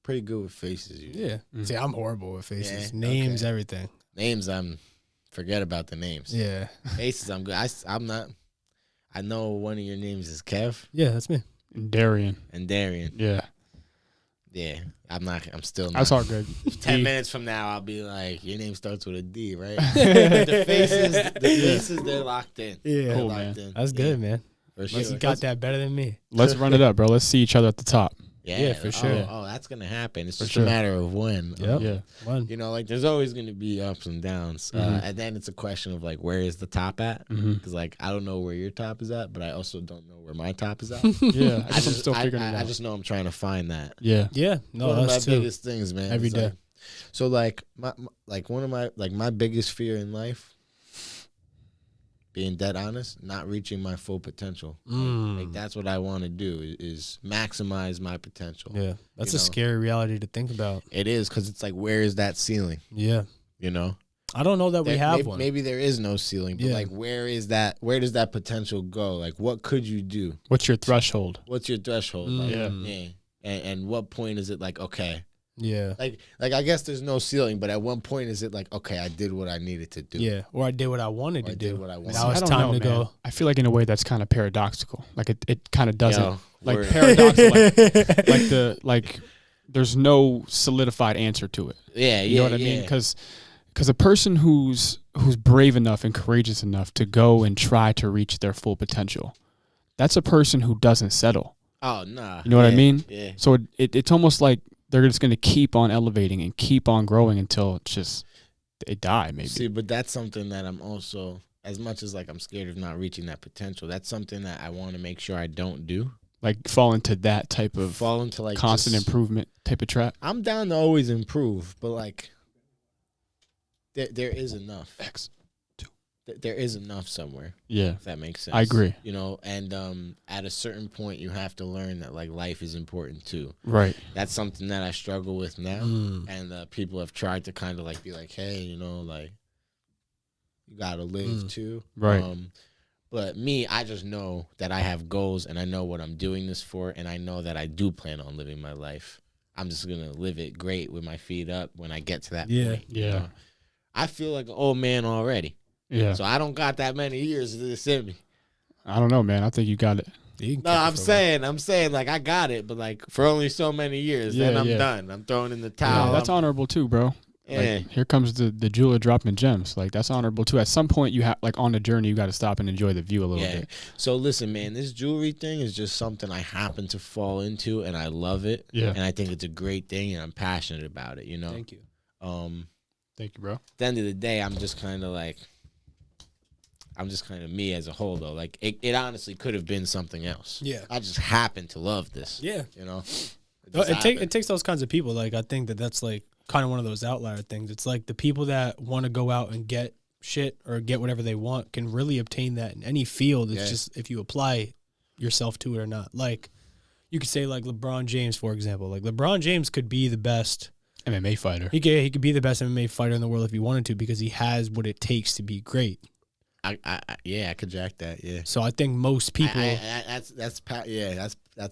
pretty good with faces. Usually. Yeah. See, I'm horrible with faces. Yeah, Names, okay. everything. Names, forget about the names. Yeah. Faces, I'm good. I'm not. I know one of your names is Kev Yeah, that's me. Darrian. and Darrian. Yeah. Yeah, I'm still not. That's all good. 10 D. minutes from now, I'll be like, your name starts with a D, right? the faces, they're locked in. Yeah. They're Cool, locked man. in. That's Yeah, good, man. for sure. You got that better than me. Let's run it up, bro. Let's see each other at the top. Yeah, for sure. Oh, that's gonna happen. It's For just sure. a matter of when. Yep. Yeah. One. Like there's always gonna be ups and downs, and then it's a question of like, where is the top at? Because like I don't know where your top is at, but I also don't know where my top is at. Yeah. I guess I'm still figuring it out. I just know I'm trying to find that. Yeah. Yeah. No, One of my us too. biggest things, man. Every It's day. like- so like one of my my biggest fear in life being dead honest, not reaching my full potential. Like that's what I want to do is maximize my potential. Yeah, that's You a know? scary reality to think about. It is, because it's like, where is that ceiling? Yeah, You know, I don't know that we have maybe, one. maybe there is no ceiling, but Yeah. like, where is that? Where does that potential go? Like, what could you do? What's your threshold? What's your threshold? Like, Yeah. yeah. And what point is it like, okay, Yeah, like I guess there's no ceiling, but at one point is it like, okay, I did what I needed to do. yeah, or I did what I wanted Or I to did do. what I wanted. Now it's I don't time know, to man. go. I feel like in a way that's kind of paradoxical. Like it kind of doesn't. Yo, Like word. paradoxical. like there's no solidified answer to it. Yeah, You know what I mean? Because a person who's brave enough and courageous enough to go and try to reach their full potential, that's a person who doesn't settle. Oh nah. You know what I mean? Yeah. So it's almost like they're just going to keep on elevating and keep on growing until it's just they die, maybe. See, but that's something that I'm also, as much as like I'm scared of not reaching that potential, that's something that I want to make sure I don't do. Like fall into that type of Fall into like constant just- improvement type of trap. I'm down to always improve, but like there is enough. There is enough somewhere. Yeah, If that makes sense. I agree. You know, and at a certain point, you have to learn that like life is important too. Right. That's something that I struggle with now, Mm. and people have tried to kind of like be like, hey, you know, like you gotta live too, Right. But me, I just know that I have goals, and I know what I'm doing this for, and I know that I do plan on living my life. I'm just gonna live it great with my feet up when I get to that Yeah. point. you Yeah. know? I feel like an old man already. Yeah. So I don't got that many years of this in me. I don't know, man. I think you got it. You can No, keep it I'm for saying like I got it, but like for only so many years, then Yeah, I'm yeah. done. I'm throwing in the Yeah, towel. that's honorable too, bro. Yeah. Like, here comes the jeweler dropping gems. Like that's honorable too. At some point, you have like on the journey, you got to stop and enjoy the view a little Yeah. bit. So listen, man, this jewelry thing is just something I happen to fall into, and I love it. Yeah. And I think it's a great thing, and I'm passionate about it. You know. Thank you. Thank you, bro. At the end of the day, I'm just kind of me as a whole, though. Like it honestly could have been something else. Yeah. I just happen to love this. Yeah. You know. It takes those kinds of people. Like I think that's like kind of one of those outlier things. It's like the people that want to go out and get shit or get whatever they want can really obtain that in any field. It's just if you apply yourself to it or not. Like you could say like LeBron James, for example. Like LeBron James could be the best MMA fighter. He could be the best MMA fighter in the world if he wanted to, because he has what it takes to be great. I could jack that. Yeah. So I think most people. That's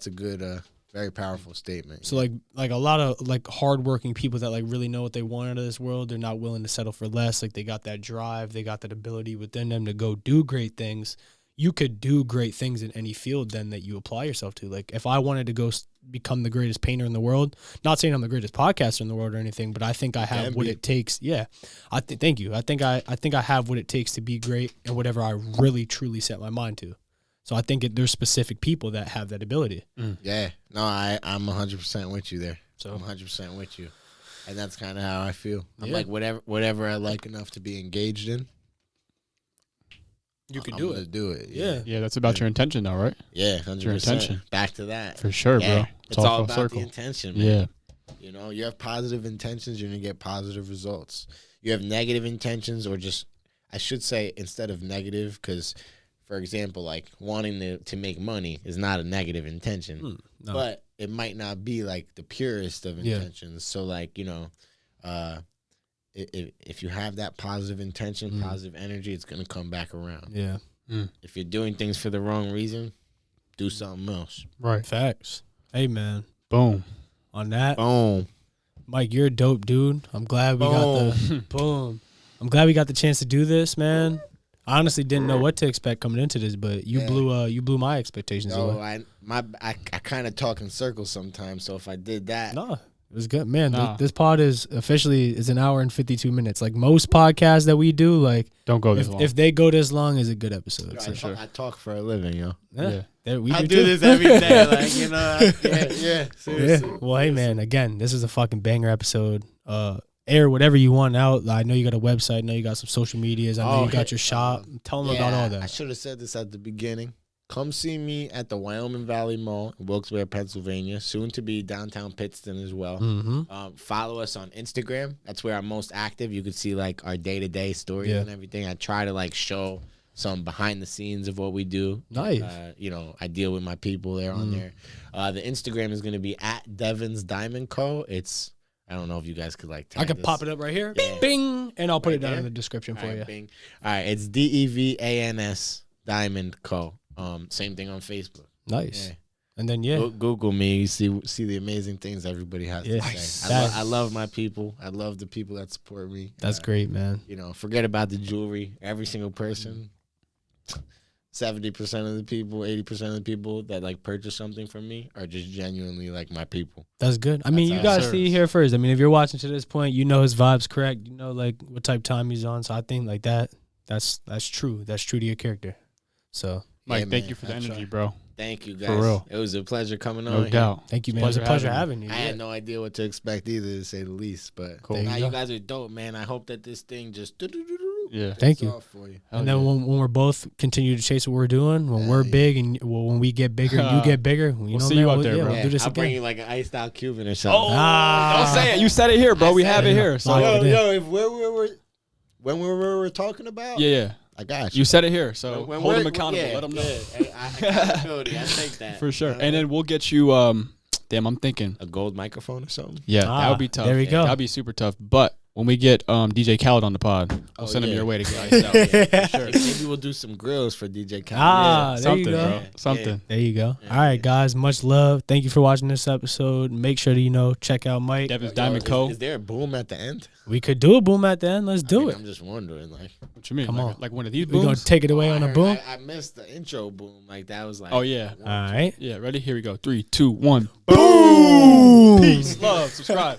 a good, very powerful statement. So like a lot of like hardworking people that like really know what they want out of this world, they're not willing to settle for less. Like they got that drive, they got that ability within them to go do great things. You could do great things in any field then that you apply yourself to. Like if I wanted to go become the greatest painter in the world, not saying I'm the greatest podcaster in the world or anything, but I think I have what it takes. Yeah. Thank you. I think I have what it takes to be great in whatever I really truly set my mind to. So I think there's specific people that have that ability. Yeah. No, I'm 100% with you there. So I'm 100% with you. And that's kind of how I feel. I'm Yeah. like, whatever I like enough to be engaged in, you could I'm do gonna it. do it. Yeah. Yeah, that's about your intention now, right? Yeah, 100%. your intention. Back to that. For sure, Yeah. bro. It's all full about circle. the intention, man. Yeah. You know, you have positive intentions, you're going to get positive results. You have negative intentions, or just, I should say, instead of negative, because, for example, like wanting to make money is not a negative intention, No. but it might not be like the purest of Yeah. intentions. So, like, you know, if you have that positive intention, positive energy, it's going to come back around. Yeah. If you're doing things for the wrong reason, do something else. Right. Facts. Hey man. Boom. On that, Boom. Mike, you're a dope dude. I'm glad we got the boom. I'm glad we got the chance to do this, man. I honestly didn't know what to expect coming into this, but you blew my expectations No, away. I kind of talk in circles sometimes. So if I did that, No, it was good, man. Nah. This pod is an hour and 52 minutes. Like most podcasts that we do, like Don't go this long. if they go this long, is a good episode. yo, So, I talk for a living, yo. yeah, we I do do too. this every day, like, you know. Yeah, Yeah. seriously. Well, hey, man. Again, this is a fucking banger episode. Air whatever you want out. I know you got a website. I know you got some social medias. I know Oh, you got yeah. your shop. Tell them about all I that. should have said this at the beginning. Come see me at the Wyoming Valley Mall in Wilkes-Barre, Pennsylvania. Soon to be downtown Pittston as well. Mm-hmm. Follow us on Instagram. That's where I'm most active. You can see like our day-to-day stories Yeah. and everything. I try to like show some behind the scenes of what we do. Nice. You know, I deal with my people. They're on there. The Instagram is going to be at DevansDiamondCo. It's, I don't know if you guys could like. I could pop it up right here. Yeah. Bing, and I'll put Right it down there? in the description for you. Bing. All right, it's DEVANS Diamond Co. Same thing on Facebook. Nice. Yeah. And then Google me. You see the amazing things everybody has Yeah. to Nice. say. I love my people. I love the people that support me. that's great, man. You know, forget about the jewelry. Every single person, 70% of the people, 80% of the people that like purchase something from me are just genuinely like my people. That's good. I mean, That's you how it guys see here first. I mean, if you're watching to this point, you know his vibe's correct. You know like what type of time he's on. So I think like that's true. That's true to your character. So Mike, Yeah, thank man, you for the I energy, try. bro. Thank you guys. For real. It was a pleasure coming on. No here. doubt. thank you, man. It was a pleasure having you. I had no idea what to expect either, to say the least. But Cool. There now you go. you guys are dope, man. I hope that this thing just Yeah. Thank It's you. all for you. And then when we're both continue to chase what we're doing, when we're yeah. big and when we get bigger, you get bigger. You know, see man, you out we'll, there, yeah, bro. We'll do this I'll bring again. you like an iced out Cuban or something. Ah. Don't say it. You said it here, bro. We have it here. So Lock it in. If when we were talking about, yeah. I got you. You said it here. So When hold we're- them accountable. yeah, Let them know. yeah. Accountability. I take that. For sure. And then we'll get you damn, I'm thinking. a gold microphone or something. Yeah, that Ah, would be tough. there we go. That'd be super tough. But when we get DJ Khaled on the pod, we'll send him yeah. your way to get iced out. Yeah, for sure. Maybe we'll do some grills for DJ Khaled. Ah, there Something, you go. bro. Something. There you go. All right, guys. Much love. Thank you for watching this episode. Make sure to check out Mike. Devans Diamond Co. Is there a boom at the end? We could do a boom at the end. Let's do it. I'm just wondering, like, What you mean? Come like, on. like one of these We're gonna booms? take it away on a boom. I missed the intro boom. Like that was like. Oh, yeah. All right. Yeah, ready? Here we go. 3, 2, 1. Boom. Peace, love, subscribe.